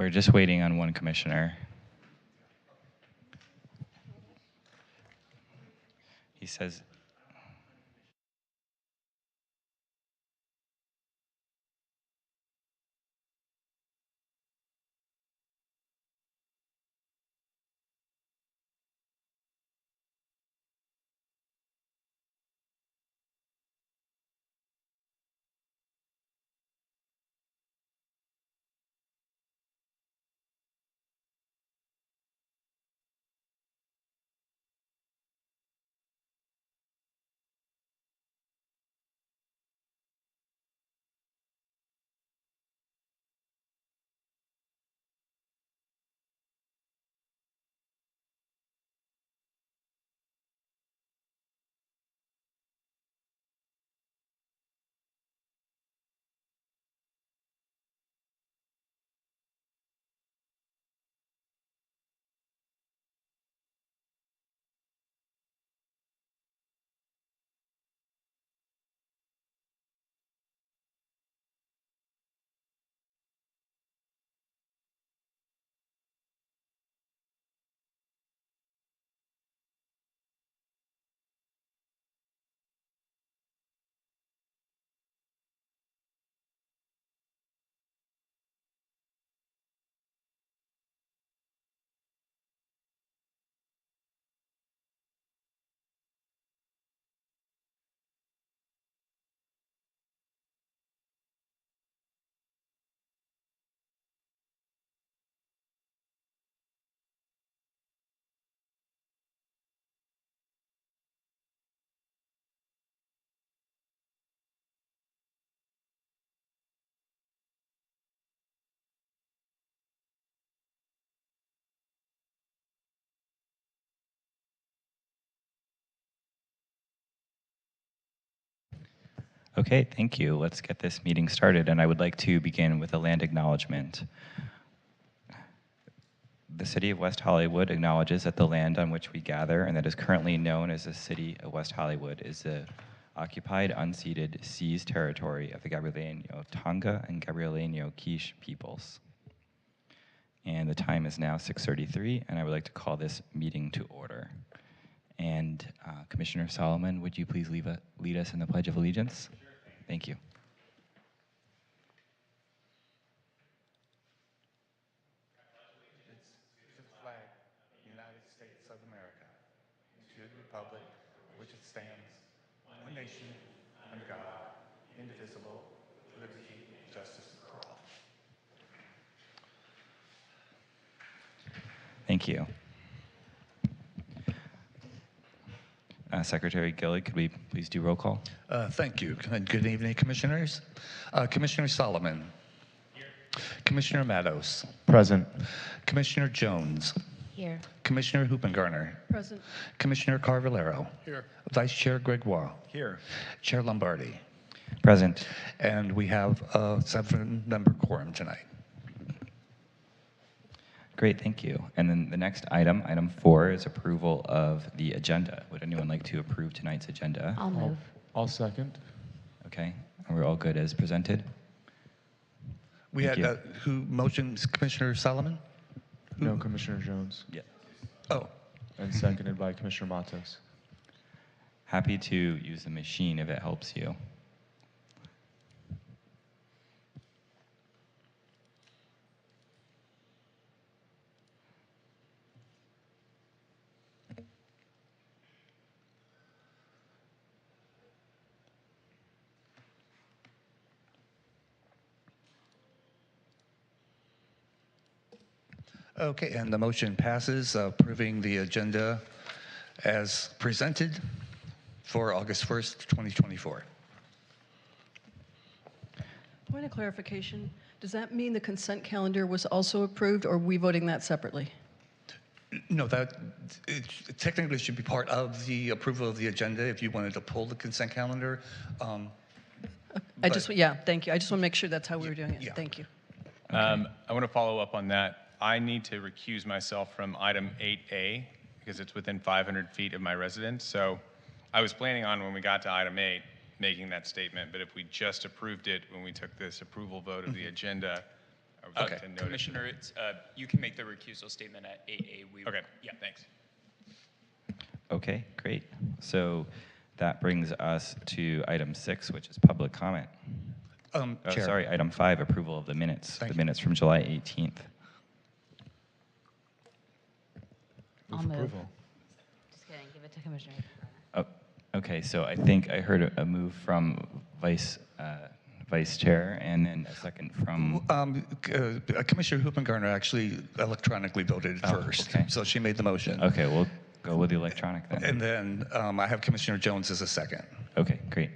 We're just waiting on one commissioner. He says, okay, thank you. Let's get this meeting started, and I would like to begin with a land acknowledgement. The City of West Hollywood acknowledges that the land on which we gather and that is currently known as the City of West Hollywood is the occupied, unceded, seized territory of the Gabrielino Tonga and Gabrielino Quiche peoples. And the time is now 6:33, and I would like to call this meeting to order. And Commissioner Solomon, would you please lead us in the Pledge of Allegiance? Sure. Thank you. To the flag of the United States of America, to the republic which it stands, one nation, under God, indivisible, with liberty and justice for all. Thank you. Secretary Gillig, could we please do roll call? Thank you. Good evening, Commissioners. Commissioner Solomon. Here. Commissioner Matos. Present. Commissioner Jones. Here. Commissioner Hoopengarner. Present. Commissioner Carvalero. Here. Vice Chair Gregoire. Here. Chair Lombardi. Present. And we have a 7-member quorum tonight. Great, thank you. And then the next item, item 4, is approval of the agenda. Would anyone like to approve tonight's agenda? I'll move. I'll second. Okay, and we're all good as presented? We Thank had, who motions, Commissioner Solomon? No, Commissioner Jones. Yeah. Oh, And seconded by Commissioner Matos. Happy to use the machine if it helps you. okay, and the motion passes, approving the agenda as presented for August 1st, 2024. Point of clarification, does that mean the consent calendar was also approved, or are we voting that separately? No, that it technically should be part of the approval of the agenda if you wanted to pull the consent calendar. Yeah, thank you. I just want to make sure that's how we were doing it. Yeah. Thank you. I want to follow up on that. I need to recuse myself from item 8A because it's within 500 feet of my residence. So I was planning on, when we got to item 8, making that statement. But if we just approved it when we took this approval vote of the agenda, I would like to note it. Commissioner, you can make the recusal statement at 8A. Okay, Yeah. thanks. Okay, great. So that brings us to item 6, which is public comment. Chair. Sorry, item 5, approval of the minutes. Thank The you. minutes from July 18th. Move Move. approval. Just kidding. Give it to Commissioner. Oh, okay, so I think I heard a move from Vice Chair and then a second from... Commissioner Hoopengarner actually electronically voted Oh, first, okay. so she made the motion. Okay, we'll go with the electronic then. And then I have Commissioner Jones as a second. Okay, great.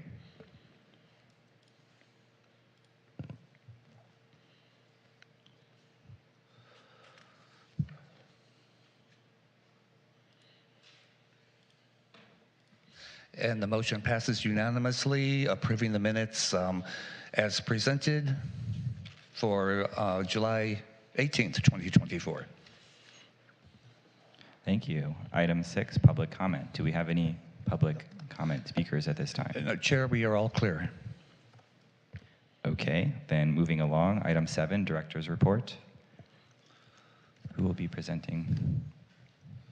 And the motion passes unanimously, approving the minutes as presented for July 18th, 2024. Thank you. Item 6, public comment. Do we have any public comment speakers at this time? Chair, we are all clear. Okay, then moving along, item 7, director's report. Who will be presenting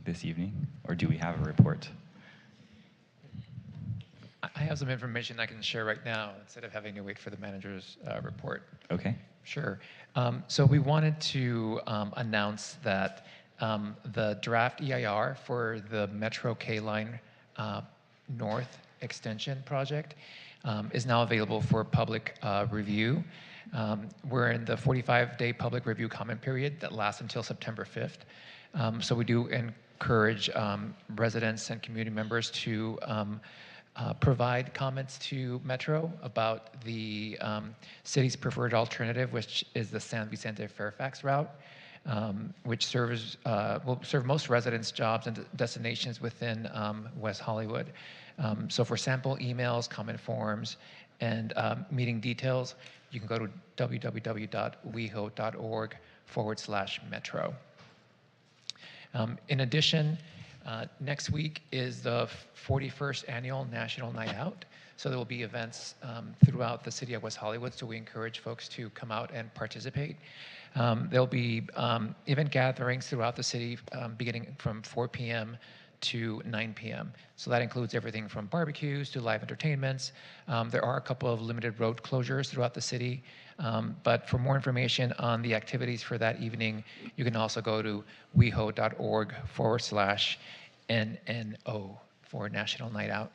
this evening? Or do we have a report? I have some information I can share right now instead of having to wait for the manager's report. Okay. Sure. So we wanted to announce that the draft EIR for the Metro K Line North Extension project is now available for public review. We're in the 45-day public review comment period that lasts until September 5th. So we do encourage residents and community members to provide comments to Metro about the city's preferred alternative, which is the San Vicente Fairfax route, which will serve most residents, jobs, and destinations within West Hollywood. So for sample emails, comment forms, and meeting details, you can go to www.weho.org/metro. In addition, next week is the 41st Annual National Night Out. So there will be events throughout the city of West Hollywood, so we encourage folks to come out and participate. There'll be event gatherings throughout the city beginning from 4 p.m. to 9 p.m. So that includes everything from barbecues to live entertainments. There are a couple of limited road closures throughout the city. But for more information on the activities for that evening, you can also go to weho.org/NNO for National Night Out.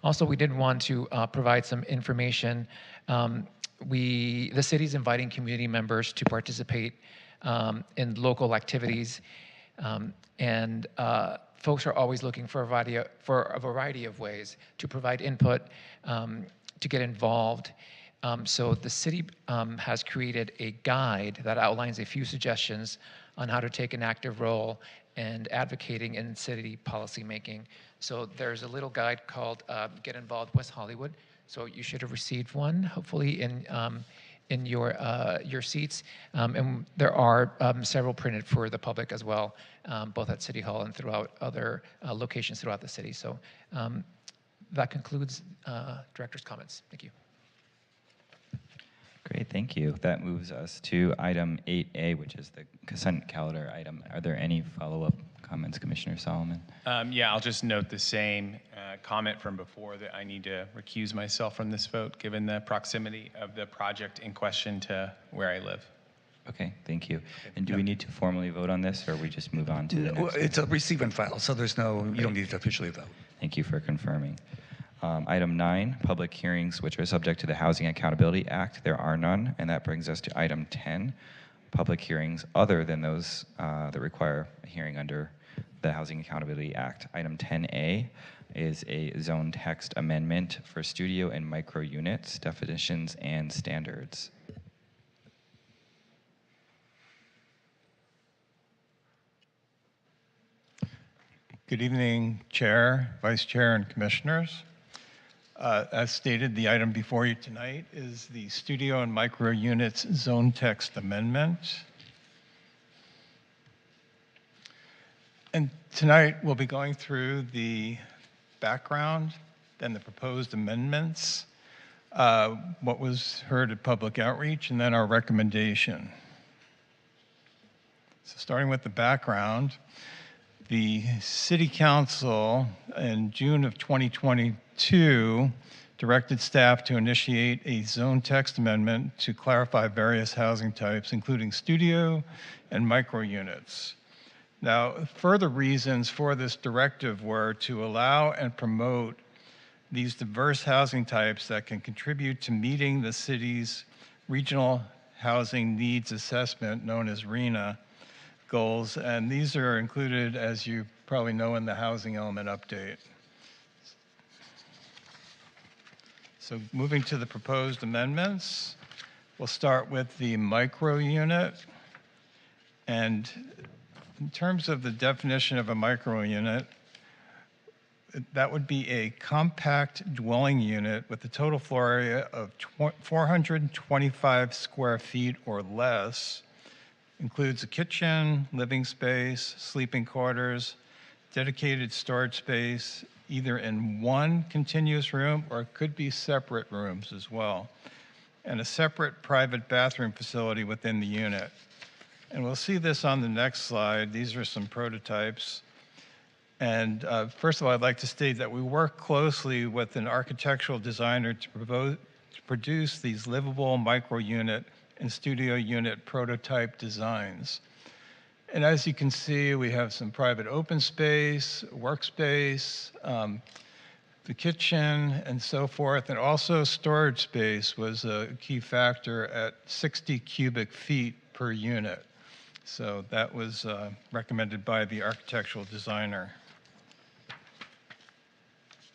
Also, we did want to provide some information. The city's inviting community members to participate in local activities, and folks are always looking for a variety of ways to provide input, to get involved. So the city has created a guide that outlines a few suggestions on how to take an active role and advocating in city policymaking. So there's a little guide called Get Involved West Hollywood. So you should have received one, hopefully in your seats. And there are several printed for the public as well, both at City Hall and throughout other locations throughout the city. So that concludes Director's comments. Thank you. Great, thank you. That moves us to item 8A, which is the consent calendar item. Are there any follow-up comments, Commissioner Solomon? Yeah, I'll just note the same comment from before that I need to recuse myself from this vote given the proximity of the project in question to where I live. Okay, thank you. And do we need to formally vote on this, or we just move on to the next? Well, it's a receive and file, so you don't need to officially vote. Thank you for confirming. Item 9, public hearings which are subject to the Housing Accountability Act. There are none, and that brings us to item 10, public hearings other than those that require a hearing under the Housing Accountability Act. Item 10A is a zone text amendment for studio and micro units, definitions and standards. Good evening, Chair, Vice Chair, and Commissioners. As stated, the item before you tonight is the Studio and Micro Units Zone Text Amendment. And tonight we'll be going through the background, then the proposed amendments, what was heard at public outreach, and then our recommendation. So starting with the background, the City Council in June of 2022 directed staff to initiate a zone text amendment to clarify various housing types, including studio and micro units. Now, further reasons for this directive were to allow and promote these diverse housing types that can contribute to meeting the city's regional housing needs assessment, known as RHNA, goals, and these are included, as you probably know, in the housing element update. So moving to the proposed amendments, we'll start with the micro unit. And in terms of the definition of a micro unit, that would be a compact dwelling unit with a total floor area of 425 square feet or less. Includes a kitchen, living space, sleeping quarters, dedicated storage space, either in one continuous room or it could be separate rooms as well, and a separate private bathroom facility within the unit. And we'll see this on the next slide. These are some prototypes. And first of all, I'd like to state that we work closely with an architectural designer to produce these livable micro unit and studio unit prototype designs. And as you can see, we have some private open space, workspace, the kitchen, and so forth. And also storage space was a key factor at 60 cubic feet per unit. So that was recommended by the architectural designer.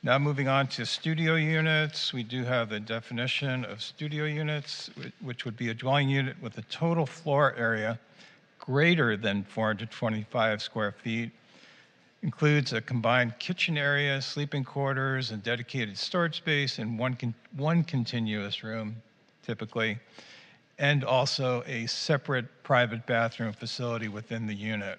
Now moving on to studio units, we do have the definition of studio units, which would be a dwelling unit with a total floor area greater than 425 square feet. Includes a combined kitchen area, sleeping quarters, and dedicated storage space in one continuous room, typically, and also a separate private bathroom facility within the unit.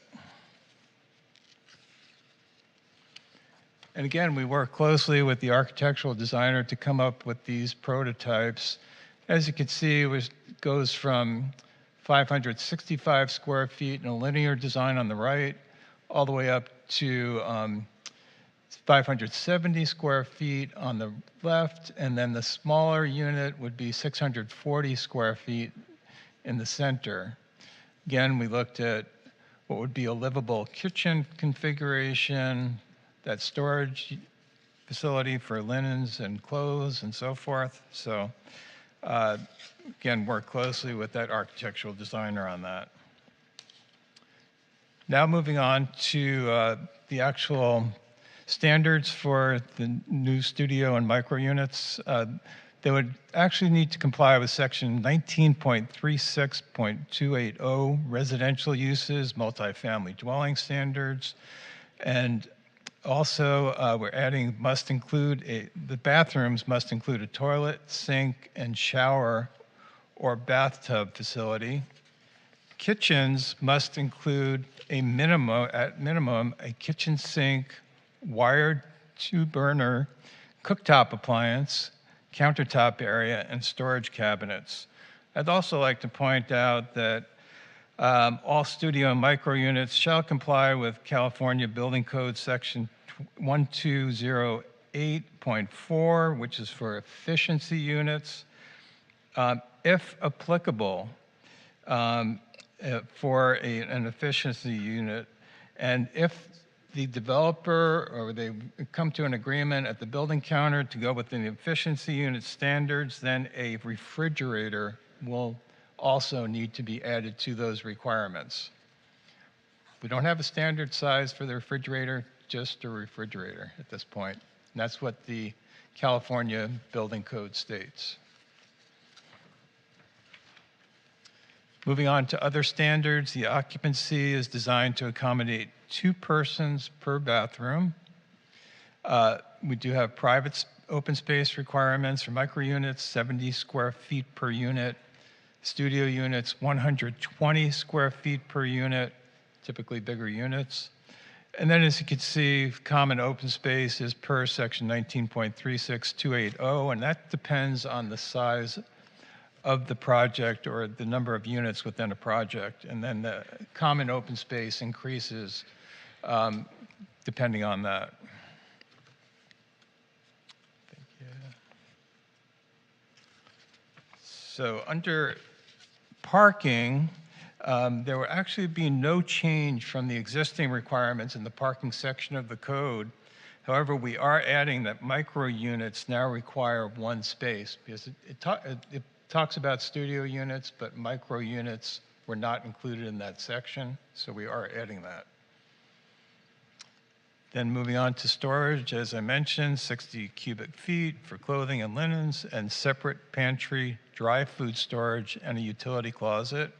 And again, we work closely with the architectural designer to come up with these prototypes. As you can see, it goes from 565 square feet in a linear design on the right, all the way up to 570 square feet on the left, and then the smaller unit would be 640 square feet in the center. Again, we looked at what would be a livable kitchen configuration, that storage facility for linens and clothes and so forth. So again, work closely with that architectural designer on that. Now moving on to the actual standards for the new studio and micro units. They would actually need to comply with section 19.36.280 residential uses, multifamily dwelling standards, and also, we're adding the bathrooms must include a toilet, sink, and shower or bathtub facility. Kitchens must include at minimum, a kitchen sink, wired two-burner, cooktop appliance, countertop area, and storage cabinets. I'd also like to point out that all studio and micro units shall comply with California Building Code section 1208.4, which is for efficiency units, if applicable, for an efficiency unit. And if the developer or they come to an agreement at the building counter to go within the efficiency unit standards, then a refrigerator will also need to be added to those requirements. We don't have a standard size for the refrigerator, just a refrigerator at this point. And that's what the California Building Code states. Moving on to other standards, the occupancy is designed to accommodate 2 persons per bathroom. We do have private open space requirements for micro units, 70 square feet per unit. Studio units, 120 square feet per unit, typically bigger units. And then as you can see, common open space is per section 19.36280, and that depends on the size of the project or the number of units within a project. And then the common open space increases depending on that. Thank you. So under parking, there will actually be no change from the existing requirements in the parking section of the code. However, we are adding that micro units now require one space because it talks about studio units, but micro units were not included in that section, so we are adding that. Then moving on to storage, as I mentioned, 60 cubic feet for clothing and linens, and separate pantry, dry food storage, and a utility closet.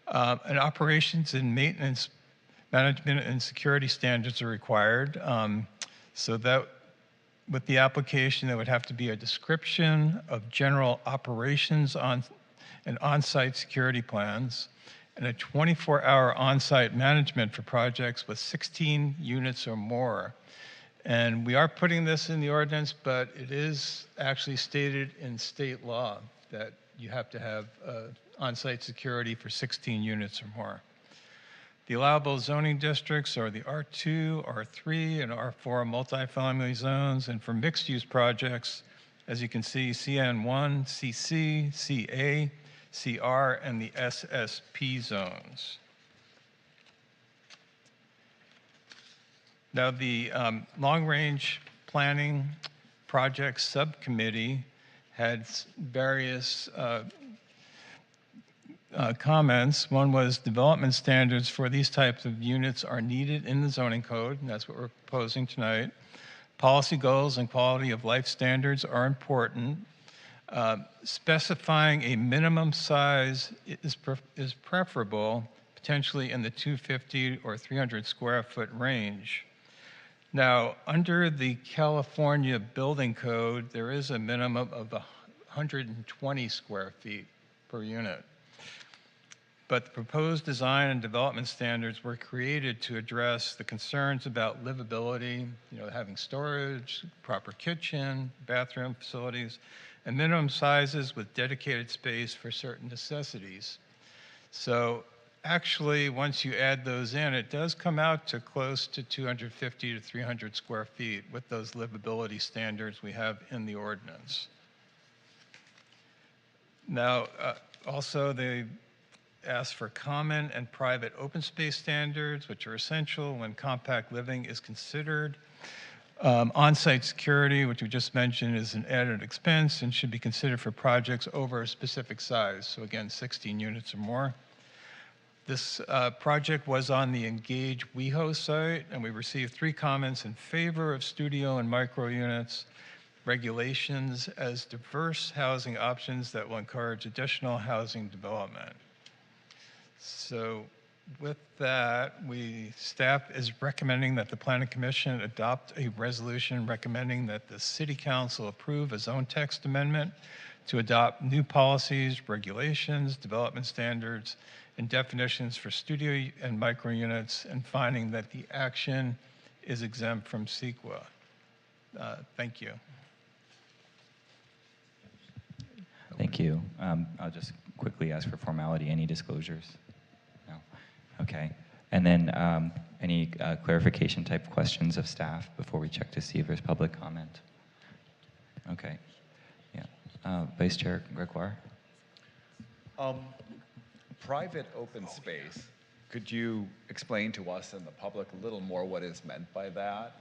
And operations and maintenance management and security standards are required. So that with the application, there would have to be a description of general operations and on-site security plans, and a 24-hour on-site management for projects with 16 units or more. And we are putting this in the ordinance, but it is actually stated in state law that you have to have on-site security for 16 units or more. The allowable zoning districts are the R2, R3, and R4 multifamily zones, and for mixed-use projects, as you can see, CN1, CC, CA, CR, and the SSP zones. Now, the long-range planning project subcommittee had various comments. One was development standards for these types of units are needed in the zoning code, and that's what we're proposing tonight. Policy goals and quality of life standards are important. Specifying a minimum size is preferable, potentially in the 250 or 300 square foot range. Now, under the California Building Code, there is a minimum of 120 square feet per unit. But the proposed design and development standards were created to address the concerns about livability, having storage, proper kitchen, bathroom facilities, and minimum sizes with dedicated space for certain necessities. So actually, once you add those in, it does come out to close to 250 to 300 square feet with those livability standards we have in the ordinance. Now, also they asked for common and private open space standards, which are essential when compact living is considered. On-site security, which we just mentioned, is an added expense and should be considered for projects over a specific size. So again, 16 units or more. This project was on the Engage WeHo site, and we received 3 comments in favor of studio and micro units, regulations as diverse housing options that will encourage additional housing development. So with that, staff is recommending that the Planning Commission adopt a resolution recommending that the City Council approve a zone text amendment to adopt new policies, regulations, development standards, and definitions for studio and micro units, and finding that the action is exempt from CEQA. Thank you. Thank you. I'll just quickly ask for formality. Any disclosures? No. Okay. And then any clarification type questions of staff before we check to see if there's public comment? Okay. Yeah. Vice Chair Gregoire? Private open space, could you explain to us and the public a little more what is meant by that?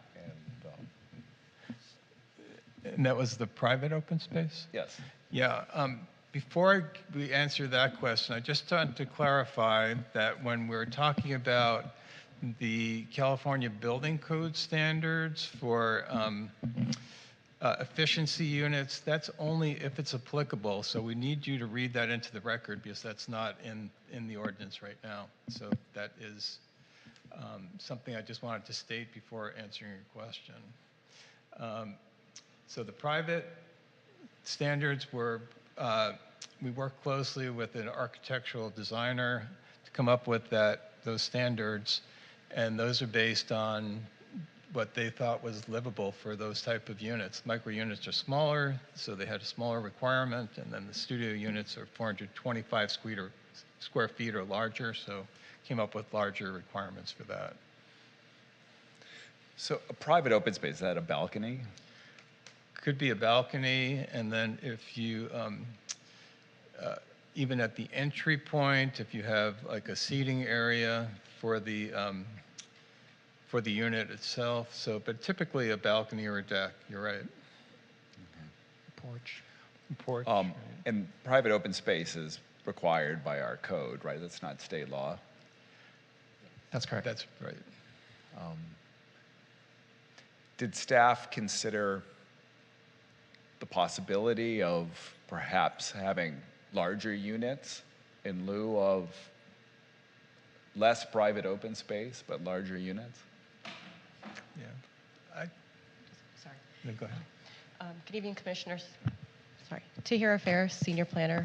And that was the private open space? Yes. Yeah. Before we answer that question, I just want to clarify that when we're talking about the California Building Code standards for efficiency units, that's only if it's applicable. So we need you to read that into the record because that's not in the ordinance right now. So that is something I just wanted to state before answering your question. So the private standards were, we worked closely with an architectural designer to come up with those standards. And those are based on what they thought was livable for those type of units. Micro units are smaller, so they had a smaller requirement, and then the studio units are 425 square feet or larger, so came up with larger requirements for that. So a private open space, is that a balcony? Could be a balcony, and then if you, even at the entry point, if you have like a seating area for the unit itself. So, but typically a balcony or a deck. You're right. Porch. Porch. And private open space is required by our code, right? That's not state law. That's correct. That's right. Did staff consider the possibility of perhaps having larger units in lieu of less private open space, but larger units? Yeah. Sorry. No, go ahead. Good evening, commissioners. Sorry. Tahira Fair, senior planner.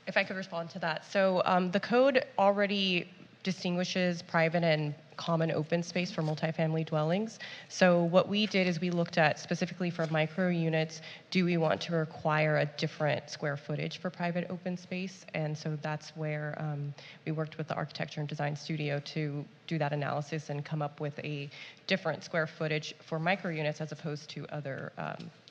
If I could respond to that. So the code already distinguishes private and common open space for multifamily dwellings. So what we did is we looked at specifically for micro units, do we want to require a different square footage for private open space? And so that's where we worked with the architecture and design studio to do that analysis and come up with a different square footage for micro units as opposed to other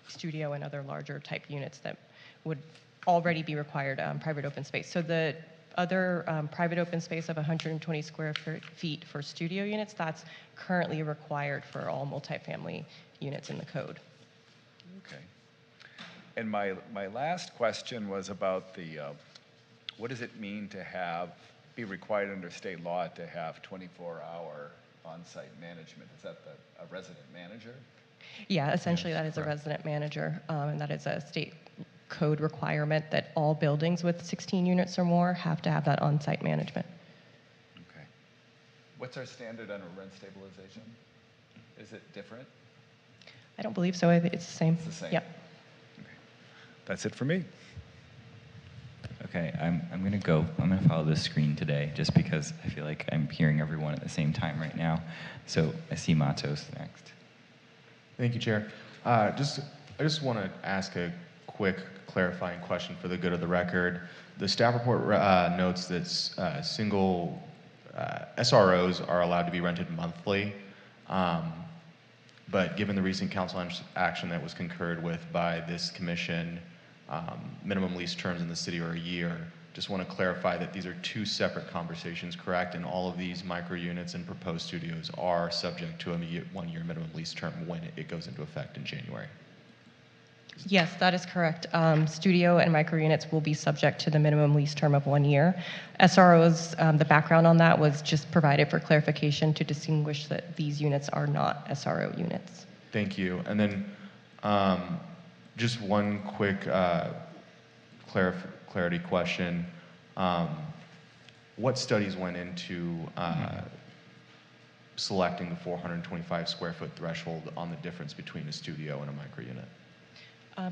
studio and other larger type units that would already be required private open space. So the other private open space of 120 square feet for studio units, that's currently required for all multifamily units in the code. Okay. And my last question was about the, what does it mean to be required under state law to have 24-hour on-site management? Is that a resident manager? Yeah, essentially that is a resident manager, and that is a state code requirement that all buildings with 16 units or more have to have that on-site management. Okay. What's our standard under rent stabilization? Is it different? I don't believe so. I think it's the same. It's the same? Yeah. Okay. That's it for me. Okay, I'm gonna follow this screen today just because I feel like I'm hearing everyone at the same time right now. So I see Matos next. Thank you, Chair. I just want to ask a quick clarifying question for the good of the record. The staff report notes that single SROs are allowed to be rented monthly, but given the recent council action that was concurred with by this commission, minimum lease terms in the city are a year. Just want to clarify that these are two separate conversations, correct? And all of these micro units and proposed studios are subject to a 1-year minimum lease term when it goes into effect in January. Yes, that is correct. Studio and micro units will be subject to the minimum lease term of 1 year. SROs, the background on that was just provided for clarification to distinguish that these units are not SRO units. Thank you. And then just one quick clarity question. What studies went into selecting the 425 square foot threshold on the difference between a studio and a micro unit?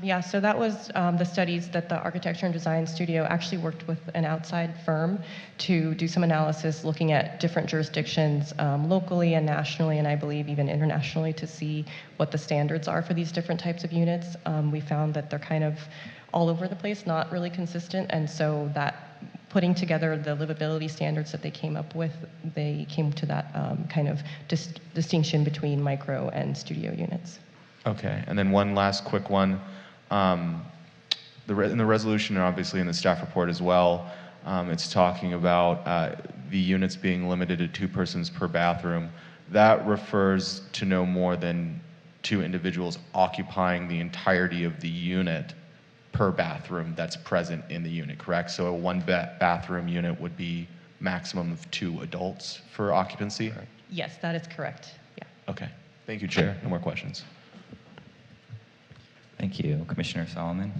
Yeah, so that was the studies that the architecture and design studio actually worked with an outside firm to do some analysis looking at different jurisdictions locally and nationally, and I believe even internationally, to see what the standards are for these different types of units. We found that they're kind of all over the place, not really consistent, and so that putting together the livability standards that they came up with, they came to that kind of distinction between micro and studio units. Okay, and then one last quick one. In the resolution and obviously in the staff report as well, it's talking about the units being limited to 2 persons per bathroom. That refers to no more than 2 individuals occupying the entirety of the unit per bathroom that's present in the unit, correct? So a 1 bathroom unit would be maximum of 2 adults for occupancy? Yes, that is correct. Yeah. Okay, thank you, Chair. No more questions. Thank you. Commissioner Solomon?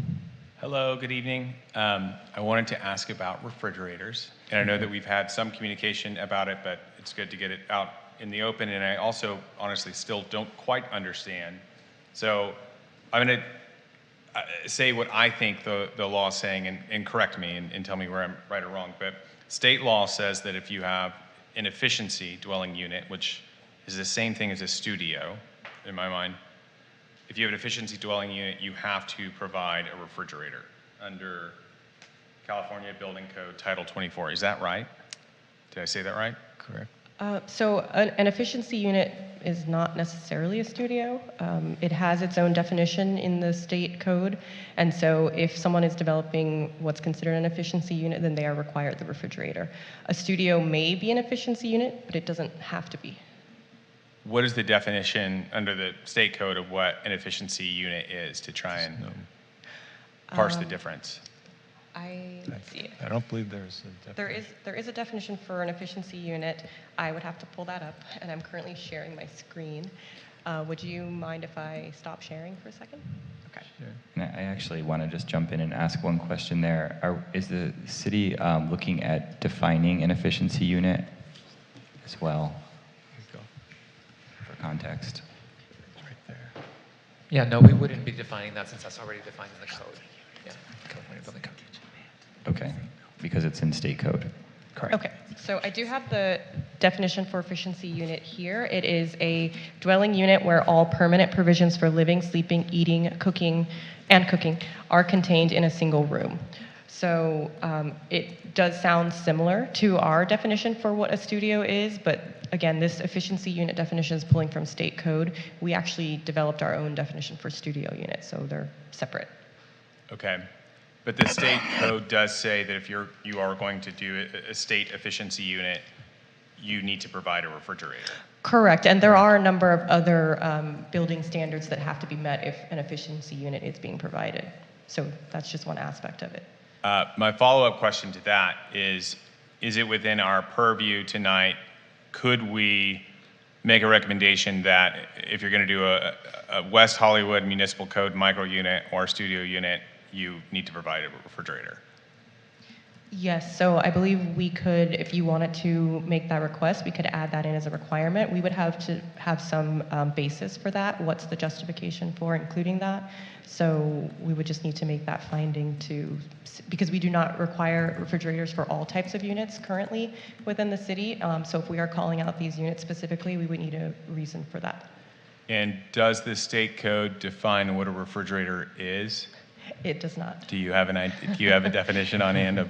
Hello, good evening. I wanted to ask about refrigerators, and I know that we've had some communication about it, but it's good to get it out in the open, and I also honestly still don't quite understand. So I'm going to say what I think the law is saying, and correct me and tell me where I'm right or wrong, but state law says that if you have an efficiency dwelling unit, which is the same thing as a studio, in my mind. If you have an efficiency dwelling unit, you have to provide a refrigerator under California Building Code Title 24. Is that right? Did I say that right? Correct. So an efficiency unit is not necessarily a studio. It has its own definition in the state code. And so if someone is developing what's considered an efficiency unit, then they are required the refrigerator. A studio may be an efficiency unit, but it doesn't have to be. What is the definition under the state code of what an efficiency unit is to try and parse the difference? Let's see. I don't believe there's a definition. There is a definition for an efficiency unit. I would have to pull that up, and I'm currently sharing my screen. Would you mind if I stop sharing for a second? Okay. And I actually want to just jump in and ask one question there. Is the city looking at defining an efficiency unit as well? For context. It's right there. Yeah, no, we wouldn't be defining that since that's already defined in the code. Yeah, California Building Code. Okay, because it's in state code. Correct. Okay, so I do have the definition for efficiency unit here. It is a dwelling unit where all permanent provisions for living, sleeping, eating, cooking are contained in a single room. So it does sound similar to our definition for what a studio is, but again, this efficiency unit definition is pulling from state code. We actually developed our own definition for studio unit, so they're separate. Okay. But the state code does say that if you are going to do a state efficiency unit, you need to provide a refrigerator. Correct, and there are a number of other building standards that have to be met if an efficiency unit is being provided. So that's just one aspect of it. My follow-up question to that is it within our purview tonight, could we make a recommendation that if you're going to do a West Hollywood Municipal Code micro unit or studio unit, you need to provide a refrigerator? Yes, so I believe we could, if you wanted to make that request, we could add that in as a requirement. We would have to have some basis for that. What's the justification for including that? So we would just need to make that finding because we do not require refrigerators for all types of units currently within the city. So if we are calling out these units specifically, we would need a reason for that. And does the state code define what a refrigerator is? It does not. Do you have a definition on hand?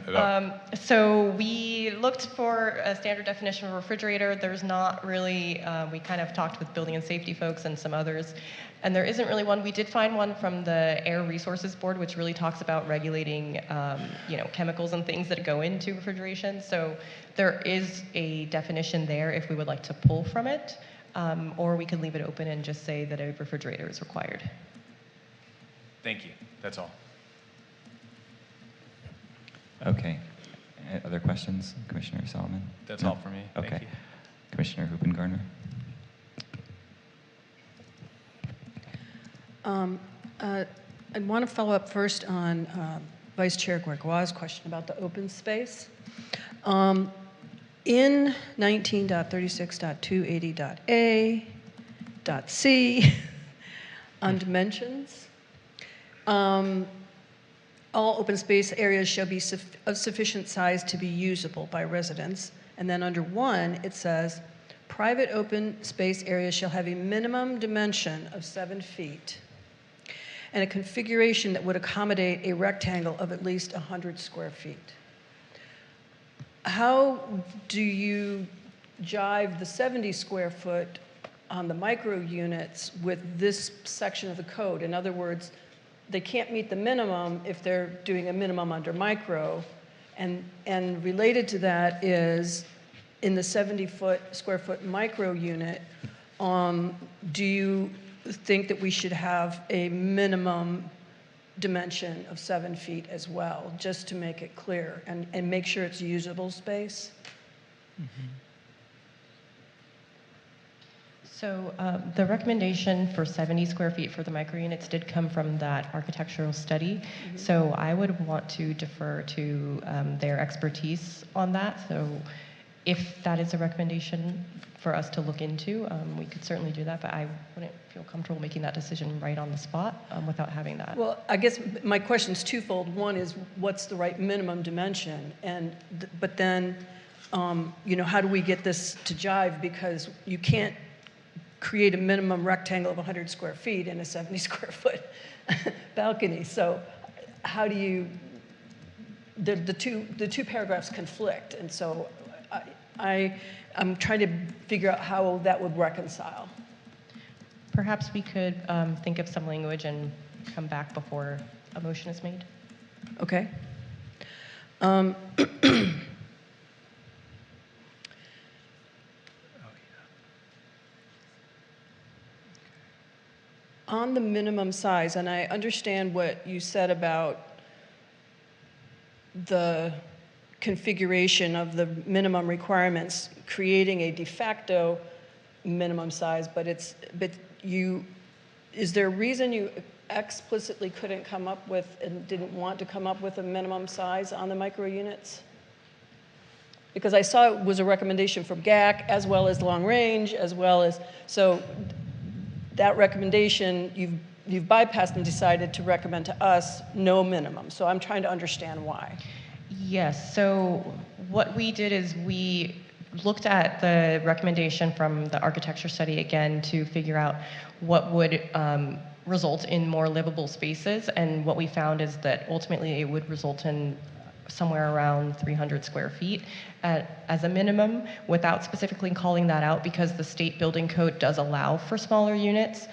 So we looked for a standard definition of a refrigerator. There's not really, we kind of talked with building and safety folks and some others, and there isn't really one. We did find one from the Air Resources Board, which really talks about regulating, chemicals and things that go into refrigeration. So there is a definition there if we would like to pull from it, or we could leave it open and just say that a refrigerator is required. Thank you. That's all. Okay. Other questions, Commissioner Solomon? That's No? all for me. Okay. Thank you. Commissioner Hoopengarner? I want to follow up first on Vice Chair Gregoire's question about the open space. In 19.36.280.a.c, on dimensions, all open space areas shall be of sufficient size to be usable by residents. And then under 1, it says, private open space areas shall have a minimum dimension of 7 feet and a configuration that would accommodate a rectangle of at least 100 square feet. How do you jive the 70 square foot on the micro units with this section of the code? In other words, they can't meet the minimum if they're doing a minimum under micro. And related to that is, in the 70 square foot micro unit, do you think that we should have a minimum dimension of 7 feet as well, just to make it clear and make sure it's usable space? Mm-hmm. So the recommendation for 70 square feet for the micro units did come from that architectural study. Mm-hmm. So I would want to defer to their expertise on that. So if that is a recommendation for us to look into, we could certainly do that, but I wouldn't feel comfortable making that decision right on the spot without having that. Well, I guess my question is twofold. One is, what's the right minimum dimension? But then you know, how do we get this to jive? Because you can't create a minimum rectangle of 100 square feet in a 70 square foot balcony. So how do you, the two paragraphs conflict. And so I'm trying to figure out how that would reconcile. Perhaps we could think of some language and come back before a motion is made. Okay. On the minimum size, and I understand what you said about the configuration of the minimum requirements, creating a de facto minimum size, but is there a reason you explicitly couldn't come up with and didn't want to come up with a minimum size on the micro units? Because I saw it was a recommendation from GAC as well as long range, as well as, so that recommendation, you've bypassed and decided to recommend to us no minimum. So I'm trying to understand why. Yes, so what we did is we looked at the recommendation from the architecture study again to figure out what would result in more livable spaces. And what we found is that ultimately it would result in somewhere around 300 square feet as a minimum, without specifically calling that out, because the state building code does allow for smaller units.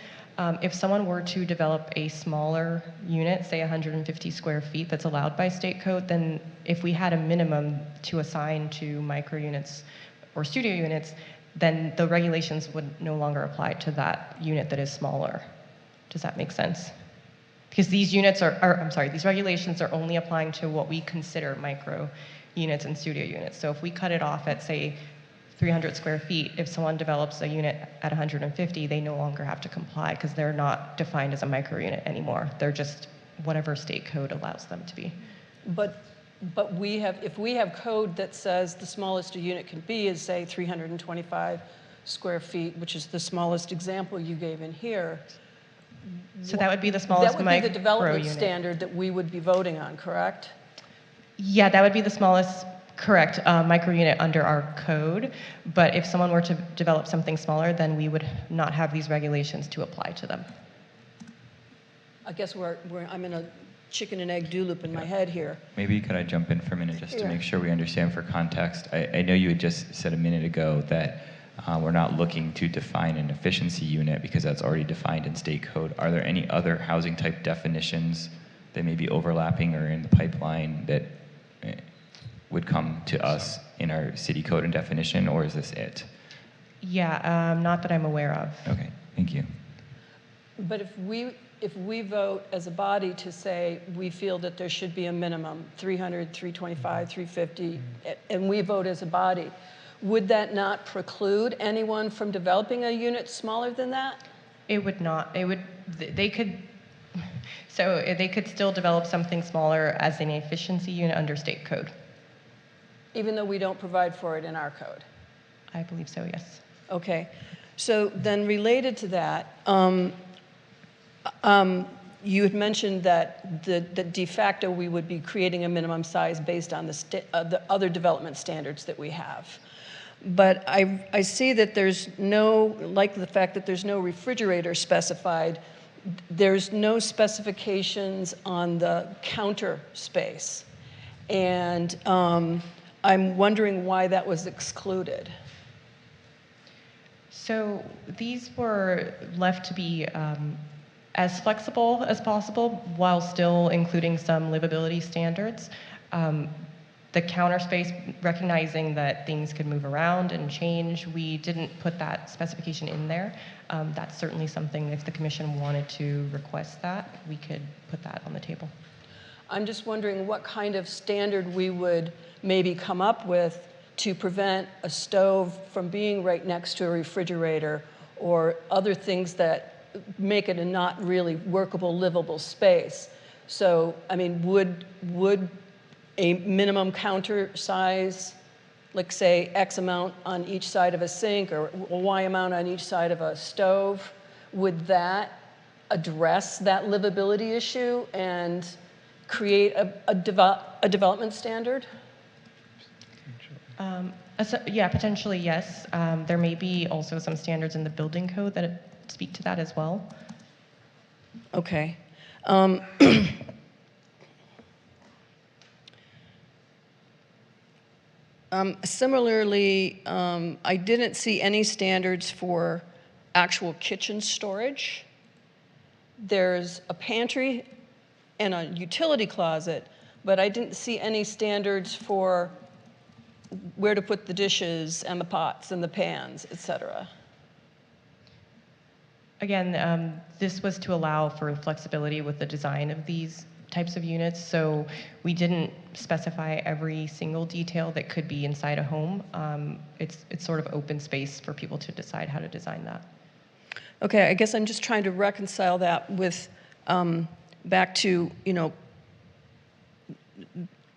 If someone were to develop a smaller unit, say 150 square feet, that's allowed by state code, then if we had a minimum to assign to micro units or studio units, then the regulations would no longer apply to that unit that is smaller. Does that make sense? Because these units these regulations are only applying to what we consider micro units and studio units. So if we cut it off at, say, 300 square feet, if someone develops a unit at 150, they no longer have to comply because they're not defined as a micro unit anymore. They're just whatever state code allows them to be. But if we have code that says the smallest a unit can be is, say, 325 square feet, which is the smallest example you gave in here. So that would be the smallest micro unit. That would be the development standard that we would be voting on, correct? Yeah, that would be the smallest, correct, micro unit under our code. But if someone were to develop something smaller, then we would not have these regulations to apply to them. I guess I'm in a chicken and egg do loop in my head here. Maybe could I jump in for a minute just to make sure we understand for context? I know you had just said a minute ago that we're not looking to define an efficiency unit because that's already defined in state code. Are there any other housing type definitions that may be overlapping or in the pipeline that would come to us in our city code and definition, or is this it? Yeah, not that I'm aware of. Okay, thank you. But if we vote as a body to say we feel that there should be a minimum, 300, 325, 350, and we vote as a body, would that not preclude anyone from developing a unit smaller than that? It would not. They could still develop something smaller as an efficiency unit under state code. Even though we don't provide for it in our code? I believe so, yes. Okay. So then related to that, you had mentioned that the de facto we would be creating a minimum size based on the other development standards that we have. But I see that there's no, like the fact that there's no refrigerator specified, there's no specifications on the counter space. And I'm wondering why that was excluded. So these were left to be as flexible as possible while still including some livability standards. The counter space, recognizing that things could move around and change, we didn't put that specification in there. That's certainly something, if the commission wanted to request that, we could put that on the table. I'm just wondering what kind of standard we would maybe come up with to prevent a stove from being right next to a refrigerator or other things that make it a not really workable, livable space. So, I mean, would a minimum counter size, like say X amount on each side of a sink or Y amount on each side of a stove, would that address that livability issue and create a development standard? Yeah, potentially, yes. There may be also some standards in the building code that speak to that as well. Okay. Similarly, I didn't see any standards for actual kitchen storage. There's a pantry and a utility closet, but I didn't see any standards for where to put the dishes and the pots and the pans, et cetera. Again, this was to allow for flexibility with the design of these types of units, so we didn't specify every single detail that could be inside a home. It's sort of open space for people to decide how to design that. Okay, I guess I'm just trying to reconcile that with back to, you know,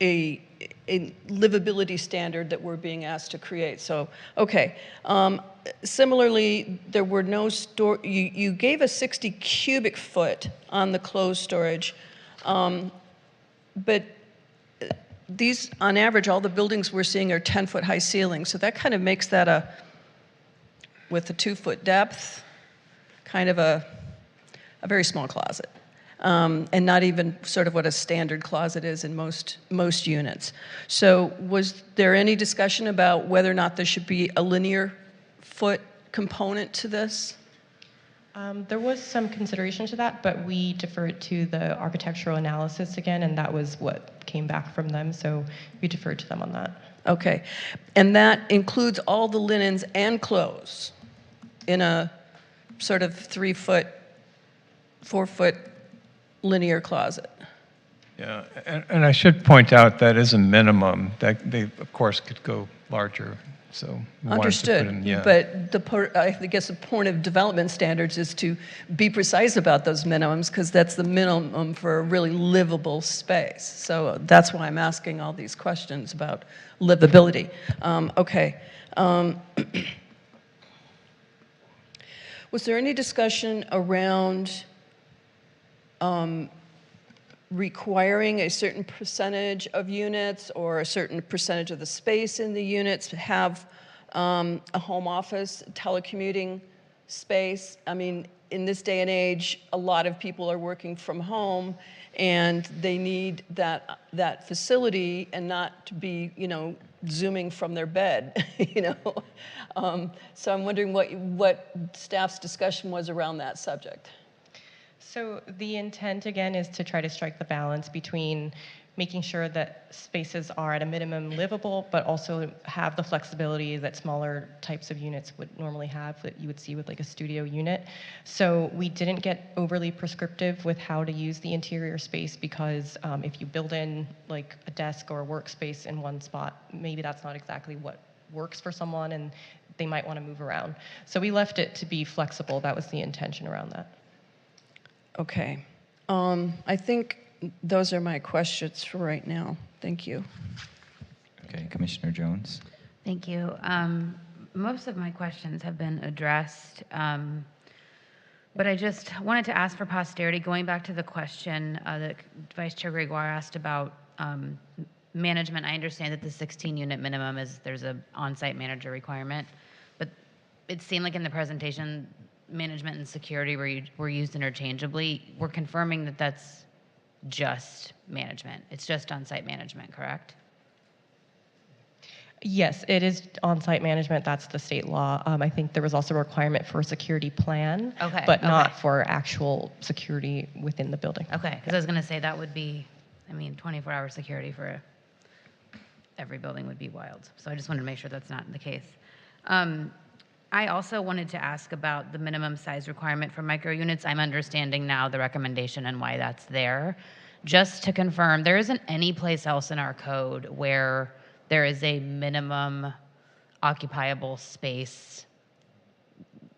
a livability standard that we're being asked to create. So, okay. Similarly, there were no you gave a 60 cubic foot on the closed storage, but these, on average, all the buildings we're seeing are 10-foot high ceilings. So that kind of makes that with a 2-foot depth, kind of a very small closet. And not even sort of what a standard closet is in most units. So was there any discussion about whether or not there should be a linear foot component to this? There was some consideration to that, but we deferred to the architectural analysis again, and that was what came back from them, so we deferred to them on that. Okay. And that includes all the linens and clothes in a sort of 3-foot, 4-foot linear closet. Yeah, and I should point out that is a minimum. That they, of course, could go larger. So we wanted to Understood. put in, yeah. But I guess the point of development standards is to be precise about those minimums, because that's the minimum for a really livable space. So that's why I'm asking all these questions about livability. Okay. Was there any discussion around requiring a certain percentage of units or a certain percentage of the space in the units to have a home office, telecommuting space? I mean, in this day and age, a lot of people are working from home, and they need that facility and not to be, you know, zooming from their bed, you know. So I'm wondering what staff's discussion was around that subject. So the intent, again, is to try to strike the balance between making sure that spaces are at a minimum livable, but also have the flexibility that smaller types of units would normally have, that you would see with like a studio unit. So we didn't get overly prescriptive with how to use the interior space, because if you build in like a desk or a workspace in one spot, maybe that's not exactly what works for someone, and they might want to move around. So we left it to be flexible. That was the intention around that. Okay. I think those are my questions for right now. Thank you. Okay, Commissioner Jones. Thank you. Most of my questions have been addressed, but I just wanted to ask for posterity, going back to the question that Vice Chair Gregoire asked about management. I understand that the 16-unit minimum is, there's an on-site manager requirement, but it seemed like in the presentation, management and security were used interchangeably. We're confirming that that's just management. It's just on-site management, correct? Yes, it is on-site management. That's the state law. I think there was also a requirement for a security plan, Okay, but not okay. for actual security within the building. Okay, because I was going to say that would be, I mean, 24-hour security for every building would be wild. So I just wanted to make sure that's not the case. I also wanted to ask about the minimum size requirement for micro units. I'm understanding now the recommendation and why that's there. Just to confirm, there isn't any place else in our code where there is a minimum occupiable space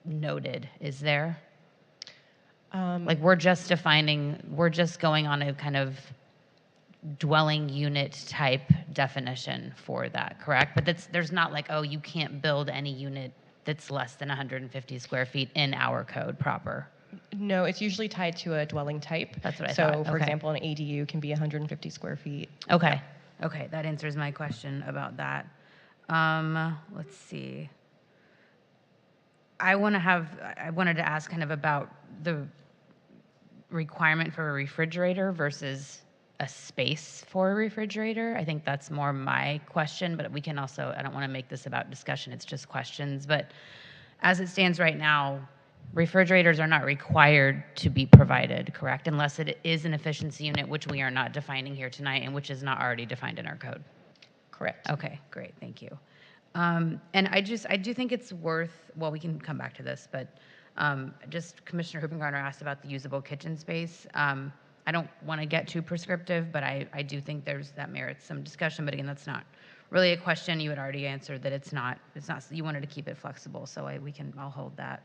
noted, is there? Like we're just going on a kind of dwelling unit type definition for that, correct? But there's not like, oh, you can't build any unit that's less than 150 square feet in our code proper. No, it's usually tied to a dwelling type. That's what I so, thought. for Okay. example, an ADU can be 150 square feet. Okay. Okay, that answers my question about that. Let's see. I wanted to ask kind of about the requirement for a refrigerator versus a space for a refrigerator. I think that's more my question, but we can also, I don't want to make this about discussion, it's just questions. But as it stands right now, refrigerators are not required to be provided, correct? Unless it is an efficiency unit, which we are not defining here tonight and which is not already defined in our code. Correct. Okay, great, thank you. And I do think it's worth, well, we can come back to this, but just Commissioner Hoopengarner asked about the usable kitchen space. I don't want to get too prescriptive, but I do think that merits some discussion. But again, that's not really a question. You had already answered that it's not, you wanted to keep it flexible, so I'll hold that.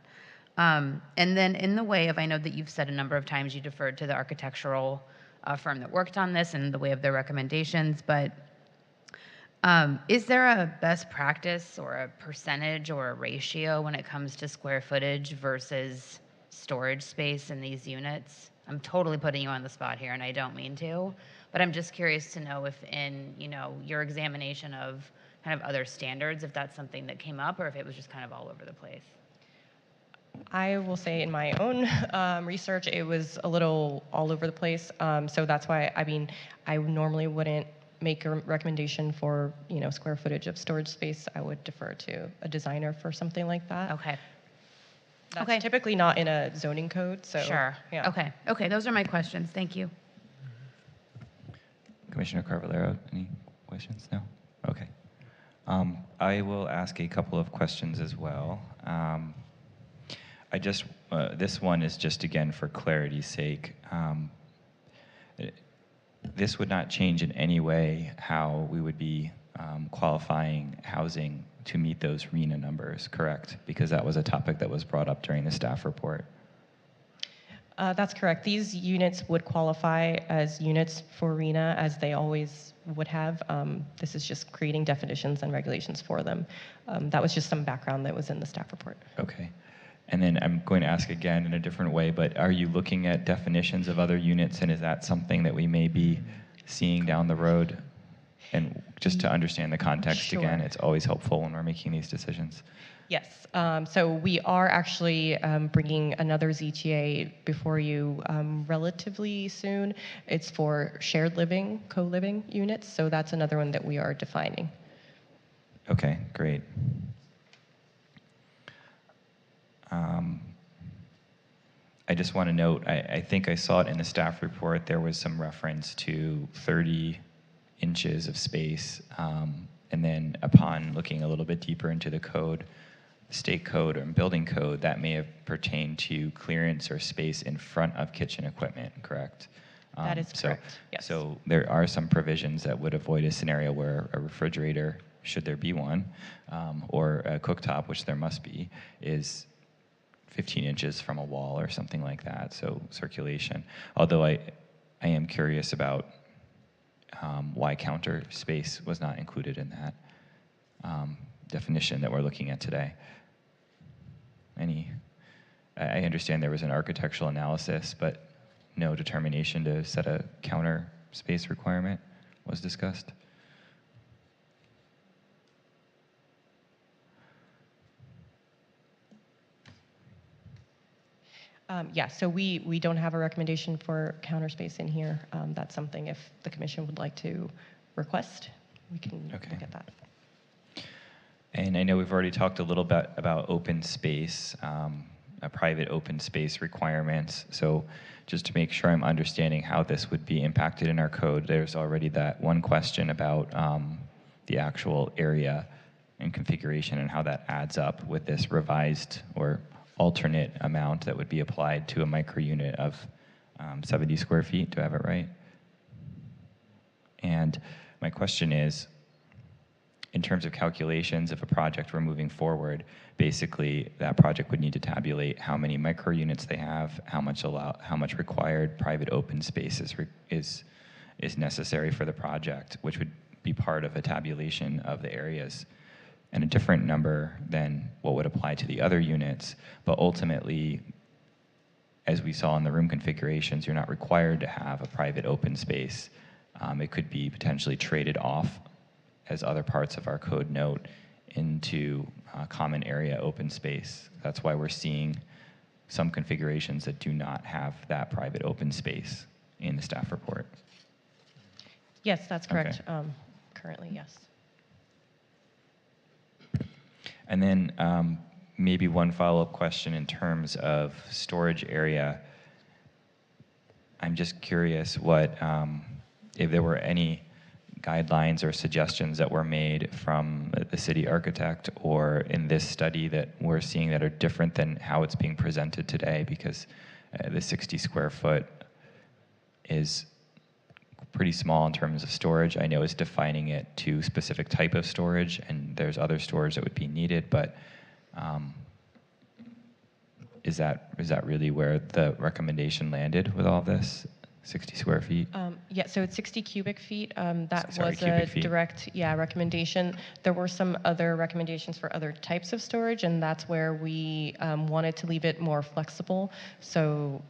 And then in the way of, I know that you've said a number of times you deferred to the architectural firm that worked on this and the way of their recommendations, but is there a best practice or a percentage or a ratio when it comes to square footage versus storage space in these units? I'm totally putting you on the spot here, and I don't mean to, but I'm just curious to know if in, your examination of kind of other standards, if that's something that came up or if it was just kind of all over the place. I will say in my own research, it was a little all over the place. So that's why, I normally wouldn't make a recommendation for, square footage of storage space. I would defer to a designer for something like that. Okay. That's typically not in a zoning code, so. Sure. Yeah. Okay, those are my questions. Thank you. Commissioner Carvalero, any questions? No? Okay. I will ask a couple of questions as well. This one is just again for clarity's sake. This would not change in any way how we would be qualifying housing to meet those RHNA numbers, correct? Because that was a topic that was brought up during the staff report. That's correct. These units would qualify as units for RHNA as they always would have. This is just creating definitions and regulations for them. That was just some background that was in the staff report. Okay. And then I'm going to ask again in a different way, but are you looking at definitions of other units, and is that something that we may be seeing down the road? And just to understand the context again, it's always helpful when we're making these decisions. Yes. So we are actually bringing another ZTA before you relatively soon. It's for shared living, co-living units. So that's another one that we are defining. Okay, great. I just want to note, I think I saw it in the staff report, there was some reference to 30 inches of space. And then upon looking a little bit deeper into the code, state code or building code, that may have pertained to clearance or space in front of kitchen equipment, correct? That is correct, yes. So there are some provisions that would avoid a scenario where a refrigerator, should there be one, or a cooktop, which there must be, is 15 inches from a wall or something like that, so circulation. Although I am curious about why counter space was not included in that definition that we're looking at today. I understand there was an architectural analysis, but no determination to set a counter space requirement was discussed. Yeah, so we don't have a recommendation for counter space in here. That's something if the commission would like to request, we can look at that. And I know we've already talked a little bit about open space, a private open space requirements. So just to make sure I'm understanding how this would be impacted in our code, there's already that one question about the actual area and configuration and how that adds up with this revised or alternate amount that would be applied to a micro unit of 70 square feet. Do I have it right? And my question is, in terms of calculations, if a project were moving forward, basically that project would need to tabulate how many micro units they have, how much required private open space is necessary for the project, which would be part of a tabulation of the areas, and a different number than what would apply to the other units. But ultimately, as we saw in the room configurations, you're not required to have a private open space. It could be potentially traded off as other parts of our code note, into common area open space. That's why we're seeing some configurations that do not have that private open space in the staff report. Yes, that's correct. Okay. Currently, yes. And then maybe one follow-up question in terms of storage area. I'm just curious what, if there were any guidelines or suggestions that were made from the city architect or in this study that we're seeing that are different than how it's being presented today, because the 60 square foot is pretty small in terms of storage. I know it's defining it to specific type of storage, and there's other storage that would be needed, but is that really where the recommendation landed with all this, 60 square feet? Yeah, so it's 60 cubic feet. That Sorry, was cubic a feet. direct, recommendation. There were some other recommendations for other types of storage, and that's where we wanted to leave it more flexible. So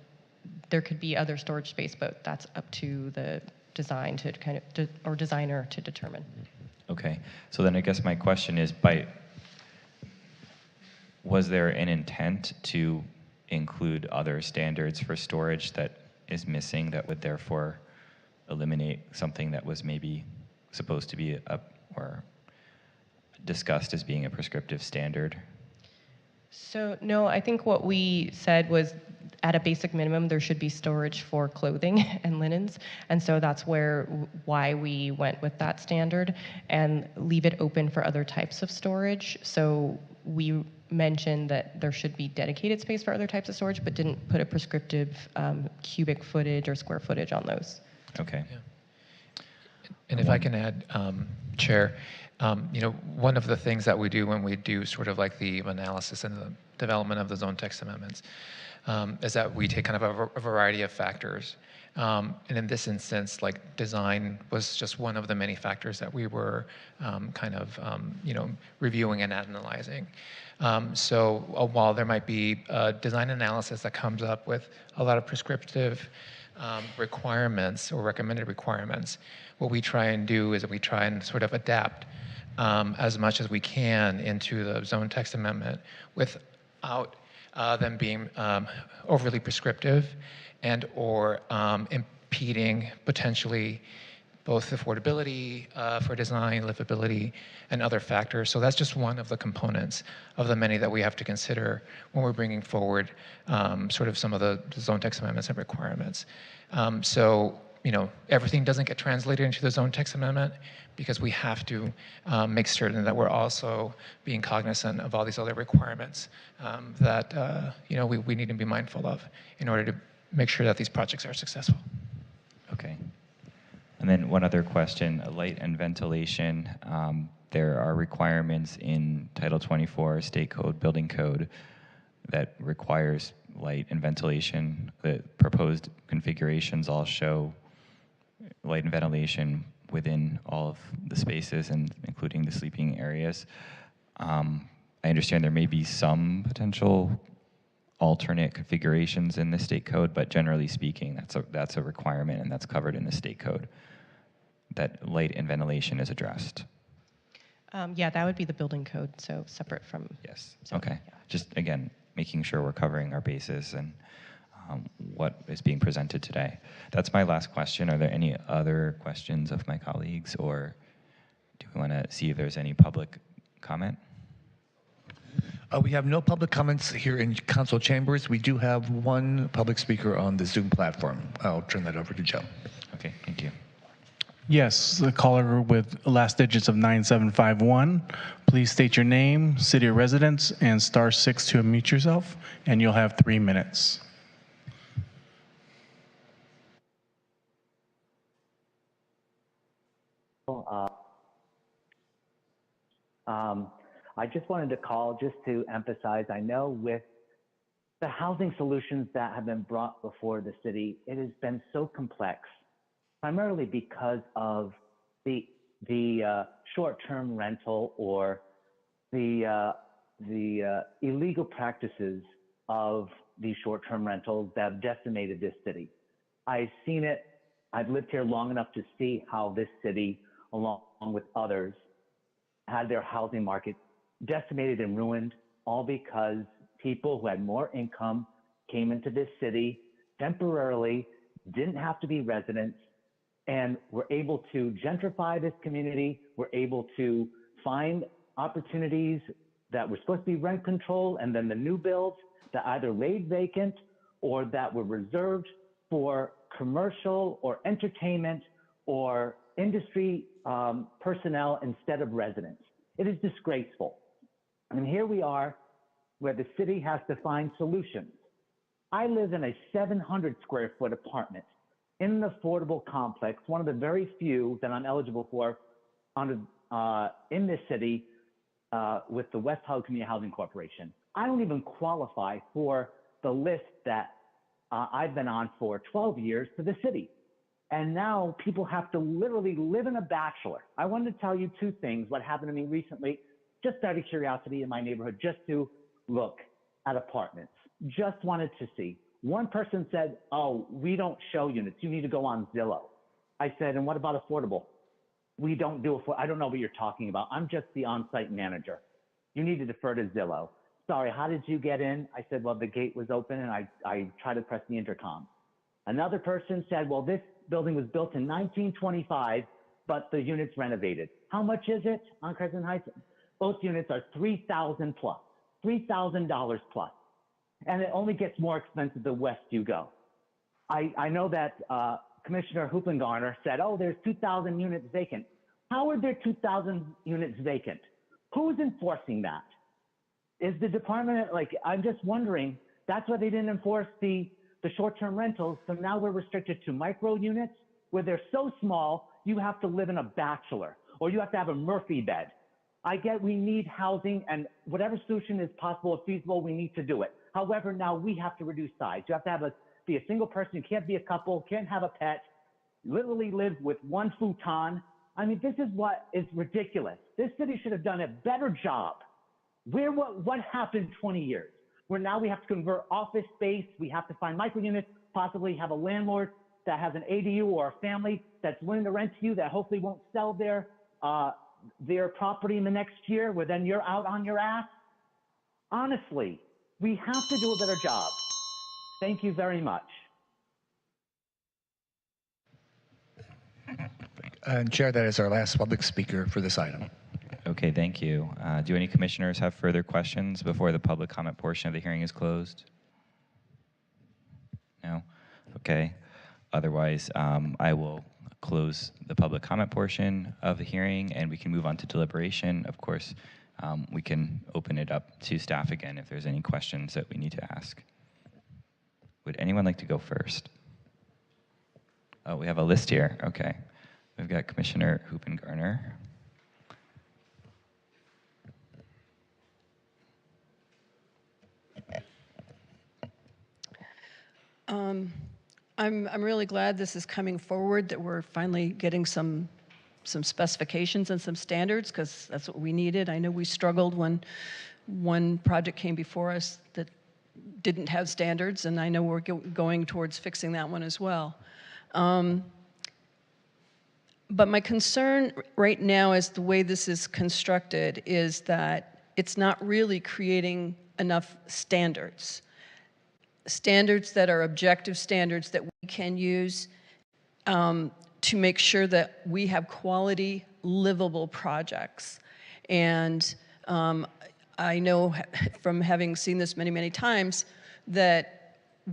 there could be other storage space, but that's up to the design to kind of, or designer to determine. Okay, so then I guess my question is, was there an intent to include other standards for storage that is missing that would therefore eliminate something that was maybe supposed to be or discussed as being a prescriptive standard? So no, I think what we said was at a basic minimum, there should be storage for clothing and linens. And so that's why we went with that standard and leave it open for other types of storage. So we mentioned that there should be dedicated space for other types of storage, but didn't put a prescriptive cubic footage or square footage on those. Okay. Yeah. And if I can add, Chair, one of the things that we do when we do sort of like the analysis and the development of the zone text amendments is that we take kind of a variety of factors. And in this instance, like design was just one of the many factors that we were reviewing and analyzing. So while there might be a design analysis that comes up with a lot of prescriptive requirements or recommended requirements, what we try and do is that we try and sort of adapt as much as we can into the zone text amendment without them being overly prescriptive and or impeding potentially both affordability for design, livability, and other factors. So that's just one of the components of the many that we have to consider when we're bringing forward sort of some of the zone text amendments and requirements. Everything doesn't get translated into the zone text amendment because we have to make certain that we're also being cognizant of all these other requirements that we need to be mindful of in order to make sure that these projects are successful. Okay. And then one other question, light and ventilation. There are requirements in Title 24 State Code, Building Code, that requires light and ventilation. The proposed configurations all show light and ventilation within all of the spaces, and including the sleeping areas. I understand there may be some potential alternate configurations in the state code, but generally speaking, that's a requirement, and that's covered in the state code, that light and ventilation is addressed. Yeah, that would be the building code, so separate from. Yes. zoning, Okay. yeah. Just again, making sure we're covering our bases and what is being presented today. That's my last question. Are there any other questions of my colleagues, or do we want to see if there's any public comment? We have no public comments here in council chambers. We do have one public speaker on the Zoom platform. I'll turn that over to Joe. Okay, thank you. Yes, the caller with last digits of 9751. Please state your name, city of residence, and *6 to unmute yourself, and you'll have 3 minutes. I just wanted to call just to emphasize, I know with the housing solutions that have been brought before the city, it has been so complex, primarily because of the short-term rental or the illegal practices of these short-term rentals that have decimated this city. I've seen it. I've lived here long enough to see how this city, along with others, had their housing market decimated and ruined, all because people who had more income came into this city temporarily, didn't have to be residents, and were able to gentrify this community, were able to find opportunities that were supposed to be rent control, and then the new builds that either laid vacant or that were reserved for commercial or entertainment or industry personnel instead of residents. It is disgraceful. And here we are where the city has to find solutions. I live in a 700 square foot apartment in an affordable complex, one of the very few that I'm eligible for in this city with the West Hollywood Community Housing Corporation. I don't even qualify for the list that I've been on for 12 years to the city. And now people have to literally live in a bachelor. I wanted to tell you two things, what happened to me recently, just out of curiosity in my neighborhood, just to look at apartments. Just wanted to see. One person said, oh, we don't show units. You need to go on Zillow. I said, and what about affordable? We don't do affordable. I don't know what you're talking about. I'm just the on-site manager. You need to defer to Zillow. Sorry, how did you get in? I said, well, the gate was open and I tried to press the intercom. Another person said, well, this building was built in 1925, but the unit's renovated. How much is it on Crescent Heights? Both units are $3,000 plus, $3,000 plus. And it only gets more expensive the west you go. I know that Commissioner Huppengarner said, oh, there's 2,000 units vacant. How are there 2,000 units vacant? Who's enforcing that? Is the department, like, I'm just wondering, that's why they didn't enforce the short-term rentals, so now we're restricted to micro units where they're so small, you have to live in a bachelor, or you have to have a Murphy bed. I get we need housing, and whatever solution is possible or feasible, we need to do it. However, now we have to reduce size. You have to be a single person. You can't be a couple, can't have a pet, literally live with one futon. I mean, this is what is ridiculous. This city should have done a better job. What happened 20 years? Where now we have to convert office space, we have to find micro units, possibly have a landlord that has an ADU or a family that's willing to rent to you that hopefully won't sell their property in the next year, where then you're out on your ass. Honestly, we have to do a better job. Thank you very much. And Chair, that is our last public speaker for this item. Okay, thank you. Do any commissioners have further questions before the public comment portion of the hearing is closed? No? Okay. Otherwise, I will close the public comment portion of the hearing and we can move on to deliberation. Of course, we can open it up to staff again if there's any questions that we need to ask. Would anyone like to go first? Oh, we have a list here. Okay. We've got Commissioner Huppengarner. I'm really glad this is coming forward, that we're finally getting some specifications and some standards, because that's what we needed. I know we struggled when one project came before us that didn't have standards, and I know we're going towards fixing that one as well. But my concern right now is the way this is constructed is that it's not really creating enough standards. Standards that are objective standards that we can use to make sure that we have quality, livable projects. And I know from having seen this many, many times that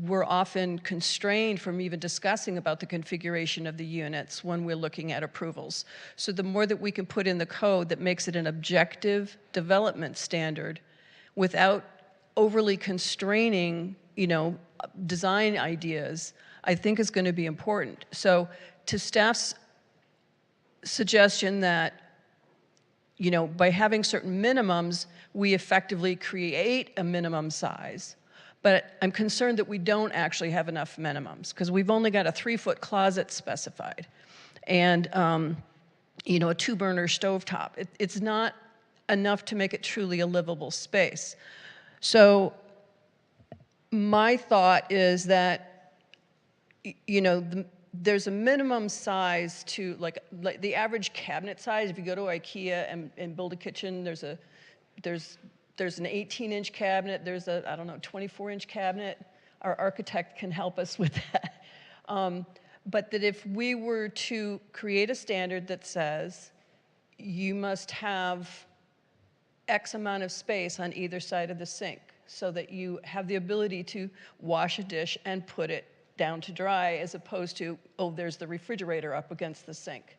we're often constrained from even discussing about the configuration of the units when we're looking at approvals. So the more that we can put in the code that makes it an objective development standard without overly constraining, design ideas, I think is going to be important. So to staff's suggestion that, by having certain minimums, we effectively create a minimum size. But I'm concerned that we don't actually have enough minimums, because we've only got a 3-foot closet specified and, a 2-burner stovetop. It's not enough to make it truly a livable space. So my thought is that, the there's a minimum size to, like the average cabinet size. If you go to IKEA and build a kitchen, there's an 18-inch cabinet, there's a, I don't know, 24-inch cabinet. Our architect can help us with that. But that if we were to create a standard that says you must have X amount of space on either side of the sink so that you have the ability to wash a dish and put it down to dry, as opposed to, oh, there's the refrigerator up against the sink.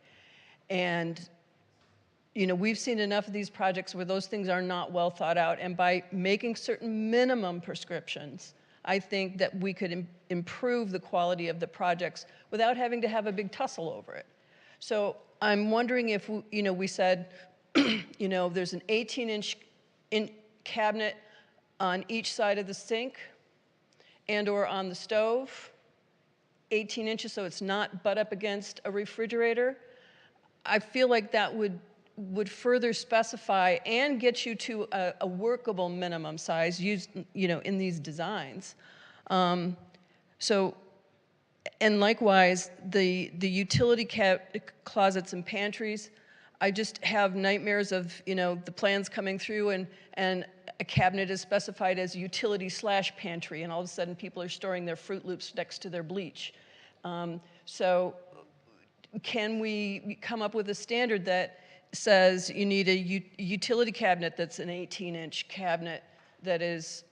And we've seen enough of these projects where those things are not well thought out, and by making certain minimum prescriptions, I think that we could improve the quality of the projects without having to have a big tussle over it. So I'm wondering if, we said, there's an 18-inch cabinet on each side of the sink and or on the stove, 18 inches, so it's not butt up against a refrigerator. I feel like that would further specify and get you to a workable minimum size used, in these designs. And likewise, the utility closets and pantries, I just have nightmares of, the plans coming through and a cabinet is specified as utility/pantry, and all of a sudden people are storing their Fruit Loops next to their bleach. So can we come up with a standard that says you need a utility cabinet that's an 18-inch cabinet that is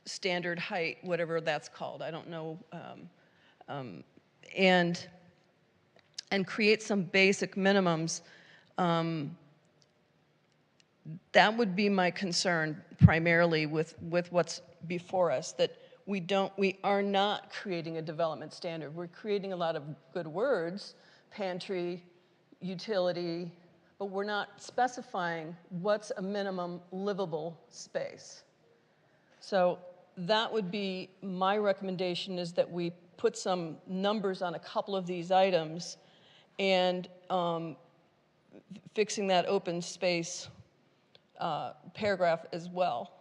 standard height, whatever that's called, I don't know, and create some basic minimums. That would be my concern primarily with what's before us, that we are not creating a development standard. We're creating a lot of good words, pantry, utility, but we're not specifying what's a minimum livable space. So that would be my recommendation, is that we put some numbers on a couple of these items, and fixing that open space paragraph as well.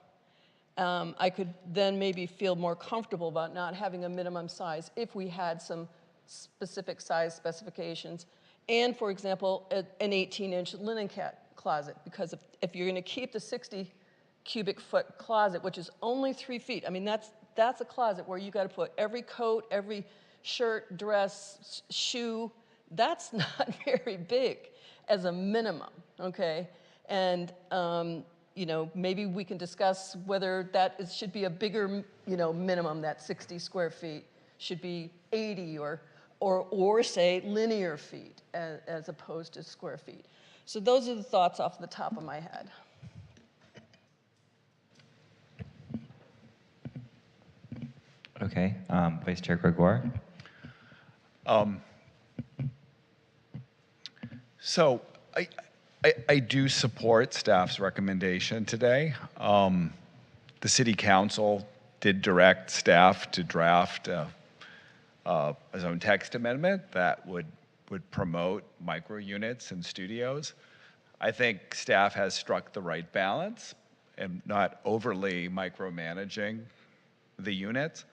I could then maybe feel more comfortable about not having a minimum size if we had some specific size specifications. And, for example, an 18-inch linen closet, because if you're going to keep the 60 cubic foot closet, which is only 3 feet, I mean, that's a closet where you got to put every coat, every shirt, dress, shoe. That's not very big as a minimum, okay? And maybe we can discuss whether that should be a bigger, minimum, that 60 square feet should be 80 or say linear feet as opposed to square feet. So those are the thoughts off the top of my head. Okay, Vice Chair Gregoire. So I do support staff's recommendation today. The City Council did direct staff to draft a zone text amendment that would promote micro units and studios. I think staff has struck the right balance and not overly micromanaging the units.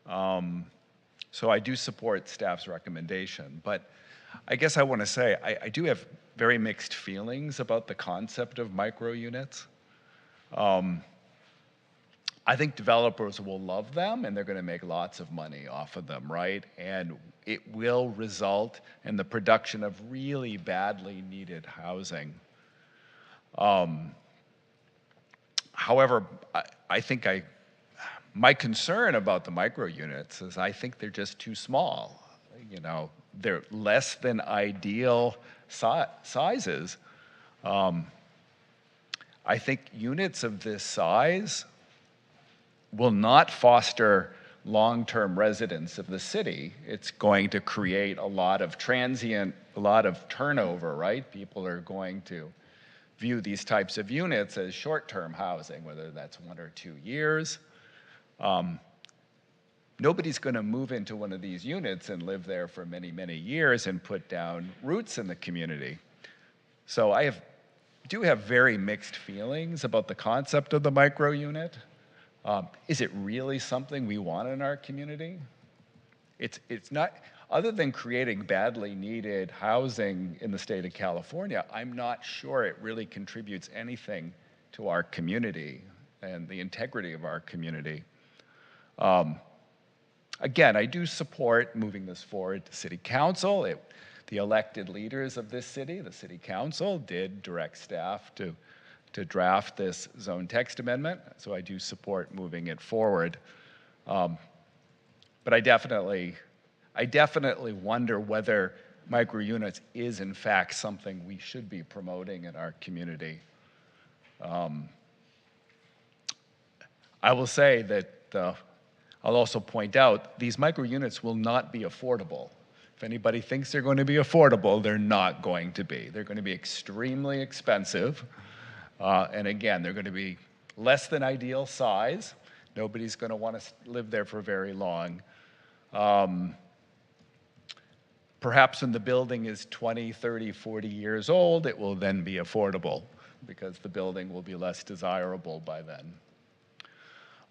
So I do support staff's recommendation, but I guess I want to say I do have very mixed feelings about the concept of micro units. I think developers will love them and they're going to make lots of money off of them, right? And it will result in the production of really badly needed housing. However, I think my concern about the micro units is I think they're just too small. They're less than ideal sizes. I think units of this size will not foster long-term residents of the city. It's going to create a lot of turnover, right? People are going to view these types of units as short-term housing, whether that's 1 or 2 years. Nobody's going to move into one of these units and live there for many, many years and put down roots in the community. So I do have very mixed feelings about the concept of the micro unit. Is it really something we want in our community? It's not. other than creating badly needed housing in the state of California, I'm not sure it really contributes anything to our community and the integrity of our community. Again, I do support moving this forward to City Council. The elected leaders of this city, the City Council, did direct staff to draft this zone text amendment, so I do support moving it forward. But I definitely wonder whether microunits is in fact something we should be promoting in our community. I will say that I'll also point out these microunits will not be affordable. If anybody thinks they're going to be affordable, they're not going to be. They're going to be extremely expensive. And again, they're going to be less than ideal size. Nobody's going to want to live there for very long. Perhaps when the building is 20, 30, 40 years old, it will then be affordable because the building will be less desirable by then.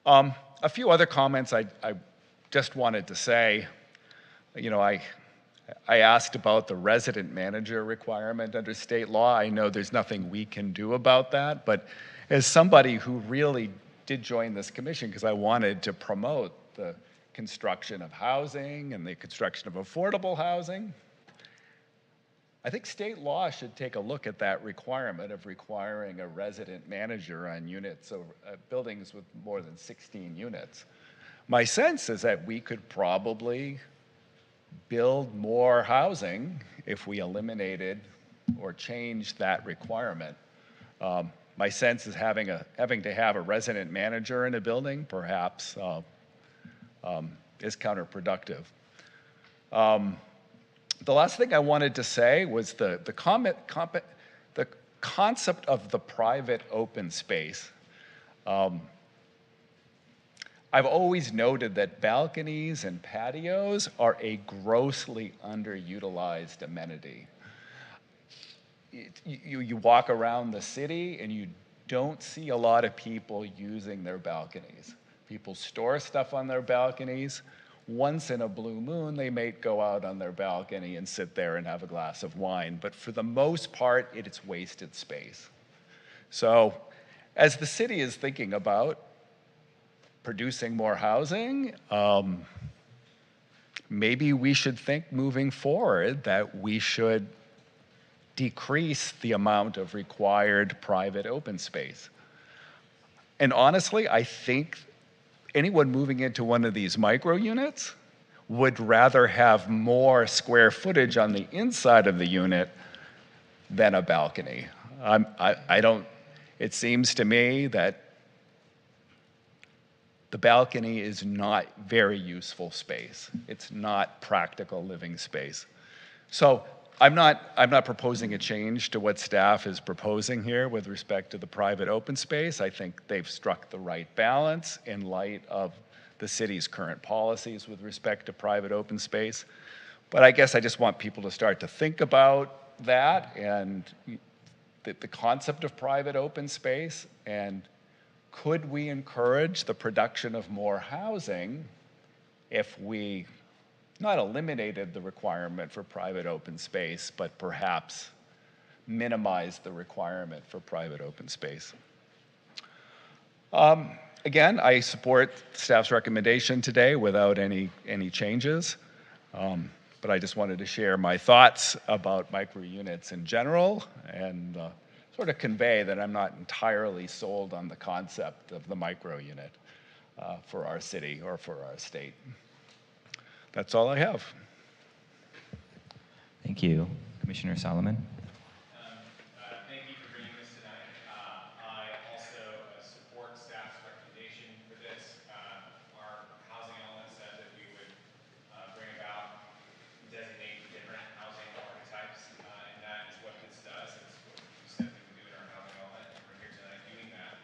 A few other comments I just wanted to say. You know, I asked about the resident manager requirement under state law. I know there's nothing we can do about that, but as somebody who really did join this commission because I wanted to promote the construction of housing and the construction of affordable housing, I think state law should take a look at that requirement of requiring a resident manager on units, or buildings with more than 16 units. My sense is that we could probably build more housing if we eliminated or changed that requirement. My sense is having to have a resident manager in a building perhaps is counterproductive. The last thing I wanted to say was the concept of the private open space. I've always noted that balconies and patios are a grossly underutilized amenity. You walk around the city and you don't see a lot of people using their balconies. People store stuff on their balconies. Once in a blue moon, they may go out on their balcony and sit there and have a glass of wine. But for the most part, it's wasted space. So as the city is thinking about producing more housing, maybe we should think moving forward that we should decrease the amount of required private open space. And honestly, I think anyone moving into one of these micro units would rather have more square footage on the inside of the unit than a balcony. It seems to me that the balcony is not very useful space. It's not practical living space. So I'm not proposing a change to what staff is proposing here with respect to the private open space. I think they've struck the right balance in light of the city's current policies with respect to private open space. But I guess I just want people to start to think about that and the concept of private open space, and could we encourage the production of more housing if we not eliminated the requirement for private open space, but perhaps minimize the requirement for private open space. Again, I support staff's recommendation today without any changes, but I just wanted to share my thoughts about micro units in general and sort of convey that I'm not entirely sold on the concept of the micro unit for our city or for our state. That's all I have. Thank you. Commissioner Solomon. Thank you for bringing this tonight. I also support staff's recommendation for this. Our housing element said that we would bring about, designate different housing archetypes, and that is what this does. It's what we said we would do in our housing element, and we're here tonight doing that.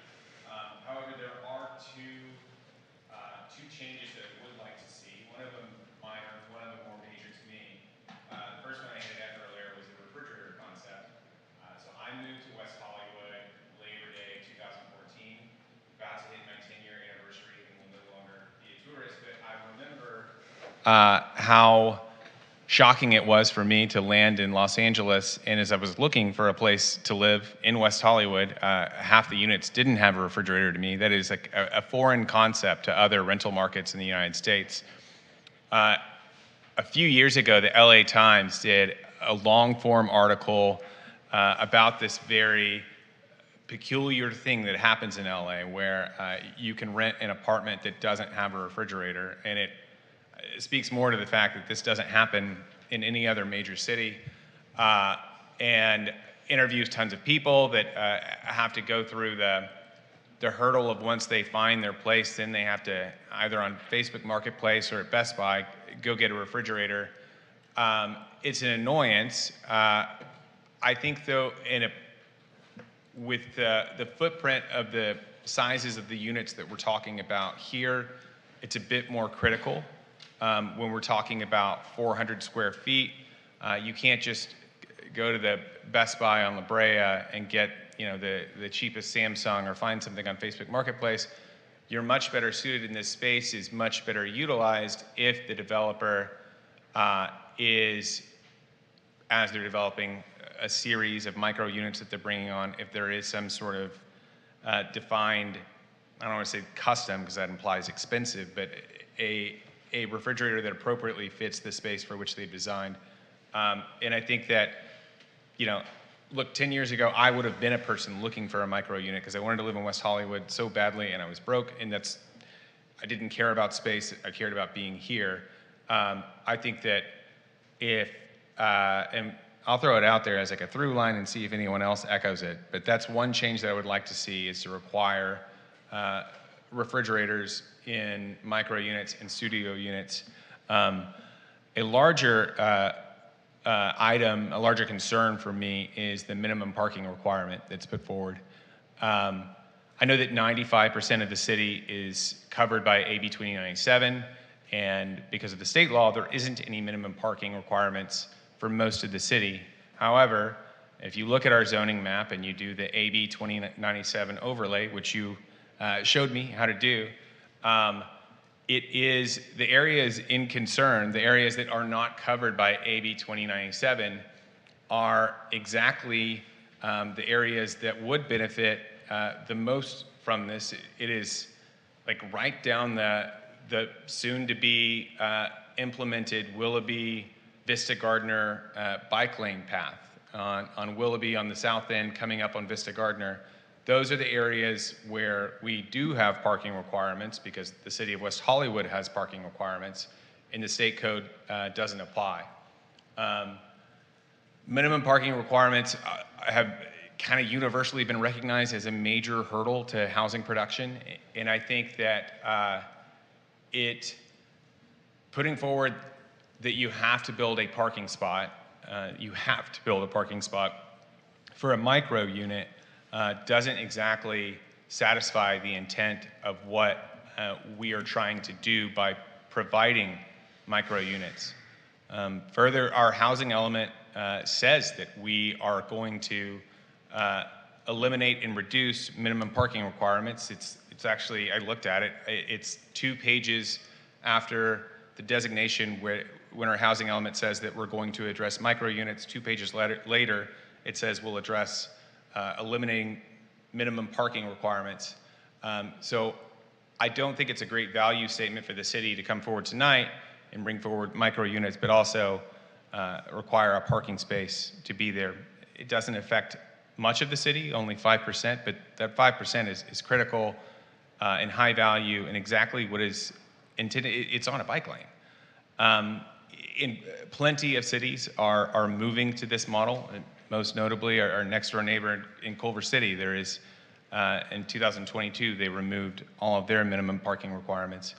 However, there are two changes that I would like to see. One of them minor, one of them more major to me. The first one I hinted at earlier was the refrigerator concept. So I moved to West Hollywood Labor Day 2014. About to hit my 10-year anniversary and will no longer be a tourist, but I remember how shocking it was for me to land in Los Angeles, and as I was looking for a place to live in West Hollywood, half the units didn't have a refrigerator to me. That is like a foreign concept to other rental markets in the United States. A few years ago, the LA Times did a long-form article about this very peculiar thing that happens in LA, where you can rent an apartment that doesn't have a refrigerator, and it speaks more to the fact that this doesn't happen in any other major city, and interviews tons of people that have to go through the hurdle of once they find their place, then they have to either on Facebook Marketplace or at Best Buy go get a refrigerator. It's an annoyance. I think though, with the footprint of the sizes of the units that we're talking about here, it's a bit more critical. When we're talking about 400 square feet, you can't just go to the Best Buy on La Brea and get the cheapest Samsung or find something on Facebook Marketplace. You're much better suited in this space, is much better utilized if the developer is, as they're developing a series of micro units that they're bringing on, if there is some sort of defined, I don't want to say custom because that implies expensive, but a refrigerator that appropriately fits the space for which they've designed. And I think that, look, 10 years ago, I would have been a person looking for a micro unit because I wanted to live in West Hollywood so badly and I was broke, and I didn't care about space, I cared about being here. I think that and I'll throw it out there as like a through line and see if anyone else echoes it, but that's one change that I would like to see, is to require refrigerators in micro units and studio units. A larger item, a larger concern for me is the minimum parking requirement that's put forward. I know that 95% of the city is covered by AB 2097, and because of the state law, there isn't any minimum parking requirements for most of the city. However, if you look at our zoning map and you do the AB 2097 overlay, which you showed me how to do, it is the areas in concern, the areas that are not covered by AB 2097 are exactly the areas that would benefit the most from this. It is like right down the soon-to-be implemented Willoughby Vista Gardner bike lane path on Willoughby on the south end coming up on Vista Gardner. Those are the areas where we do have parking requirements because the city of West Hollywood has parking requirements and the state code doesn't apply. Minimum parking requirements have kind of universally been recognized as a major hurdle to housing production, and I think that putting forward that you have to build a parking spot, for a micro unit doesn't exactly satisfy the intent of what we are trying to do by providing micro units. Further, our housing element says that we are going to eliminate and reduce minimum parking requirements. It's actually, I looked at it, it's 2 pages after the designation when our housing element says that we're going to address micro units. 2 pages later, it says we'll address eliminating minimum parking requirements. So I don't think it's a great value statement for the city to come forward tonight and bring forward micro units, but also require a parking space to be there. It doesn't affect much of the city, only 5%, but that 5% is critical and high value and exactly what is intended. It's on a bike lane. In plenty of cities are moving to this model, and most notably our next door neighbor in Culver City. There is, in 2022, they removed all of their minimum parking requirements.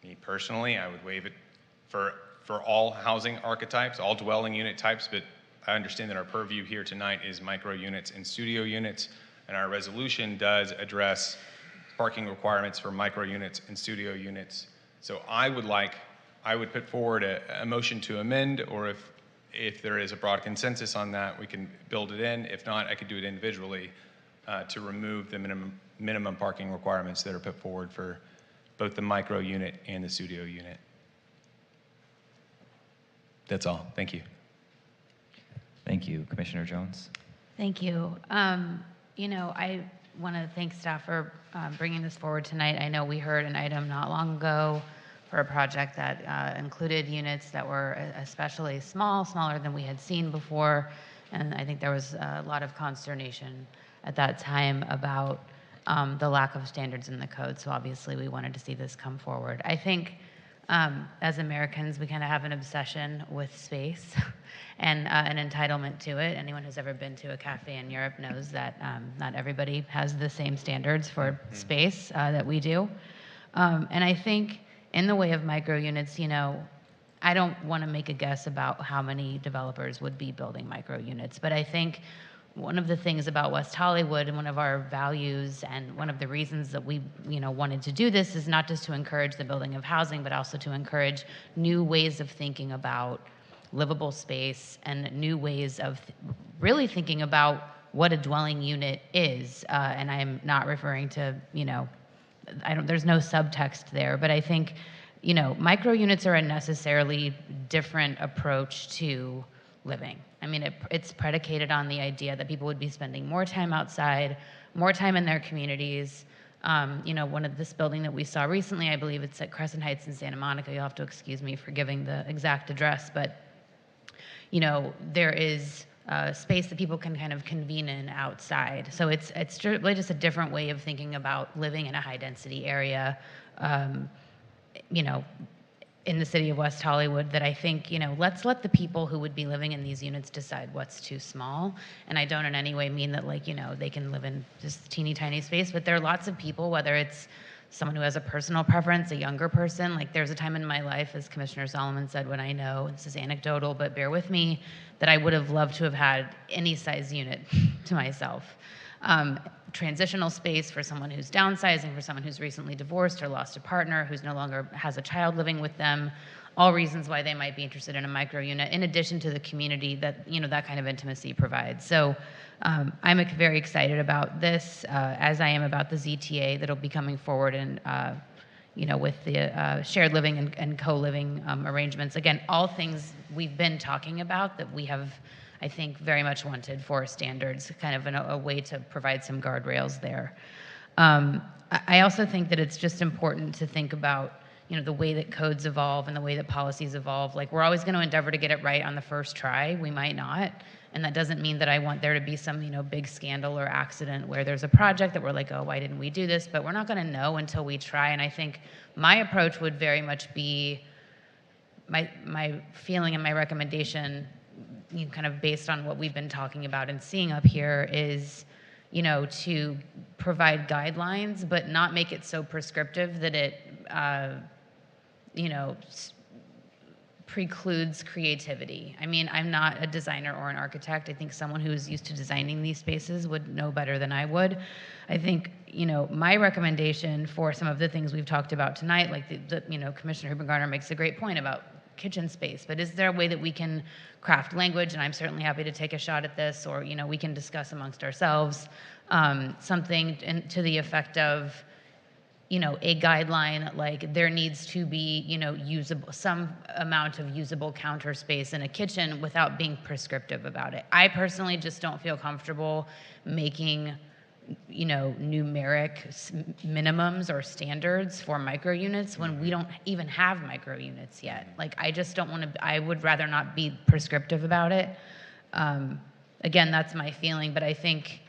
Me personally, I would waive it for all housing archetypes, all dwelling unit types, but I understand that our purview here tonight is micro units and studio units, and our resolution does address parking requirements for micro units and studio units. So I would put forward a motion to amend, or if there is a broad consensus on that, we can build it in. If not, I could do it individually to remove the minimum parking requirements that are put forward for both the micro unit and the studio unit. That's all. Thank you. Thank you. Commissioner Jones? Thank you. I want to thank staff for bringing this forward tonight. I know we heard an item not long ago for a project that included units that were especially small, smaller than we had seen before. And I think there was a lot of consternation at that time about the lack of standards in the code. So obviously we wanted to see this come forward. I think as Americans, we kind of have an obsession with space and an entitlement to it. Anyone who's ever been to a cafe in Europe knows that not everybody has the same standards for space that we do. And I think in the way of micro units, I don't want to make a guess about how many developers would be building micro units, but I think one of the things about West Hollywood and one of our values and one of the reasons that we wanted to do this is not just to encourage the building of housing, but also to encourage new ways of thinking about livable space and new ways of really thinking about what a dwelling unit is. And I'm not referring to, there's no subtext there, but I think, micro units are a necessarily different approach to living. I mean, it's predicated on the idea that people would be spending more time outside, more time in their communities. One of this building that we saw recently, I believe it's at Crescent Heights in Santa Monica. You'll have to excuse me for giving the exact address, but there is space that people can kind of convene in outside. So it's really just a different way of thinking about living in a high density area. In the city of West Hollywood that I think, let's let the people who would be living in these units decide what's too small. And I don't in any way mean that they can live in just teeny tiny space, but there are lots of people, whether it's someone who has a personal preference, a younger person, there's a time in my life, as Commissioner Solomon said, when I know, this is anecdotal, but bear with me, that I would have loved to have had any size unit to myself. Transitional space for someone who's downsizing, for someone who's recently divorced or lost a partner, who's no longer has a child living with them, all reasons why they might be interested in a micro unit, in addition to the community that, that kind of intimacy provides. So I'm very excited about this, as I am about the ZTA that'll be coming forward and, with the shared living and co-living arrangements. Again, all things we've been talking about that we have, I think, very much wanted for standards, kind of a way to provide some guardrails there. I also think that it's just important to think about, the way that codes evolve and the way that policies evolve. We're always going to endeavor to get it right on the first try. We might not. And that doesn't mean that I want there to be some, big scandal or accident where there's a project that we're like, oh, why didn't we do this? But we're not going to know until we try. And I think my approach would very much be, my feeling and my recommendation, kind of based on what we've been talking about and seeing up here, is to provide guidelines but not make it so prescriptive that it precludes creativity. I mean, I'm not a designer or an architect. I think someone who is used to designing these spaces would know better than I would. I think my recommendation for some of the things we've talked about tonight, like Commissioner Huber-Garner makes a great point about kitchen space, but is there a way that we can craft language? And I'm certainly happy to take a shot at this, or we can discuss amongst ourselves something to the effect of a guideline, like there needs to be usable, some amount of usable counter space in a kitchen without being prescriptive about it. I personally just don't feel comfortable making numeric minimums or standards for micro units when we don't even have micro units yet. I just don't want to, I would rather not be prescriptive about it. Again, that's my feeling, but I think,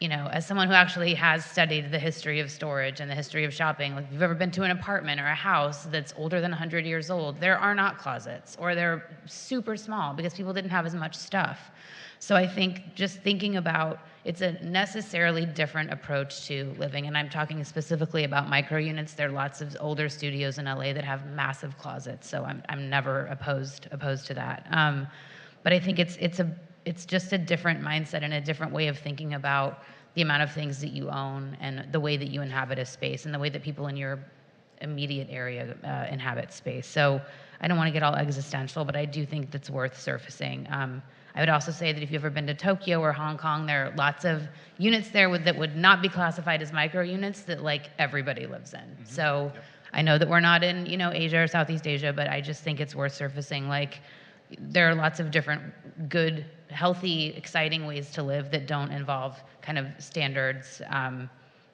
as someone who actually has studied the history of storage and the history of shopping, if you've ever been to an apartment or a house that's older than 100 years old, there are not closets, or they're super small because people didn't have as much stuff. So I think just thinking about, it's a necessarily different approach to living, and I'm talking specifically about micro units. There are lots of older studios in LA that have massive closets, so I'm never opposed to that. But I think it's just a different mindset and a different way of thinking about the amount of things that you own and the way that you inhabit a space and the way that people in your immediate area inhabit space. So I don't want to get all existential, but I do think that's worth surfacing. I would also say that if you've ever been to Tokyo or Hong Kong, there are lots of units there that would not be classified as micro units that everybody lives in. Mm-hmm. So yep. I know that we're not in Asia or Southeast Asia, but I just think it's worth surfacing. there are lots of different good, healthy, exciting ways to live that don't involve kind of standards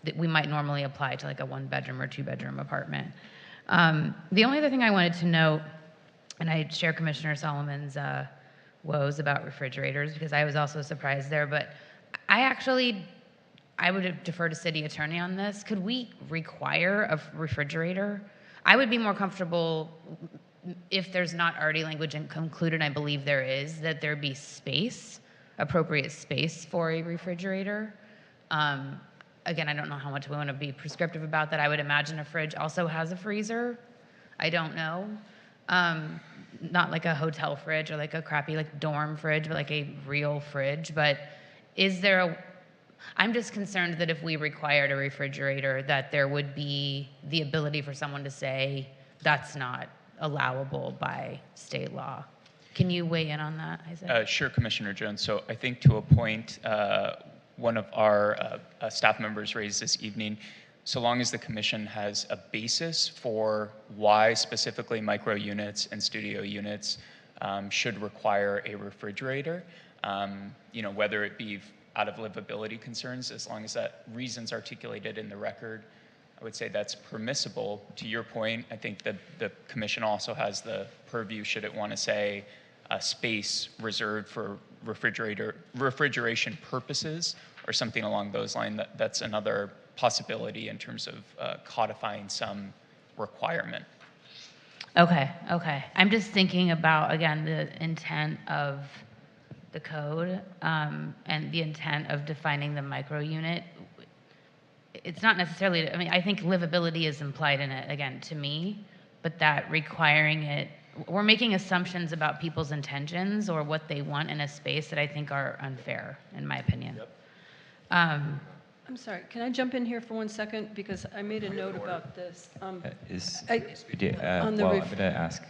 that we might normally apply to like a 1-bedroom or 2-bedroom apartment. The only other thing I wanted to note, and I share Commissioner Solomon's woes about refrigerators because I was also surprised there, but I would defer to city attorney on this. Could we require a refrigerator? I would be more comfortable if there's not already language included, I believe there is, that there be space, appropriate space for a refrigerator. Again, I don't know how much we want to be prescriptive about that. I would imagine a fridge also has a freezer. I don't know. Not like a hotel fridge or like a crappy like dorm fridge, but like a real fridge. But is there I'm just concerned that if we required a refrigerator, that there would be the ability for someone to say that's not allowable by state law. Can you weigh in on that, Isaac? Sure, Commissioner Jones. So I think to a point, one of our staff members raised this evening, so long as the commission has a basis for why specifically micro units and studio units should require a refrigerator, whether it be out of livability concerns, as long as that reason's articulated in the record, I would say that's permissible. To your point, I think that the commission also has the purview, should it want to say, a space reserved for refrigeration purposes or something along those lines. That's another possibility in terms of codifying some requirement. Okay. I'm just thinking about, again, the intent of the code and the intent of defining the micro unit. It's not necessarily, I think livability is implied in it, again, to me, but that requiring it, we're making assumptions about people's intentions or what they want in a space that I think are unfair, in my opinion. Yep. I'm sorry, can I jump in here for 1 second? Because I made a note about this. I'm going to ask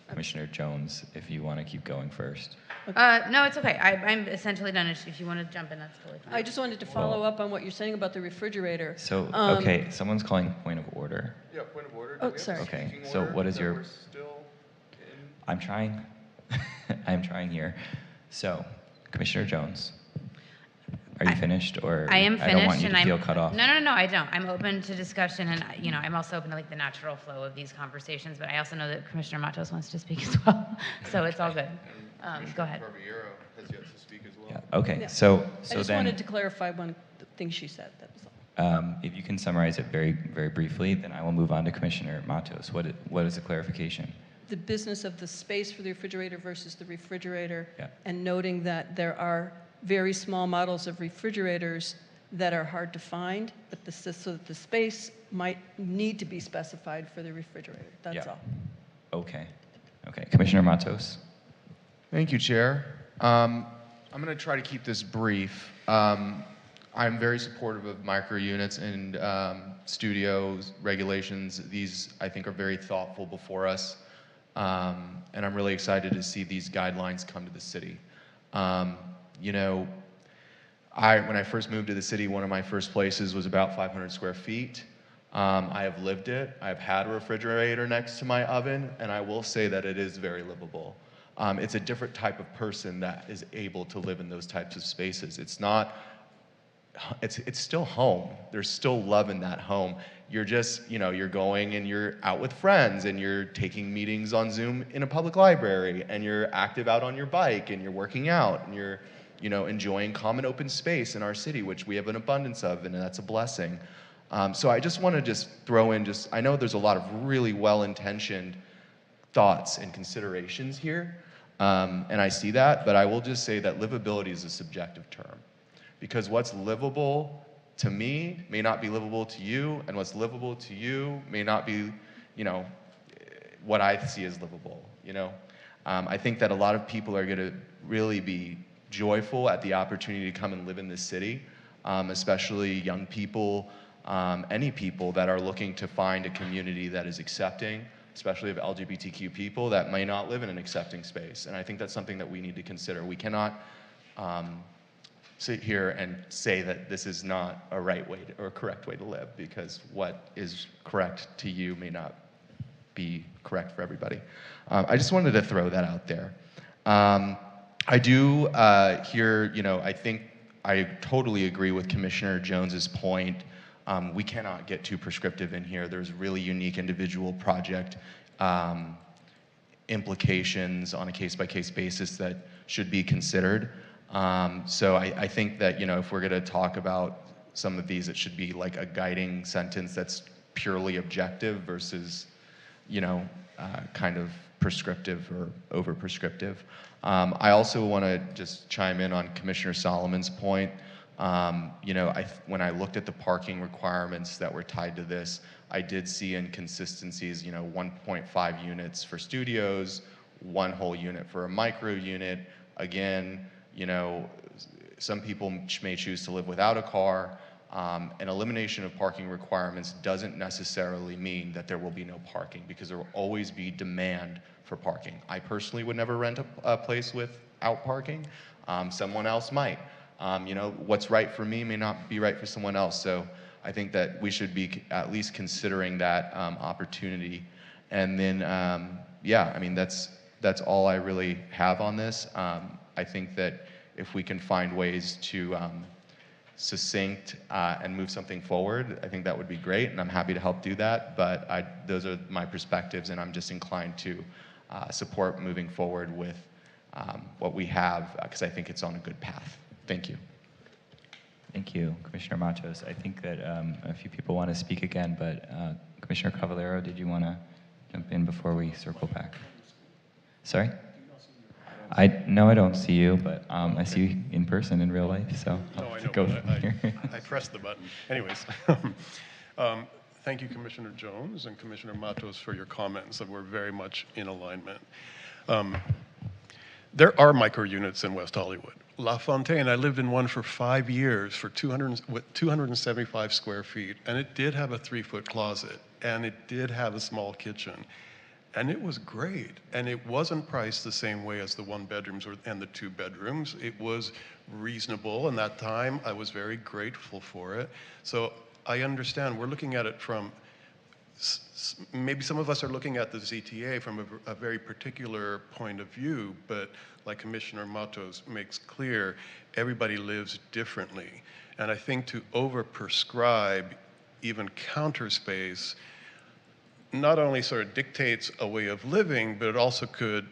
Commissioner Jones if you want to keep going first. No, it's okay. I'm essentially done. If you want to jump in, that's totally fine. I just wanted to follow up on what you're saying about the refrigerator. So, okay, someone's calling point of order. Yeah, point of order. Oh, sorry. Okay, so what is your... I'm trying. I'm trying here. So, Commissioner Jones, are you finished, or I am finished, I don't want you to and feel cut off. No, I don't. I'm open to discussion, and I'm also open to like the natural flow of these conversations. But I also know that Commissioner Matos wants to speak as well, so it's all good. Go ahead. Has yet to speak as well. Yeah, okay, Yeah. so I just then, wanted to clarify one thing she said. That was all. if you can summarize it very, very briefly, then I will move on to Commissioner Matos. What is the clarification? The business of the space for the refrigerator versus the refrigerator, Yeah. and noting that there are very small models of refrigerators that are hard to find, but so that the space might need to be specified for the refrigerator. That's all. Okay. Commissioner Matos. Thank you, Chair. I'm going to try to keep this brief. I'm very supportive of micro units and studios regulations. These, I think, are very thoughtful before us. And I'm really excited to see these guidelines come to the city. When I first moved to the city, one of my first places was about 500 square feet. I have lived it. I've had a refrigerator next to my oven, and I will say that it is very livable. It's a different type of person that is able to live in those types of spaces. It's still home. There's still love in that home. You're just, you're going and you're out with friends and you're taking meetings on Zoom in a public library and you're active out on your bike and you're working out and you're, enjoying common open space in our city, which we have an abundance of, and that's a blessing. So I just want to throw in I know there's a lot of really well-intentioned thoughts and considerations here, and I see that, but I will just say that livability is a subjective term. Because what's livable to me may not be livable to you, and what's livable to you may not be, what I see as livable, I think that a lot of people are going to really be joyful at the opportunity to come and live in this city, especially young people, any people that are looking to find a community that is accepting, especially of LGBTQ people that may not live in an accepting space. And I think that's something that we need to consider. We cannot sit here and say that this is not a right way or a correct way to live, because what is correct to you may not be correct for everybody. I just wanted to throw that out there. I do hear, I think I totally agree with Commissioner Jones's point. We cannot get too prescriptive in here. There's really unique individual project implications on a case-by-case basis that should be considered. So I think that, if we're going to talk about some of these, it should be like a guiding sentence that's purely objective versus, kind of prescriptive or over-prescriptive. I also want to just chime in on Commissioner Solomon's point. When I looked at the parking requirements that were tied to this, I did see inconsistencies, 1.5 units for studios, 1 whole unit for a micro unit. Again, some people may choose to live without a car. An elimination of parking requirements doesn't necessarily mean that there will be no parking, because there will always be demand for parking. I personally would never rent a place without parking. Someone else might. What's right for me may not be right for someone else. So I think that we should be at least considering that opportunity. And then, that's all I really have on this. I think that if we can find ways to succinct and move something forward, I think that would be great, and I'm happy to help do that. But those are my perspectives, and I'm just inclined to support moving forward with what we have, because I think it's on a good path. Thank you. Thank you, Commissioner Matos. I think that a few people want to speak again, but Commissioner Cavallero, did you want to jump in before we circle back? Sorry? No, I don't see you, but I see you in person in real life, so I'll go here. I pressed the button. Anyways, thank you, Commissioner Jones and Commissioner Matos, for your comments that were very much in alignment. There are micro units in West Hollywood. La Fontaine, I lived in one for 5 years with 275 square feet, and it did have a 3-foot closet, and it did have a small kitchen. And it was great. And it wasn't priced the same way as the 1-bedrooms and the 2-bedrooms. It was reasonable. And that time, I was very grateful for it. So I understand we're looking at it from, maybe some of us are looking at the ZTA from a very particular point of view, but like Commissioner Matos makes clear, everybody lives differently. And I think to over-prescribe even counter space not only sort of dictates a way of living, but it also could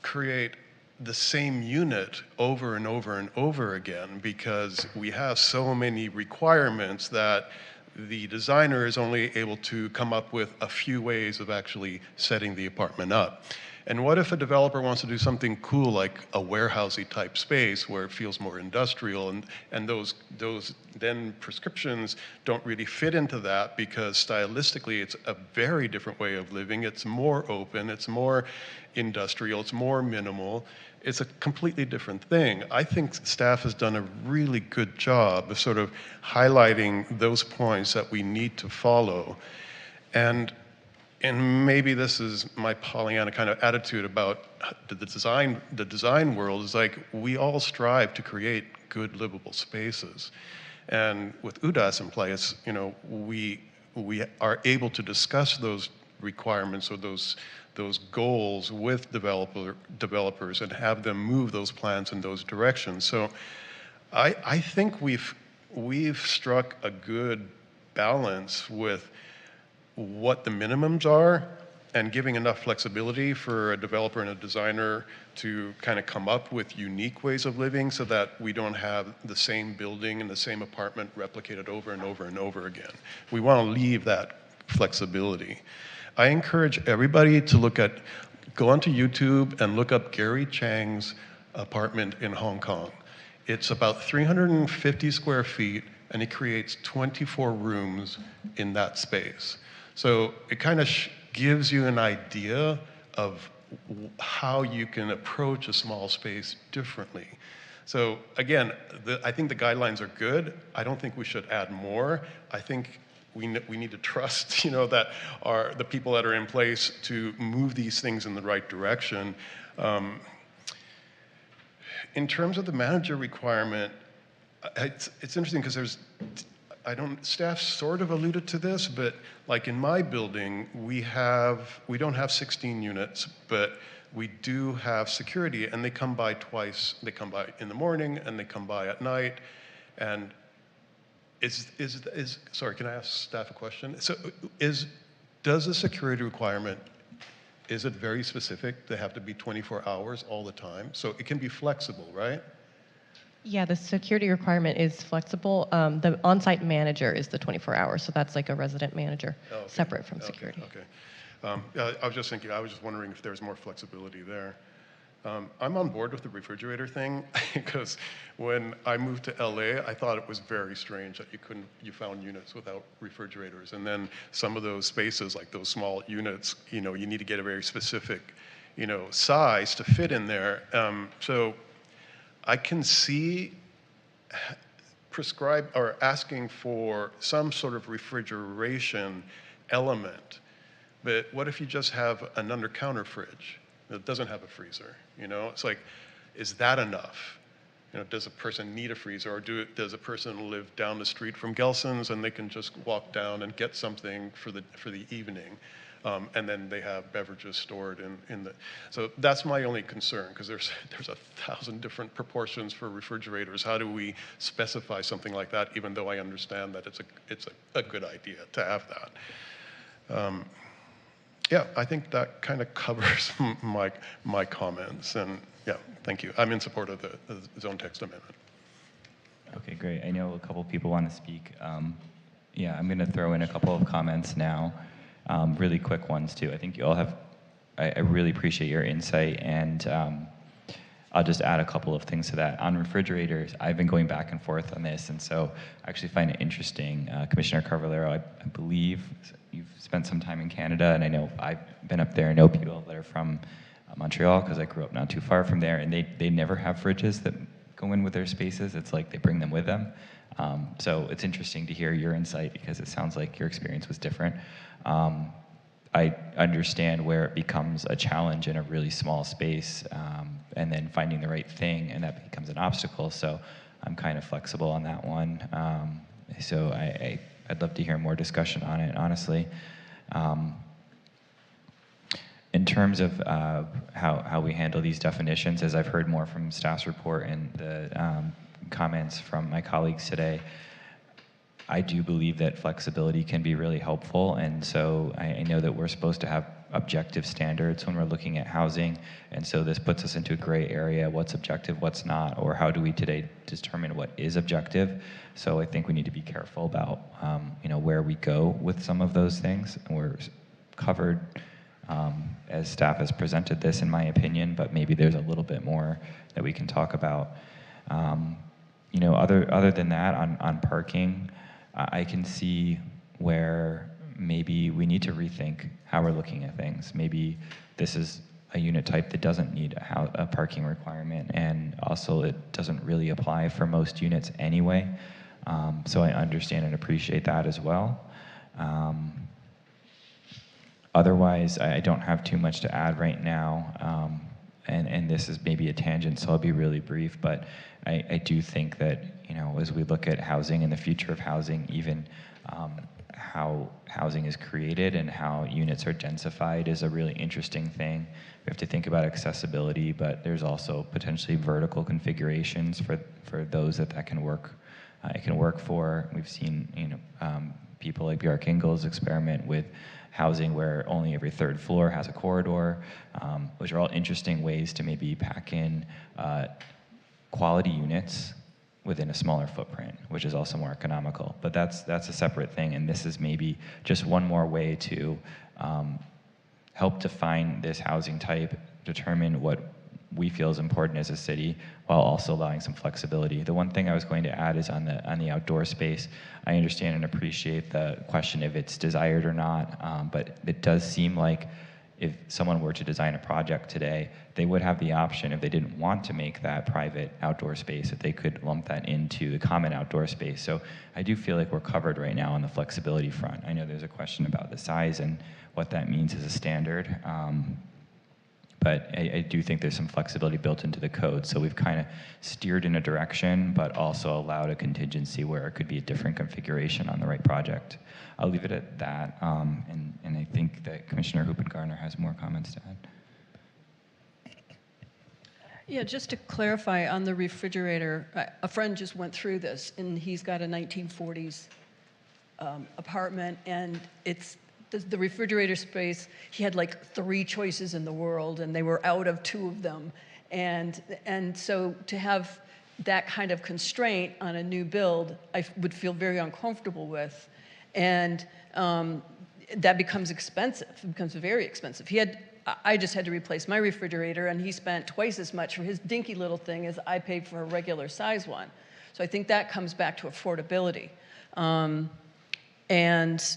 create the same unit over and over and over again, because we have so many requirements that the designer is only able to come up with a few ways of actually setting the apartment up. And what if a developer wants to do something cool like a warehousey type space where it feels more industrial, and those then prescriptions don't really fit into that, because stylistically it's a very different way of living. It's more open, it's more industrial, it's more minimal. It's a completely different thing. I think staff has done a really good job of sort of highlighting those points that we need to follow. And maybe this is my Pollyanna kind of attitude about the design world, is like, we all strive to create good livable spaces. And with UDAS in place, we are able to discuss those requirements or those goals with developers and have them move those plans in those directions. So I think we've struck a good balance with what the minimums are and giving enough flexibility for a developer and a designer to kind of come up with unique ways of living, so that we don't have the same building and the same apartment replicated over and over and over again. We want to leave that flexibility. I encourage everybody to go onto YouTube and look up Gary Chang's apartment in Hong Kong. It's about 350 square feet, and he creates 24 rooms in that space. So it kind of gives you an idea of how you can approach a small space differently. So again, I think the guidelines are good. I don't think we should add more. I think we need to trust, that the people that are in place to move these things in the right direction. In terms of the manager requirement, it's interesting because staff sort of alluded to this, but like in my building, we don't have 16 units, but we do have security, and they come by twice. They come by in the morning, and they come by at night. And sorry, can I ask staff a question? So does the security requirement, is it very specific? They have to be 24 hours all the time? So it can be flexible, right? Yeah, the security requirement is flexible. The on-site manager is the 24 hours, so that's like a resident manager, Oh, okay. separate from security. Okay. I was just thinking, I was just wondering if there's more flexibility there. I'm on board with the refrigerator thing because when I moved to LA, I thought it was very strange that you found units without refrigerators. And then some of those spaces, like those small units, you need to get a very specific, size to fit in there. So I can see prescribe or asking for some sort of refrigeration element. But what if you just have an under-counter fridge that doesn't have a freezer? It's like, is that enough? Does a person need a freezer, or does a person live down the street from Gelson's and they can just walk down and get something for the evening, and then they have beverages stored in the. So that's my only concern, because there's 1,000 different proportions for refrigerators. How do we specify something like that? Even though I understand that it's a good idea to have that. Yeah, I think that kind of covers my comments, and yeah, thank you. I'm in support of the zone text amendment. Okay, great. I know a couple people want to speak. Yeah, I'm going to throw in a couple of comments now, really quick ones too. I think you all have, I really appreciate your insight, and I'll just add a couple of things to that. On refrigerators, I've been going back and forth on this, and so I actually find it interesting. Commissioner Carvalero, I believe you've spent some time in Canada, and I know I've been up there and know people that are from Montreal, because I grew up not too far from there, and they never have fridges that go in with their spaces. It's like they bring them with them. So it's interesting to hear your insight, because it sounds like your experience was different. I understand where it becomes a challenge in a really small space, and then finding the right thing, and that becomes an obstacle. So I'm kind of flexible on that one. So I'd love to hear more discussion on it, honestly. In terms of how we handle these definitions, as I've heard more from staff's report and the comments from my colleagues today, I do believe that flexibility can be really helpful, and so I know that we're supposed to have objective standards when we're looking at housing, and so this puts us into a gray area: what's objective, what's not, or how do we today determine what is objective? So I think we need to be careful about where we go with some of those things. And we're covered as staff has presented this, in my opinion, but maybe there's a little bit more that we can talk about. Other than that, on parking, I can see where maybe we need to rethink how we're looking at things. Maybe this is a unit type that doesn't need a parking requirement, and also it doesn't really apply for most units anyway. So I understand and appreciate that as well. Otherwise, I don't have too much to add right now. And this is maybe a tangent, so I'll be really brief, but I do think that, as we look at housing and the future of housing, even how housing is created and how units are densified is a really interesting thing. We have to think about accessibility, but there's also potentially vertical configurations for those that can work. It can work for. We've seen people like Bjarke Ingels experiment with housing where only every third floor has a corridor, which are all interesting ways to maybe pack in quality units within a smaller footprint, which is also more economical. But that's a separate thing, and this is maybe just one more way to help define this housing type, determine what we feel is important as a city, while also allowing some flexibility. The one thing I was going to add is on the outdoor space. I understand and appreciate the question if it's desired or not, but it does seem like if someone were to design a project today, they would have the option, if they didn't want to make that private outdoor space, that they could lump that into the common outdoor space. So I do feel like we're covered right now on the flexibility front. I know there's a question about the size and what that means as a standard. But I do think there's some flexibility built into the code. So we've kind of steered in a direction, but also allowed a contingency where it could be a different configuration on the right project. I'll leave it at that. And I think that Commissioner Hoopengarner has more comments to add. Yeah, just to clarify on the refrigerator, a friend just went through this, and he's got a 1940s apartment, and it's the refrigerator space. He had like 3 choices in the world, and they were out of 2 of them, and so to have that kind of constraint on a new build, I would feel very uncomfortable with, and that becomes expensive. It becomes very expensive. I just had to replace my refrigerator, and he spent twice as much for his dinky little thing as I paid for a regular size one. So I think that comes back to affordability. And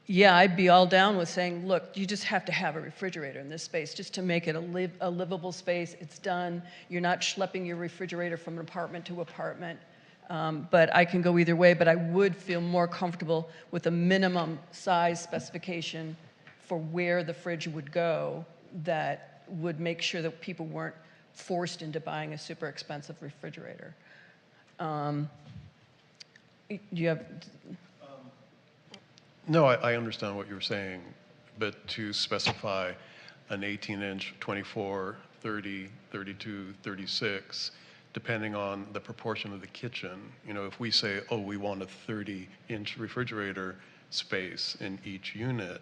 yeah, I'd be all down with saying, look, you just have to have a refrigerator in this space just to make it a livable space. It's done. You're not schlepping your refrigerator from apartment to apartment. But I can go either way, but I would feel more comfortable with a minimum size specification for where the fridge would go that would make sure that people weren't forced into buying a super expensive refrigerator. You have... No, I understand what you're saying, but to specify an 18-inch, 24, 30, 32, 36, depending on the proportion of the kitchen, you know, if we say, oh, we want a 30-inch refrigerator space in each unit,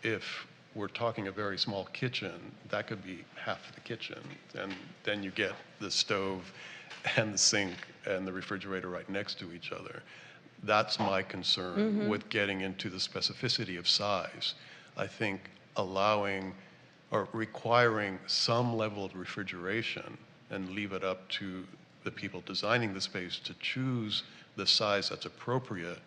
if we're talking a very small kitchen, that could be half the kitchen, and then you get the stove and the sink and the refrigerator right next to each other. That's my concern with getting into the specificity of size. I think allowing or requiring some level of refrigeration and leave it up to the people designing the space to choose the size that's appropriate.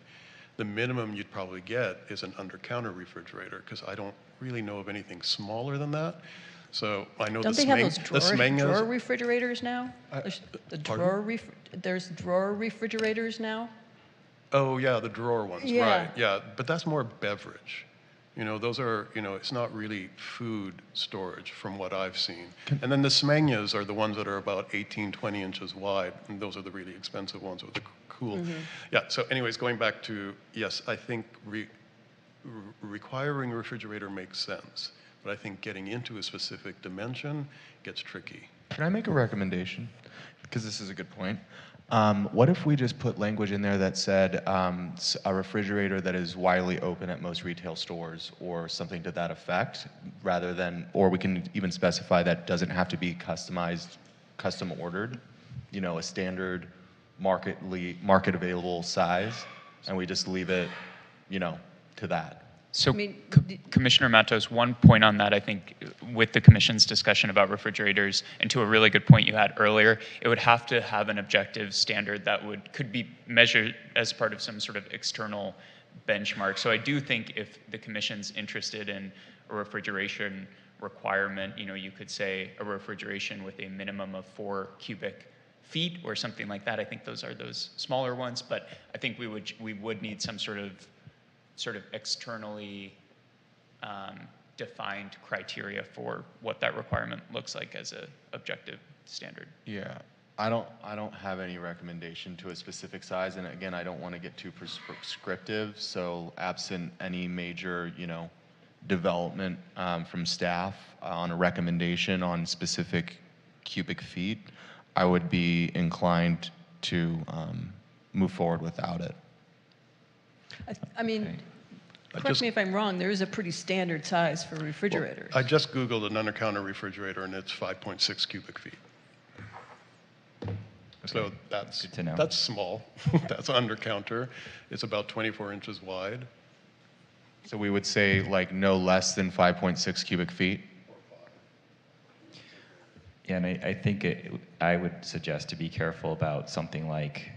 The minimum you'd probably get is an under-counter refrigerator, because I don't really know of anything smaller than that. So I know Don't they have those drawer refrigerators now? There's drawer refrigerators now? Oh yeah, the drawer ones, Yeah. right? Yeah, but that's more beverage. You know, those are, you know, it's not really food storage from what I've seen. And then the Smenyas are the ones that are about 18, 20 inches wide, and those are the really expensive ones with the cool. Yeah, so anyways, going back to, yes, I think requiring a refrigerator makes sense, but I think getting into a specific dimension gets tricky. Can I make a recommendation? Because this is a good point. What if we just put language in there that said a refrigerator that is widely open at most retail stores, or something to that effect, rather than, or we can even specify that doesn't have to be customized, custom ordered, you know, a standard market available size, and we just leave it, you know, to that. So, Commissioner Matos, one point on that, I think, with the Commission's discussion about refrigerators, and to a really good point you had earlier, it would have to have an objective standard that could be measured as part of some sort of external benchmark. So I do think if the Commission's interested in a refrigeration requirement, you know, you could say a refrigeration with a minimum of 4 cubic feet or something like that. I think those are those smaller ones, but I think we would need some sort of externally defined criteria for what that requirement looks like as a objective standard. Yeah, I don't have any recommendation to a specific size, and again, I don't want to get too prescriptive. So, absent any major, you know, development from staff on a recommendation on specific cubic feet, I would be inclined to move forward without it. I mean, correct me if I'm wrong, there is a pretty standard size for refrigerators. Well, I just Googled an under-counter refrigerator, and it's 5.6 cubic feet. Okay. So that's good to know. That's small. That's under-counter. It's about 24 inches wide. So we would say like no less than 5.6 cubic feet? Yeah, and I think I would suggest to be careful about something like,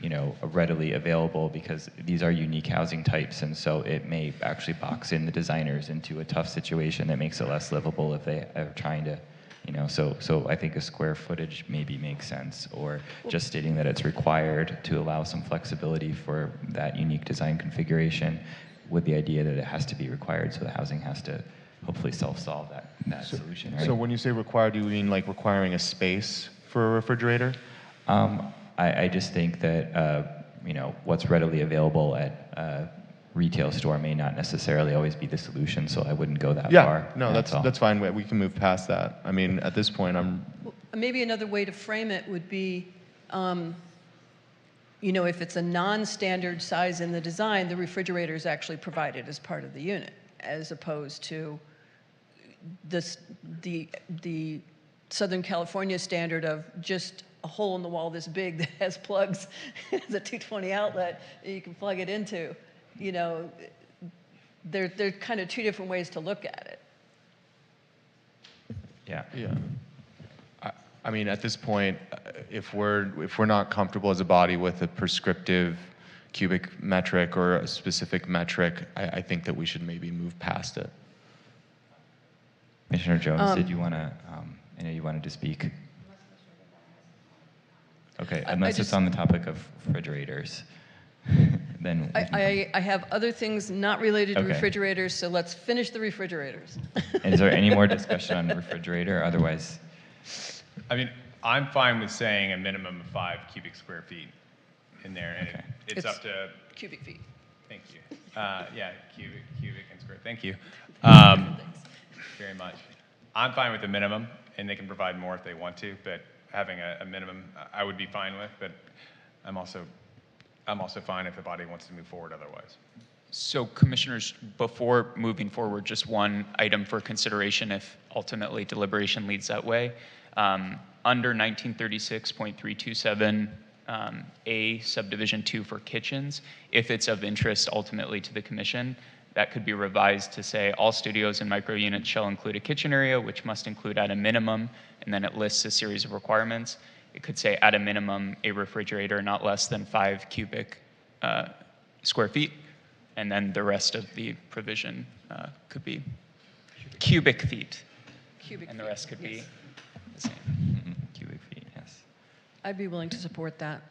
you know, readily available, because these are unique housing types, and so it may actually box in the designers into a tough situation that makes it less livable if they are trying to, you know, so I think a square footage maybe makes sense, or just stating that it's required to allow some flexibility for that unique design configuration, with the idea that it has to be required, so the housing has to hopefully self-solve that solution, right? So when you say required, do you mean like requiring a space for a refrigerator? I just think that, you know, what's readily available at retail store may not necessarily always be the solution, so I wouldn't go that Yeah, far. no, all. that's fine. We can move past that. I mean, at this point, Maybe another way to frame it would be, you know, if it's a non-standard size in the design, the refrigerator is actually provided as part of the unit, as opposed to the Southern California standard of just a hole in the wall this big that has plugs, has a 220 outlet that you can plug it into. You know, they're kind of two different ways to look at it. Yeah. yeah. I mean, at this point, if we're not comfortable as a body with a prescriptive cubic metric or a specific metric, I think that we should maybe move past it. Commissioner Jones, did you want to? I know you wanted to speak. Okay, unless it's on the topic of refrigerators, then I have other things not related to Okay. refrigerators, so let's finish the refrigerators. And is there any more discussion on refrigerator? Otherwise, I mean, I'm fine with saying a minimum of 5 cubic square feet in there, and Okay. it's up to, Cubic feet. thank you. Yeah, cubic and square, thank you. Very much. I'm fine with the minimum, and they can provide more if they want to, but having a minimum, I would be fine with, but I'm also fine if the body wants to move forward otherwise. So commissioners, before moving forward, just one item for consideration if ultimately deliberation leads that way. Under 1936.327 A subdivision 2 for kitchens, if it's of interest ultimately to the commission, that could be revised to say all studios and micro units shall include a kitchen area, which must include at a minimum, and then it lists a series of requirements. It could say at a minimum a refrigerator not less than 5 cubic square feet, and then the rest of the provision could be cubic feet, Cubic and the feet, rest could be yes. the same. cubic feet, yes. I'd be willing to support that.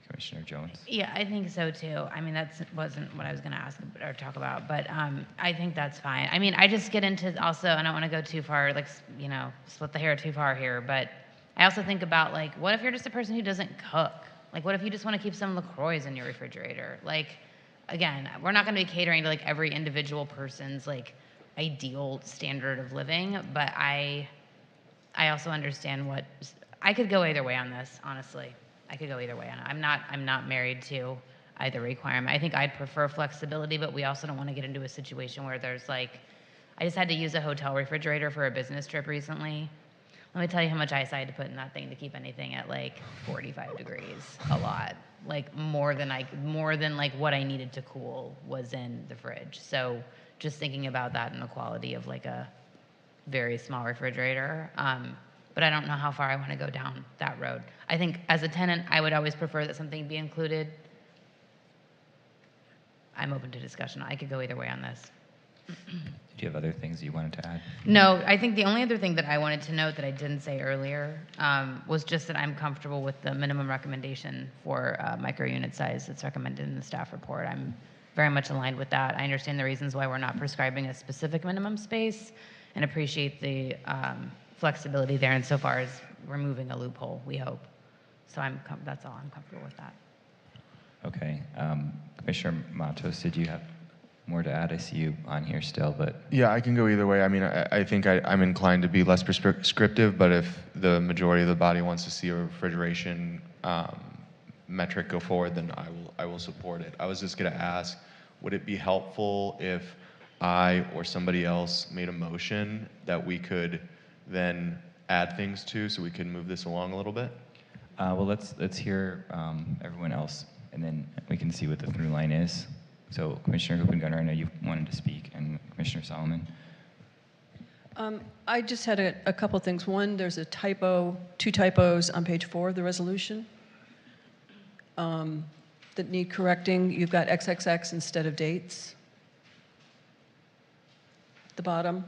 Commissioner Jones. Yeah, I think so too. I mean, that wasn't what I was going to ask or talk about, but I think that's fine. I mean, I just get into also, I don't want to go too far, like, you know, split the hair too far here, but I also think about, like, what if you're just a person who doesn't cook? Like, what if you just want to keep some LaCroix in your refrigerator? Like, again, we're not going to be catering to, like, every individual person's, like, ideal standard of living, but I also understand I could go either way on this, honestly. I could go either way on it. I'm not married to either requirement. I think I'd prefer flexibility, but we also don't want to get into a situation where there's like, I just had to use a hotel refrigerator for a business trip recently. Let me tell you how much ice I had to put in that thing to keep anything at like 45 degrees. A lot. Like more than like what I needed to cool was in the fridge. So just thinking about that and the quality of like a very small refrigerator. But I don't know how far I want to go down that road. I think as a tenant, I would always prefer that something be included. I'm open to discussion. I could go either way on this. Do you have other things you wanted to add? No, I think the only other thing that I wanted to note that I didn't say earlier was just that I'm comfortable with the minimum recommendation for micro unit size that's recommended in the staff report. I'm very much aligned with that. I understand the reasons why we're not prescribing a specific minimum space and appreciate the flexibility there insofar as removing a loophole, we hope. So that's all. I'm comfortable with that. Okay. Commissioner Matos, did you have more to add? I see you on here still, but... Yeah, I can go either way. I mean, I think I'm inclined to be less prescriptive, but if the majority of the body wants to see a refrigeration metric go forward, then I will support it. I was just going to ask, would it be helpful if I or somebody else made a motion that we could then add things to so we can move this along a little bit? Well, let's hear everyone else, and then we can see what the through line is. So, Commissioner Hoopengunner, I know you wanted to speak, and Commissioner Solomon. I just had a couple things. One, there's a typo, 2 typos on page 4 of the resolution that need correcting. You've got XXX instead of dates. The bottom.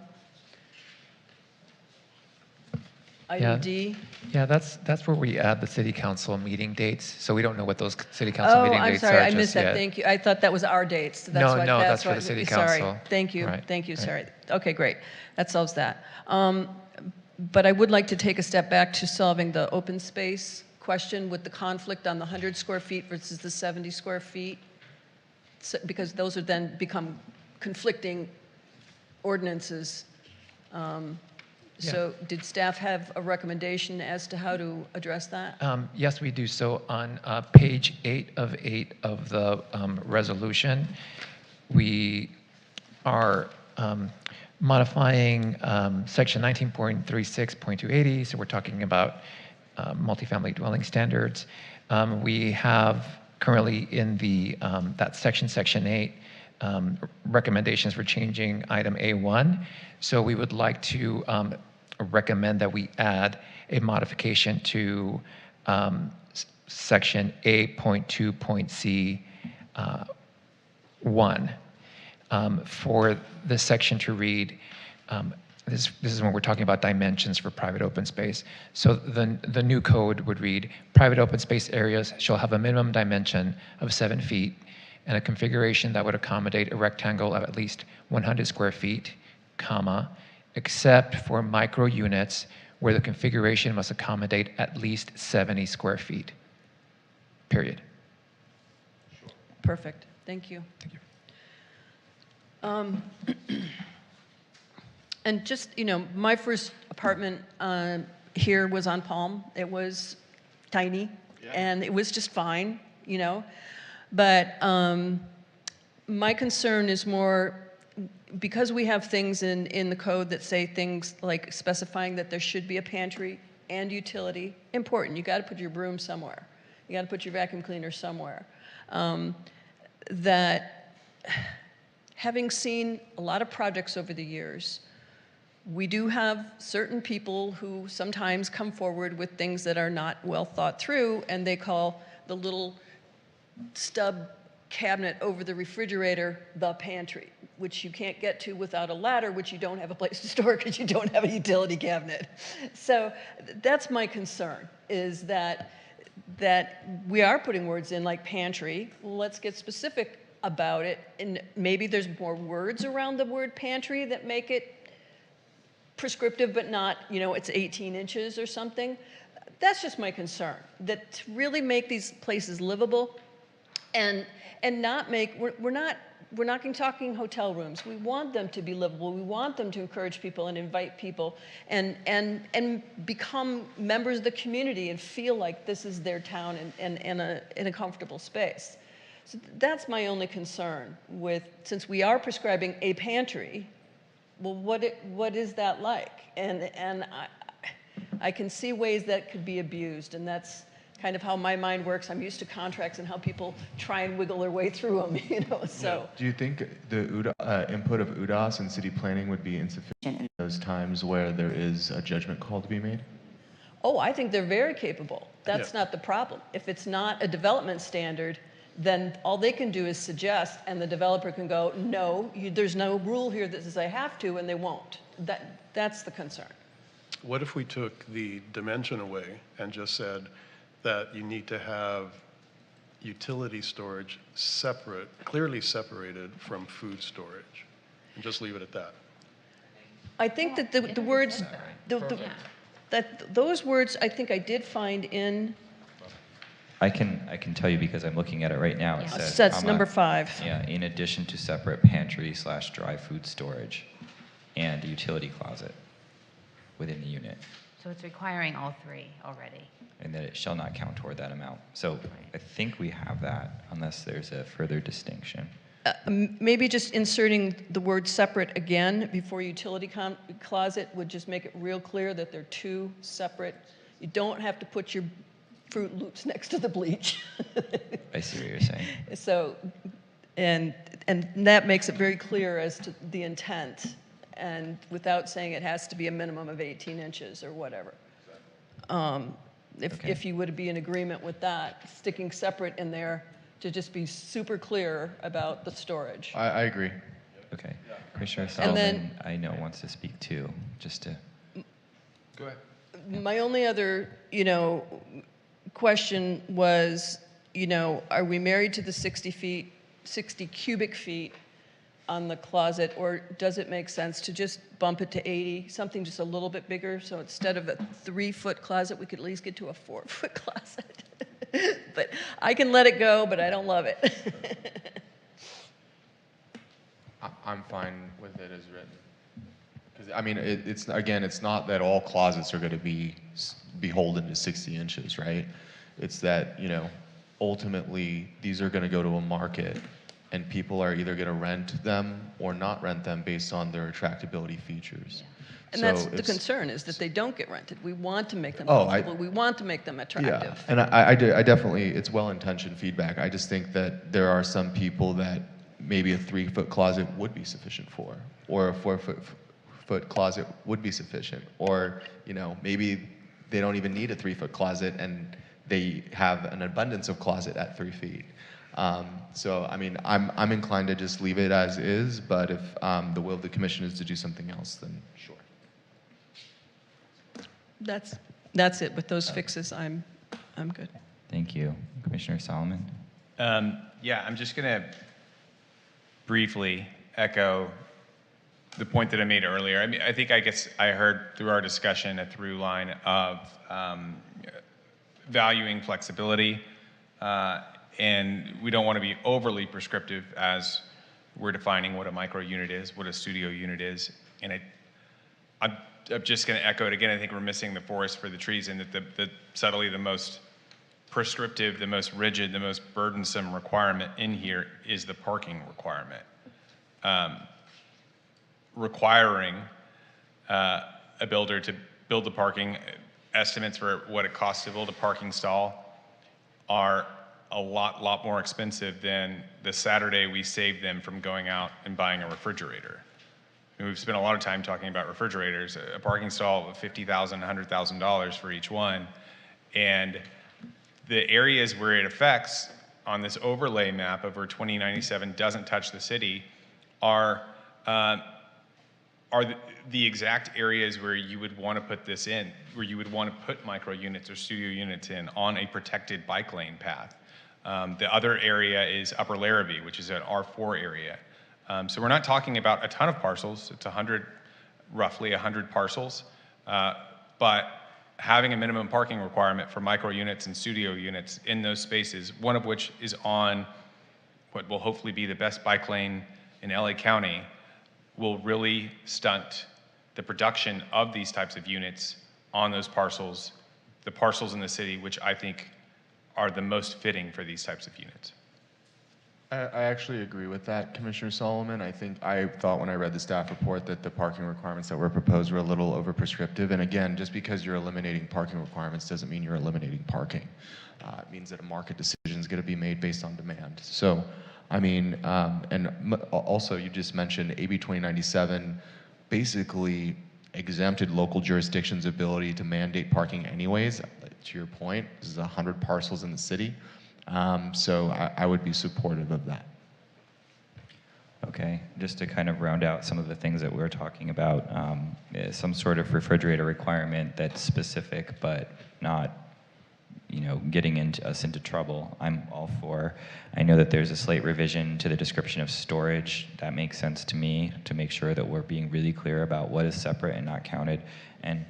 Item D. Yeah, that's where we add the city council meeting dates. So we don't know what those city council meeting I'm dates sorry, are I just missed that. yet. Thank you. I thought that was our dates. That's for the city Sorry. council. Thank you. Right, Thank you. right. Sorry. Okay, great. That solves that. But I would like to take a step back to solving the open space question with the conflict on the 100 square feet versus the 70 square feet? So, because those would then become conflicting ordinances. So did staff have a recommendation as to how to address that? Yes, we do. So on page 8 of 8 of the resolution, we are modifying section 19.36.280. So we're talking about multifamily dwelling standards. We have currently in the that section 8, recommendations for changing item A1. So we would like to recommend that we add a modification to section A.2.c 1 for this section to read. This is when we're talking about dimensions for private open space. So the new code would read, private open space areas shall have a minimum dimension of 7 feet and a configuration that would accommodate a rectangle of at least 100 square feet, comma, except for micro units where the configuration must accommodate at least 70 square feet, period. Perfect, thank you. Thank you. And just, you know, my first apartment here was on Palm. It was tiny, and it was just fine, you know. But my concern is more, because we have things in the code that say things like specifying that there should be a pantry and utility, important, you gotta put your broom somewhere. You gotta put your vacuum cleaner somewhere. That having seen a lot of projects over the years, we do have certain people who sometimes come forward with things that are not well thought through, and they call the little stub cabinet over the refrigerator the pantry, which you can't get to without a ladder, which you don't have a place to store because you don't have a utility cabinet. So that's my concern, is that we are putting words in like pantry. Let's get specific about it, and maybe there's more words around the word pantry that make it prescriptive, but not, you know, it's 18 inches or something. That's just my concern, that to really make these places livable and not make, we're not talking hotel rooms. We want them to be livable. We want them to encourage people and invite people and become members of the community and feel like this is their town and in a comfortable space. So that's my only concern with, since we are prescribing a pantry, well, what is that like? And I can see ways that could be abused, and that's kind of how my mind works. I'm used to contracts and how people try and wiggle their way through them, you know, so. Do you think the input of UDAS and city planning would be insufficient in those times where there is a judgment call to be made? Oh, I think they're very capable. That's not the problem. If it's not a development standard, then all they can do is suggest, and the developer can go, no, there's no rule here that says I have to, and they won't. That's the concern. What if we took the dimension away and just said that you need to have utility storage separate, clearly separated from food storage, and just leave it at that? I think that the words, those words, I think I did find in. I can tell you because I'm looking at it right now. It says, that's number 5. Yeah, in addition to separate pantry / dry food storage and utility closet within the unit. So it's requiring all 3 already. And that it shall not count toward that amount. So I think we have that unless there's a further distinction. Maybe just inserting the word separate again before utility closet would just make it real clear that they're 2 separate. You don't have to put your Fruit Loops next to the bleach. I see what you're saying. So, and that makes it very clear as to the intent, and without saying it has to be a minimum of 18 inches or whatever. If you would be in agreement with that, sticking separate in there to just be super clear about the storage. I agree. Okay. Commissioner Solomon, I know, wants to speak too, just to. Go ahead. My only other, you know, question was, you know, are we married to the 60 cubic feet on the closet, or does it make sense to just bump it to 80, something just a little bit bigger, so instead of a 3-foot closet, we could at least get to a 4-foot closet? But I can let it go, but I don't love it. I'm fine with it as written. Because, I mean, it's, again, it's not that all closets are going to be beholden to 60 inches, right? It's that, you know, ultimately, these are going to go to a market, and people are either going to rent them or not rent them based on their attractability features. And So that's the it's- concern, is that they don't get rented. We want to make them Oh, comfortable. We want to make them attractive. Yeah, and I definitely, it's well-intentioned feedback. I just think that there are some people that maybe a 3-foot closet would be sufficient for, or a 4-foot closet would be sufficient, or, you know, maybe they don't even need a 3-foot closet and they have an abundance of closet at 3 feet. So, I mean, I'm inclined to just leave it as is, but if the will of the commission is to do something else, then sure. That's it. With those fixes, I'm good. Thank you. Commissioner Solomon? Yeah, I'm just going to briefly echo the point that I made earlier. I mean, I guess I heard through our discussion a through line of valuing flexibility, and we don't want to be overly prescriptive as we're defining what a micro unit is, what a studio unit is, and I'm just going to echo it again. I think we're missing the forest for the trees, and that the subtly the most prescriptive, the most rigid, the most burdensome requirement in here is the parking requirement. Requiring a builder to build the parking, estimates for what it costs to build a parking stall are a lot more expensive than the Saturday we saved them from going out and buying a refrigerator. And we've spent a lot of time talking about refrigerators, a parking stall of $50,000, $100,000 for each one. And the areas where it affects on this overlay map over 2097 doesn't touch the city are the exact areas where you would want to put this in, where you would want to put micro units or studio units in on a protected bike lane path. The other area is Upper Larrabee, which is an R4 area. So we're not talking about a ton of parcels. It's roughly 100 parcels. But having a minimum parking requirement for micro units and studio units in those spaces, one of which is on what will hopefully be the best bike lane in LA County, will really stunt the production of these types of units on those parcels, the parcels in the city, which I think are the most fitting for these types of units. I actually agree with that, Commissioner Solomon. I thought when I read the staff report that the parking requirements that were proposed were a little over prescriptive. And again, just because you're eliminating parking requirements doesn't mean you're eliminating parking. It means that a market decision is going to be made based on demand. So, I mean, and also you just mentioned AB 2097 basically exempted local jurisdictions' ability to mandate parking anyways. To your point, this is 100 parcels in the city. So I would be supportive of that. Okay, just to kind of round out some of the things that we're talking about, some sort of refrigerator requirement that's specific but not, you know, getting us into trouble, I'm all for. I know that there's a slight revision to the description of storage. That makes sense to me, to make sure that we're being really clear about what is separate and not counted. And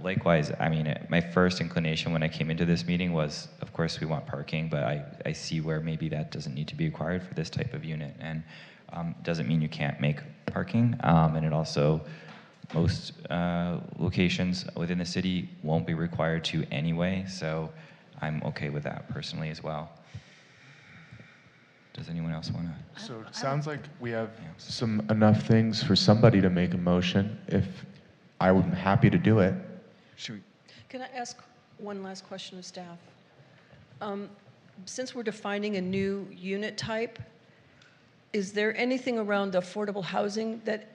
likewise, I mean, my first inclination when I came into this meeting was, of course, we want parking, but I see where maybe that doesn't need to be required for this type of unit. And doesn't mean you can't make parking. And it also, most locations within the city won't be required to anyway, so I'm okay with that personally as well. Does anyone else want to? So it sounds like we have enough things for somebody to make a motion. If I'm happy to do it. Can I ask one last question of staff? Since we're defining a new unit type, is there anything around affordable housing that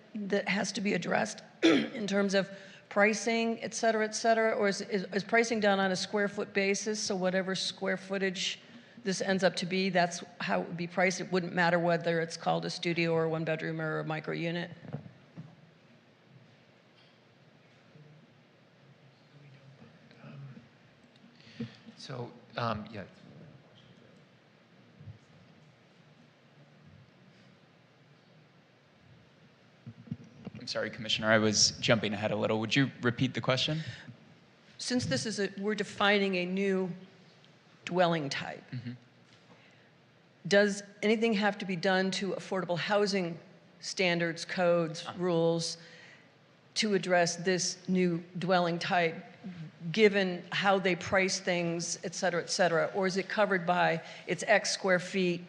has to be addressed in terms of pricing, et cetera, or is pricing done on a square foot basis, so whatever square footage this ends up to be, that's how it would be priced? It wouldn't matter whether it's called a studio or a one bedroom or a micro unit? So, yeah. sorry, Commissioner, I was jumping ahead a little. Would you repeat the question? Since this is we're defining a new dwelling type, does anything have to be done to affordable housing standards, codes, rules to address this new dwelling type, given how they price things, et cetera, or is it covered by its X square feet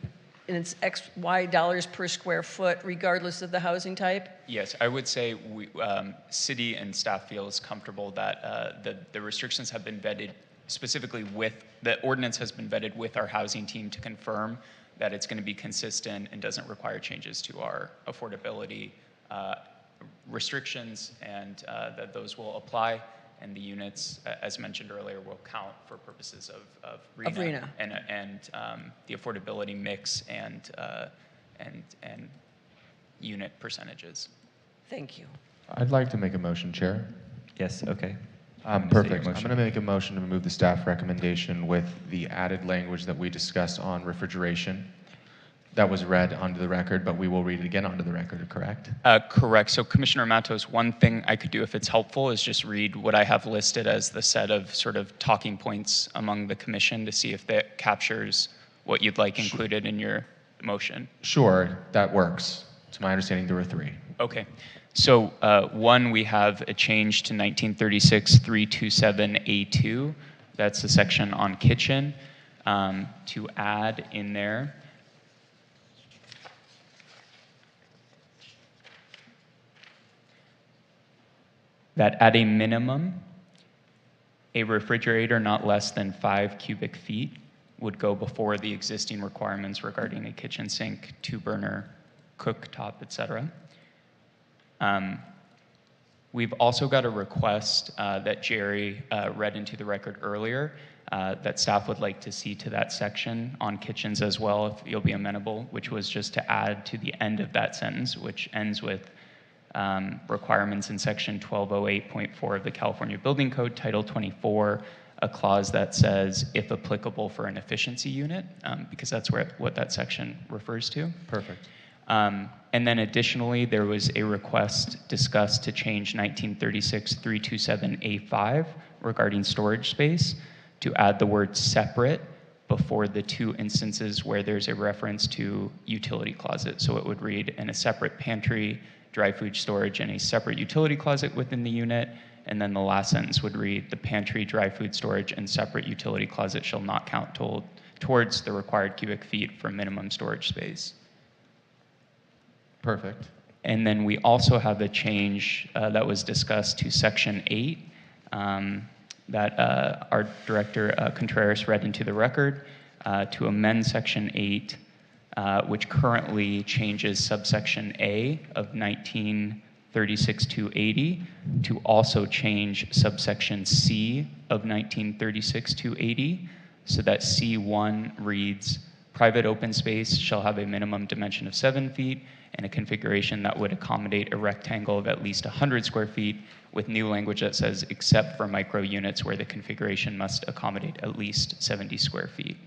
and it's X, Y dollars per square foot, regardless of the housing type? Yes, I would say city and staff feels comfortable that the restrictions have been vetted specifically with, the ordinance has been vetted with our housing team to confirm that it's going to be consistent and doesn't require changes to our affordability restrictions, and that those will apply. And the units, as mentioned earlier, will count for purposes of RHNA. And the affordability mix and unit percentages. Thank you. I'd like to make a motion, Chair. Yes, okay. Perfect. I'm going to make a motion to remove the staff recommendation with the added language that we discussed on refrigeration. That was read onto the record, but we will read it again onto the record, correct? Correct. So Commissioner Matos, one thing I could do if it's helpful is just read what I have listed as the set of sort of talking points among the commission to see if that captures what you'd like included in your motion. Sure, that works. To my understanding, there were 3. Okay. So one, we have a change to 1936-327A2. That's the section on kitchen. To add in there, that at a minimum, a refrigerator not less than 5 cubic feet would go before the existing requirements regarding a kitchen sink, 2-burner, cooktop, etc. We've also got a request that Jerry read into the record earlier that staff would like to see to that section on kitchens as well, if you'll be amenable, which was just to add to the end of that sentence, which ends with requirements in section 1208.4 of the California Building Code, Title 24, a clause that says, if applicable for an efficiency unit, because that's what that section refers to. Perfect. And then additionally, there was a request discussed to change 1936-327A5 regarding storage space to add the word separate before the 2 instances where there's a reference to utility closet. So it would read, in a separate pantry, dry food storage, and a separate utility closet within the unit. And then the last sentence would read, the pantry, dry food storage, and separate utility closet shall not count towards the required cubic feet for minimum storage space. Perfect. And then we also have a change that was discussed to section 8 that our director Contreras read into the record to amend section 8, which currently changes subsection A of 1936-280 to also change subsection C of 1936-280, so that C1 reads, private open space shall have a minimum dimension of 7 feet and a configuration that would accommodate a rectangle of at least 100 square feet, with new language that says, except for micro units where the configuration must accommodate at least 70 square feet.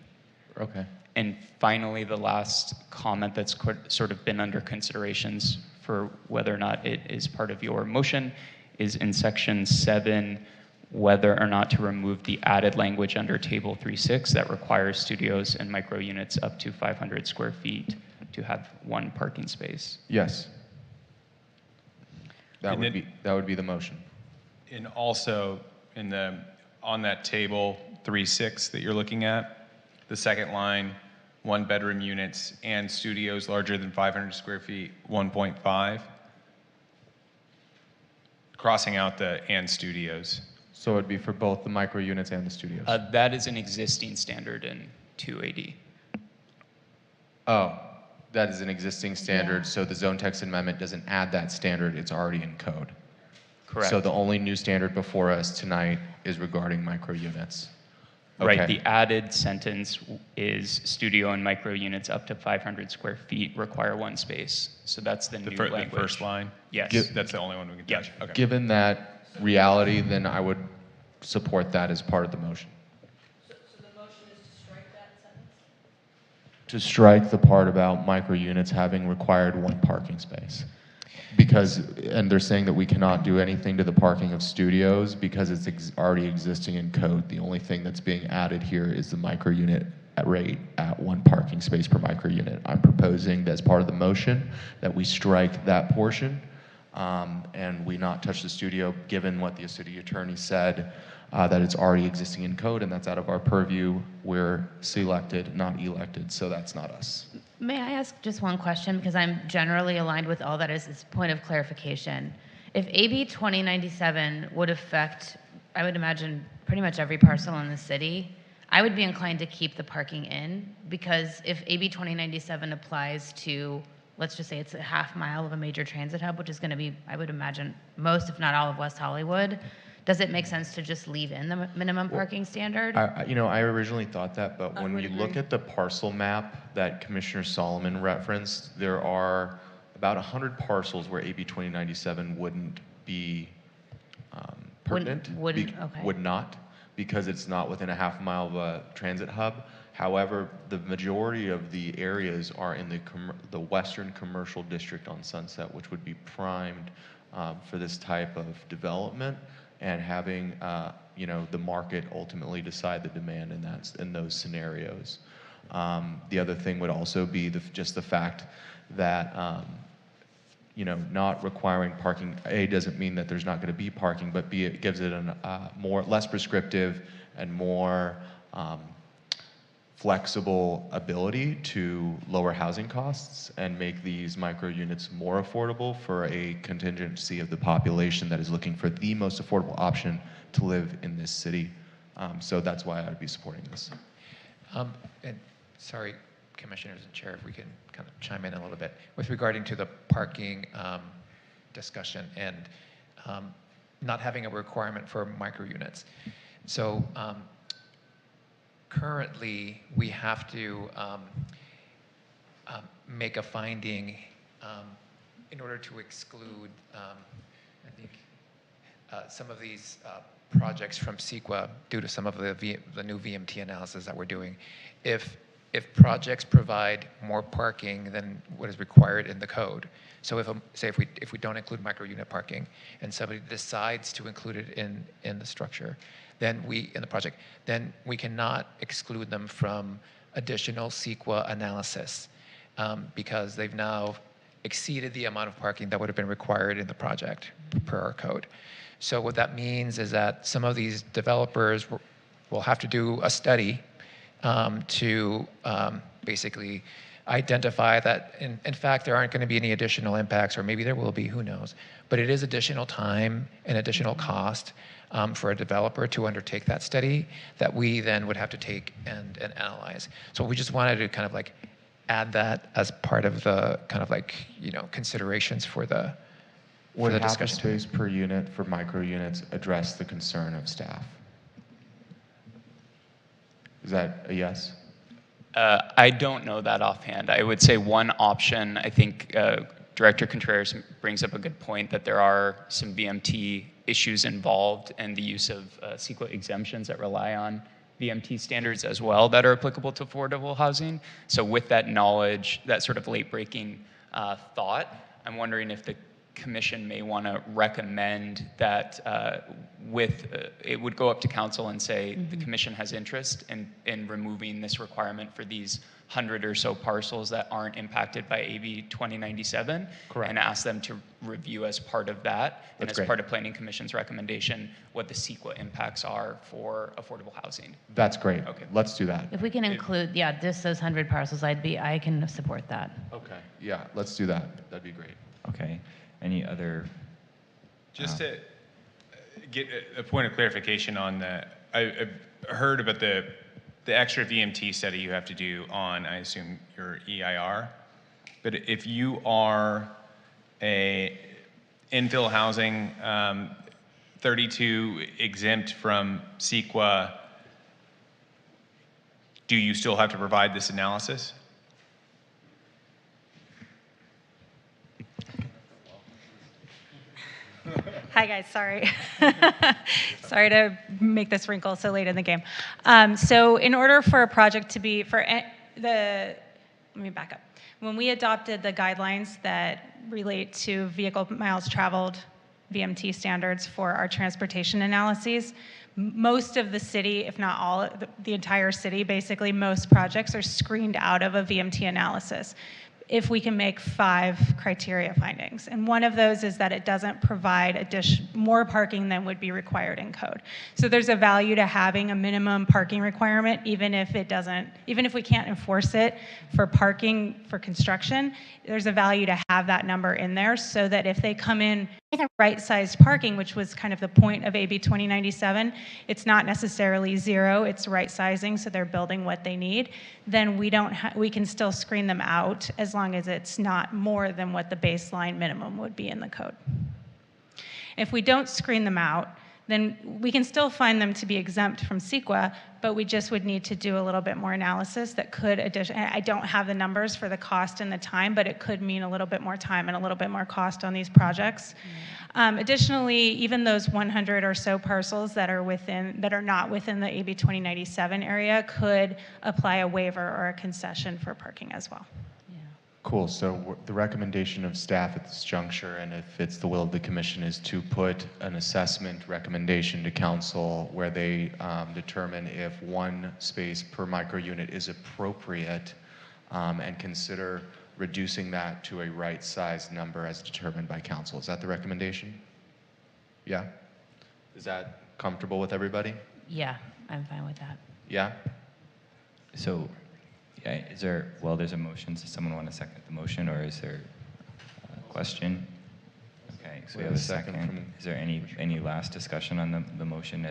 Okay. And finally, the last comment that's sort of been under considerations for whether or not it is part of your motion is in section 7, whether or not to remove the added language under table 3.6 that requires studios and micro units up to 500 square feet to have 1 parking space. Yes. That would be the motion. And also, on that table 3.6 that you're looking at, the second line, 1-bedroom units and studios larger than 500 square feet, 1.5. Crossing out the and studios. So it would be for both the micro units and the studios? That is an existing standard in 280. Oh, that is an existing standard, so the zone text amendment doesn't add that standard, it's already in code. Correct. So the only new standard before us tonight is regarding micro units. Okay. Right, the added sentence is studio and micro units up to 500 square feet require 1 space. So that's the new language. The first line? Yes. That's the only one we can touch? Okay. Given that reality, then I would support that as part of the motion. So the motion is to strike that sentence? To strike the part about micro units having required 1 parking space. Because, and they're saying that we cannot do anything to the parking of studios because it's already existing in code. The only thing that's being added here is the micro unit at rate at 1 parking space per micro unit. I'm proposing that as part of the motion that we strike that portion and we not touch the studio, given what the city attorney said, that it's already existing in code and that's out of our purview. We're selected, not elected, so that's not us. May I ask just one question, because I'm generally aligned with all that is this point of clarification. If AB 2097 would affect, I would imagine, pretty much every parcel in the city, I would be inclined to keep the parking in, because if AB 2097 applies to, let's just say it's a half mile of a major transit hub, which is going to be, I would imagine, most, if not all, of West Hollywood, does it make sense to just leave in the minimum parking standard? I originally thought that, but when you look at the parcel map that Commissioner Solomon referenced, there are about 100 parcels where AB 2097 wouldn't be pertinent. Would not, because it's not within a half mile of a transit hub. However, the majority of the areas are in the Western Commercial District on Sunset, which would be primed for this type of development, and having the market ultimately decide the demand in those scenarios. The other thing would also be just the fact that not requiring parking, A, doesn't mean that there's not going to be parking, but B, it gives it a less prescriptive and more flexible ability to lower housing costs and make these micro units more affordable for a contingency of the population that is looking for the most affordable option to live in this city. So that's why I'd be supporting this. And sorry, commissioners and chair, if we can kind of chime in a little bit with regarding to the parking discussion and not having a requirement for micro units. So currently, we have to make a finding in order to exclude, I think, some of these projects from CEQA due to some of the new VMT analysis that we're doing. If projects provide more parking than what is required in the code, so if we don't include micro unit parking and somebody decides to include it in the structure, then in the project, then we cannot exclude them from additional CEQA analysis because they've now exceeded the amount of parking that would have been required in the project per our code. So what that means is that some of these developers will have to do a study to basically identify that, in fact, there aren't going to be any additional impacts, or maybe there will be, who knows. But it is additional time and additional cost for a developer to undertake that study that we then would have to take and analyze. So we just wanted to kind of like add that as part of the kind of like, considerations for the Would half a discussion. space per unit for micro units address the concern of staff? Is that a yes? I don't know that offhand. I would say one option, I think Director Contreras brings up a good point that there are some VMT issues involved and the use of CEQA exemptions that rely on VMT standards as well that are applicable to affordable housing. So with that knowledge, that sort of late-breaking thought, I'm wondering if the Commission may want to recommend that it would go up to Council and say the Commission has interest in removing this requirement for these 100 or so parcels that aren't impacted by AB 2097. Correct. And ask them to review as part of that and That's as great. part of Planning Commission's recommendation what the CEQA impacts are for affordable housing. That's great. Okay. Let's do that. If we can include, just those 100 parcels, I can support that. Okay. Yeah, let's do that. That'd be great. Okay. Any other? Just to get a point of clarification on I've heard about the extra VMT study you have to do on, I assume, your EIR. But if you are a infill housing 32 exempt from CEQA, do you still have to provide this analysis? Hi guys, sorry. Sorry to make this wrinkle so late in the game. So in order for a project to be, let me back up. when we adopted the guidelines that relate to vehicle miles traveled, VMT standards for our transportation analyses, most of the city, if not all, the entire city, basically most projects are screened out of a VMT analysis if we can make 5 criteria findings. And one of those is that it doesn't provide more parking than would be required in code. So there's a value to having a minimum parking requirement, even if we can't enforce it for parking for construction, there's a value to have that number in there so that if they come in with a right-sized parking, which was kind of the point of AB 2097, it's not necessarily 0, it's right sizing, so they're building what they need, then we can still screen them out as long as it's not more than what the baseline minimum would be in the code. If we don't screen them out, then we can still find them to be exempt from CEQA, but we just would need to do a little bit more analysis that could I don't have the numbers for the cost and the time, but it could mean a little bit more time and a little bit more cost on these projects. Additionally, even those 100 or so parcels that are not within the AB 2097 area could apply a waiver or a concession for parking as well. Cool. So the recommendation of staff at this juncture, and if it's the will of the commission, is to put an assessment recommendation to council where they determine if 1 space per micro unit is appropriate and consider reducing that to a right-sized number as determined by council. Is that the recommendation? Yeah? Is that comfortable with everybody? Yeah, I'm fine with that. Yeah? So, yeah, there's a motion. Does someone want to second the motion, or is there a question? Okay, so we have a second. Is there any last discussion on the motion,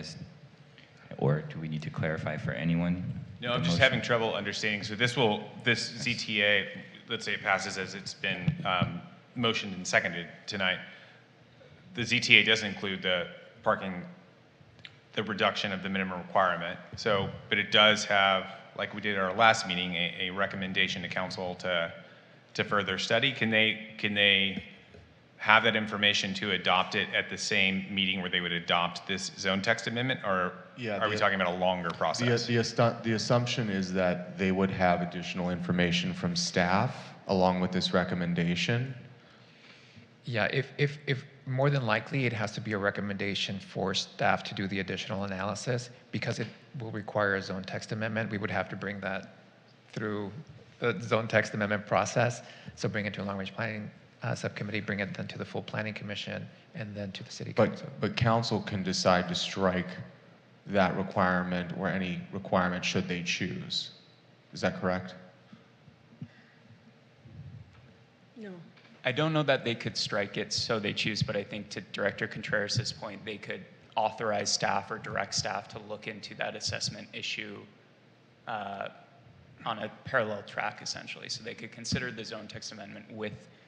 or do we need to clarify for anyone? No, I'm just having trouble understanding. So this ZTA, let's say it passes as it's been motioned and seconded tonight. The ZTA doesn't include the reduction of the minimum requirement. So, but it does have, like we did at our last meeting, a recommendation to council to further study. Can they have that information to adopt it at the same meeting where they would adopt this zone text amendment, or are we talking about a longer process? The assumption is that they would have additional information from staff along with this recommendation. Yeah, if more than likely it has to be a recommendation for staff to do the additional analysis because it will require a zone text amendment. We would have to bring that through the zone text amendment process. So bring it to a long-range planning subcommittee, bring it then to the full planning commission, and then to the city council. But council can decide to strike that requirement or any requirement should they choose. Is that correct? No. I don't know that they could strike it so they choose, but I think to Director Contreras' point, they could authorize staff or direct staff to look into that assessment issue on a parallel track, essentially. So they could consider the zone text amendment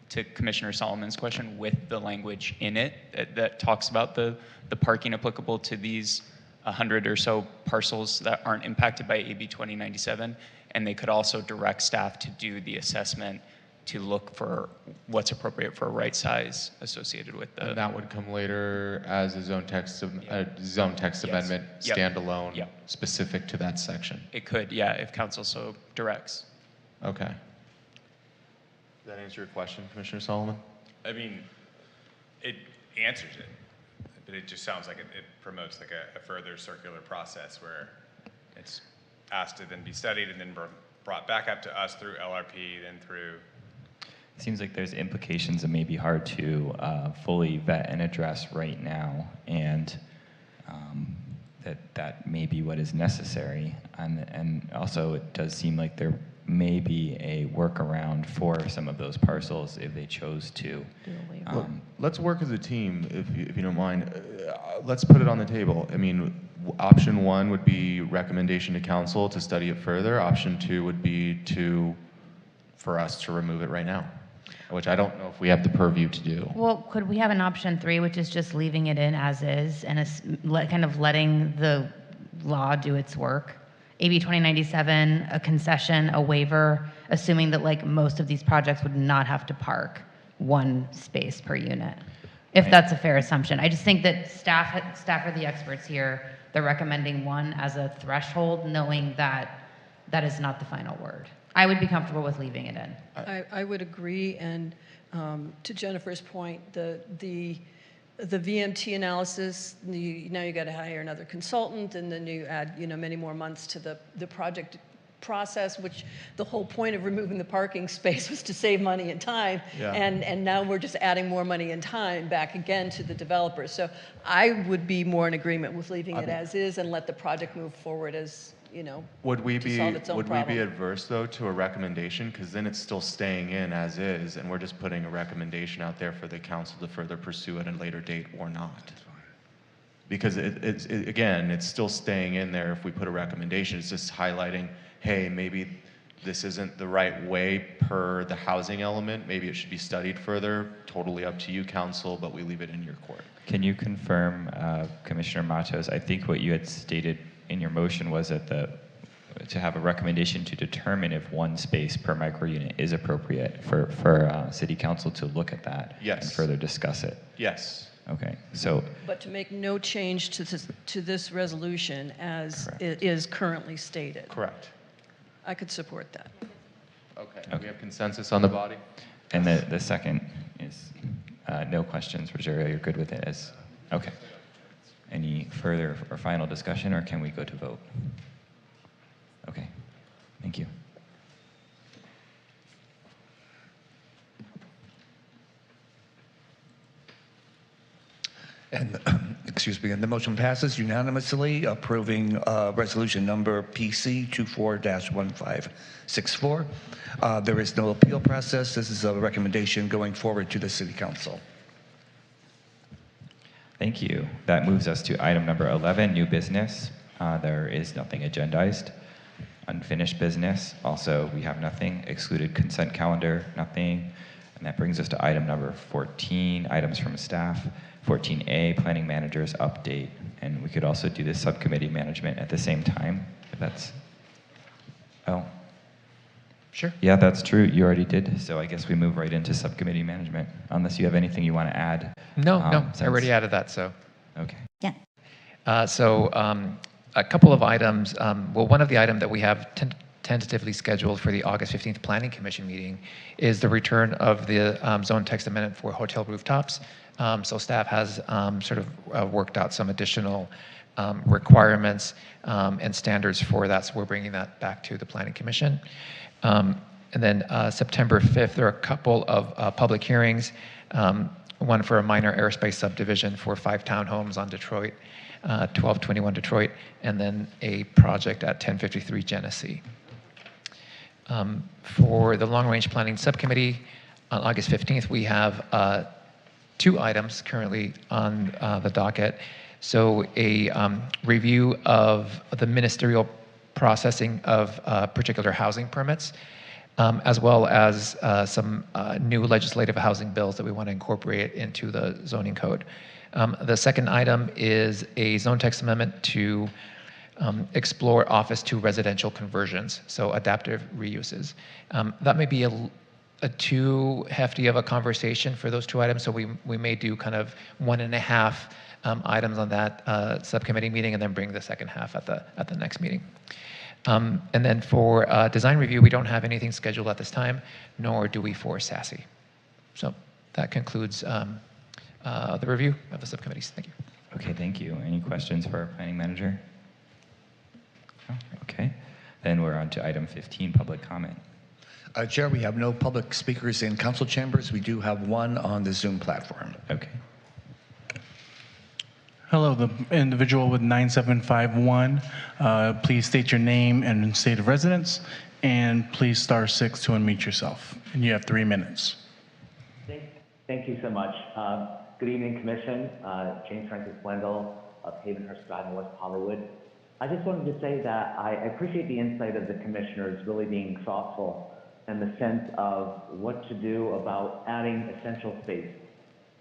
to Commissioner Solomon's question, with the language in it that talks about the parking applicable to these 100 or so parcels that aren't impacted by AB 2097. And they could also direct staff to do the assessment to look for what's appropriate for a right size associated with the. And that would come later as a zone text amendment standalone, specific to that section. It could, yeah, if council so directs. Okay. Does that answer your question, Commissioner Solomon? I mean, it answers it, but it just sounds like it promotes like a further circular process where it's asked to then be studied and then brought back up to us through LRP, then through. It seems like there's implications that may be hard to fully vet and address right now, and that may be what is necessary. And also, it does seem like there may be a workaround for some of those parcels if they chose to. Let's work as a team, if you don't mind. Let's put it on the table. I mean, option 1 would be recommendation to council to study it further. Option 2 would be for us to remove it right now, which I don't know if we have the purview to do. Well, could we have an option 3, which is just leaving it in as is and kind of letting the law do its work? AB 2097, a concession, a waiver, assuming that like most of these projects would not have to park 1 space per unit, if that's a fair assumption. I just think that staff are the experts here. They're recommending 1 as a threshold, knowing that that is not the final word. I would be comfortable with leaving it in. I would agree, and to Jennifer's point, the VMT analysis, now you got to hire another consultant, and then you add, many more months to the project process, which the whole point of removing the parking space was to save money and time, and now we're just adding more money and time back again to the developers. So I would be more in agreement with leaving it as is and let the project move forward as, Would we to solve its own would we problem. be adverse though to a recommendation? Because then it's still staying in as is, and we're just putting a recommendation out there for the council to further pursue at a later date or not. Because again, it's still staying in there. If we put a recommendation, it's just highlighting, hey, maybe this isn't the right way per the housing element. Maybe it should be studied further. Totally up to you, council, but we leave it in your court. Can you confirm, Commissioner Matos, I think what you had stated in your motion was that to have a recommendation to determine if one space per micro unit is appropriate for City Council to look at that and further discuss it. Yes. Okay, so. But to make no change to this resolution as it is currently stated. Correct. I could support that. Okay. We have consensus on the body? And the second is no questions. Rosario, you're good with it as, okay. Any further or final discussion, or can we go to vote? Okay, thank you. And, excuse me, and the motion passes unanimously, approving resolution number PC 24-1564. There is no appeal process. This is a recommendation going forward to the City Council. Thank you. That moves us to item number 11, new business. There is nothing agendized. Unfinished business, also we have nothing. Excluded consent calendar, nothing. And that brings us to item number 14, items from staff. 14A, planning manager's update. And we could also do this subcommittee management at the same time, if that's, oh. Sure. Yeah, that's true. You already did. So I guess we move right into subcommittee management, unless you have anything you want to add. No, I already added that, so. Okay. Yeah. A couple of items. Well, one of the items that we have tentatively scheduled for the August 15th Planning Commission meeting is the return of the zone text amendment for hotel rooftops. So staff has sort of worked out some additional requirements and standards for that, so we're bringing that back to the Planning Commission. And then September 5th, there are a couple of public hearings, one for a minor airspace subdivision for 5 townhomes on Detroit, 1221 Detroit, and then a project at 1053 Genesee. For the Long Range Planning Subcommittee, on August 15th, we have 2 items currently on the docket. So a review of the ministerial processing of particular housing permits, as well as some new legislative housing bills that we want to incorporate into the zoning code. The second item is a zone text amendment to explore office to residential conversions, so adaptive reuses. That may be a too hefty of a conversation for those 2 items, so we may do kind of 1.5 items on that subcommittee meeting, and then bring the second half at the next meeting. And then for design review, we don't have anything scheduled at this time, nor do we for SASE. So that concludes the review of the subcommittees. Thank you. Okay, thank you. Any questions for our planning manager? No? Okay. Then we're on to item 15, public comment. Chair, we have no public speakers in council chambers. We do have one on the Zoom platform. Okay. Hello, the individual with 9751. Please state your name and state of residence, and please star 6 to unmute yourself. And you have 3 minutes. Thank you so much. Good evening, Commission. James Francis Wendell of Havenhurst Drive in West Hollywood. I just wanted to say that I appreciate the insight of the commissioners really being thoughtful in the sense of what to do about adding essential space.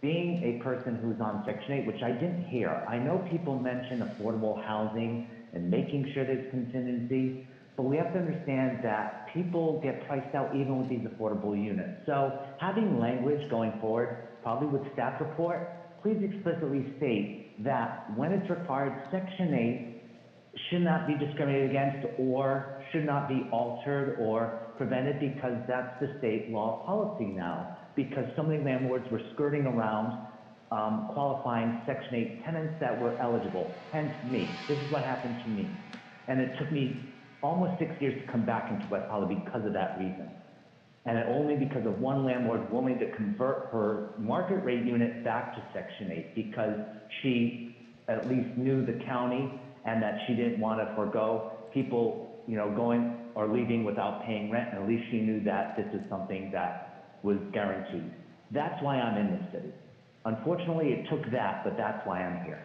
Being a person who's on Section 8, which I didn't hear, I know people mention affordable housing and making sure there's contingency, but we have to understand that people get priced out even with these affordable units. So having language going forward, probably with staff report, please explicitly state that when it's required, Section 8 should not be discriminated against or should not be altered or prevented because that's the state law policy now, because so many landlords were skirting around qualifying Section 8 tenants that were eligible, hence me. This is what happened to me. And it took me almost 6 years to come back into West Holly because of that reason. And only because of one landlord willing to convert her market rate unit back to Section 8 because she at least knew the county and that she didn't want to forego people, going or leaving without paying rent. And at least she knew that this is something that was guaranteed. That's why I'm in this city. Unfortunately, it took that, but that's why I'm here.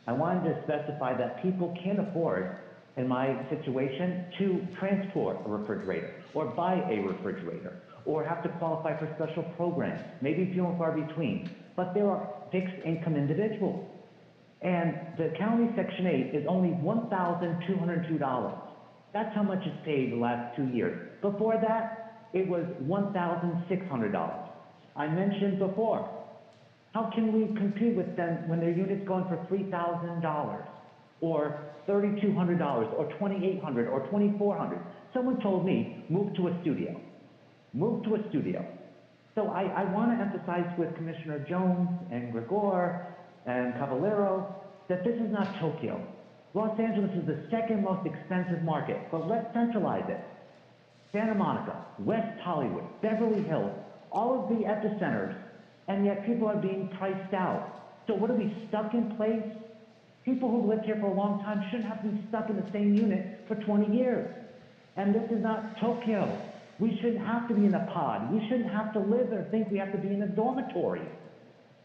I wanted to specify that people can't afford, in my situation, to transport a refrigerator or buy a refrigerator or have to qualify for special programs, maybe few and far between, but there are fixed income individuals. And the county Section 8 is only $1,202. That's how much it's paid the last 2 years. Before that, it was $1,600. I mentioned before, how can we compete with them when their unit's going for $3,000 or $3,200 or $2,800 or $2,400? Someone told me, move to a studio. Move to a studio. So I want to emphasize with Commissioner Jones and Gregor and Caballero that this is not Tokyo. Los Angeles is the second most expensive market, but let's centralize it. Santa Monica, West Hollywood, Beverly Hills, all of the epicenters, and yet people are being priced out. So what are we stuck in place? People who've lived here for a long time shouldn't have to be stuck in the same unit for 20 years. And this is not Tokyo. We shouldn't have to be in a pod. We shouldn't have to live or think we have to be in a dormitory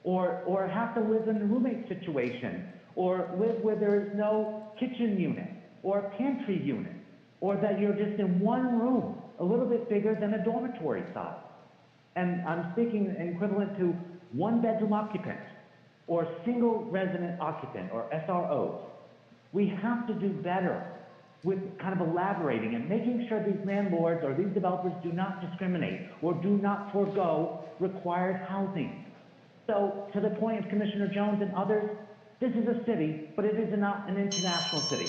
or have to live in a roommate situation or live where there is no kitchen unit or a pantry unit or that you're just in one room, a little bit bigger than a dormitory size. And I'm speaking equivalent to one bedroom occupant or single resident occupant or SROs. We have to do better with kind of elaborating and making sure these landlords or these developers do not discriminate or do not forego required housing. So to the point of Commissioner Jones and others, this is a city, but it is not an international city.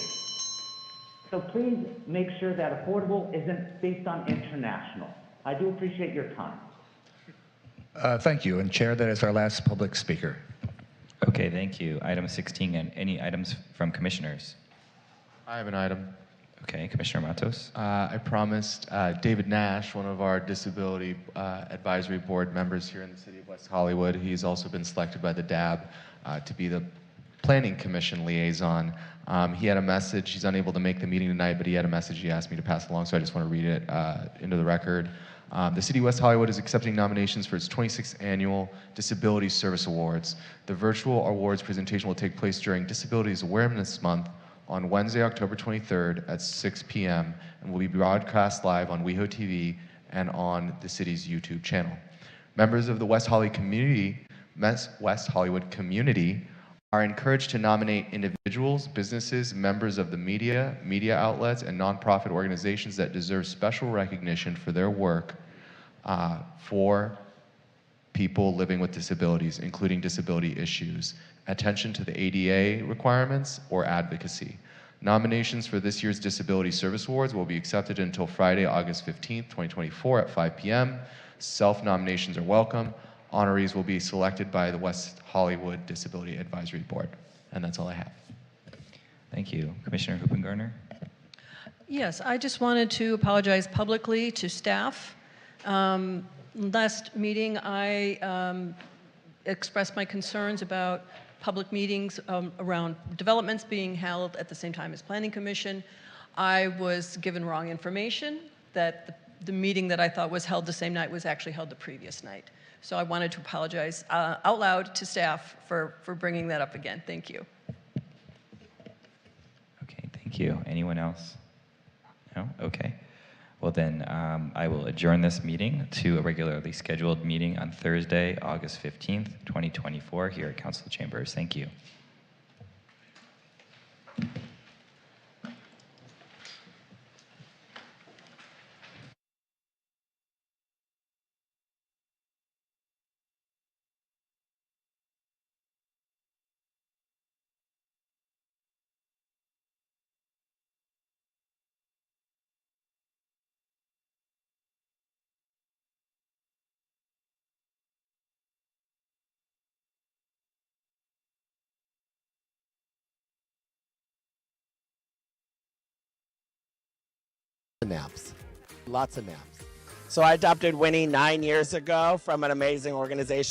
So please make sure that affordable isn't based on international. I do appreciate your time. Thank you. And Chair, that is our last public speaker. Okay, thank you. Item 16, and any items from commissioners? I have an item. Okay, Commissioner Matos. I promised David Nash, one of our Disability Advisory Board members here in the city of West Hollywood. He's also been selected by the DAB to be the Planning Commission liaison. He had a message. He's unable to make the meeting tonight, but he had a message he asked me to pass along, so I just want to read it into the record. The City of West Hollywood is accepting nominations for its 26th Annual Disability Service Awards. The virtual awards presentation will take place during Disabilities Awareness Month on Wednesday, October 23rd at 6 p.m. and will be broadcast live on WehoTV and on the city's YouTube channel. Members of the West Hollywood community are encouraged to nominate individuals, businesses, members of the media outlets, and nonprofit organizations that deserve special recognition for their work for people living with disabilities, including disability issues, attention to the ADA requirements, or advocacy. Nominations for this year's Disability Service Awards will be accepted until Friday, August 15th, 2024 at 5 p.m. Self-nominations are welcome. Honorees will be selected by the West Hollywood Disability Advisory Board. And that's all I have. Thank you. Commissioner Hoopengarner? Yes, I just wanted to apologize publicly to staff. Last meeting, I expressed my concerns about public meetings around developments being held at the same time as Planning Commission. I was given wrong information that the meeting that I thought was held the same night was actually held the previous night. So I wanted to apologize out loud to staff for bringing that up again. Thank you. Okay, thank you. Anyone else? No? Okay. Well then, I will adjourn this meeting to a regularly scheduled meeting on Thursday, August 15th, 2024 here at Council Chambers. Thank you. naps. Lots of naps. So I adopted Winnie 9 years ago from an amazing organization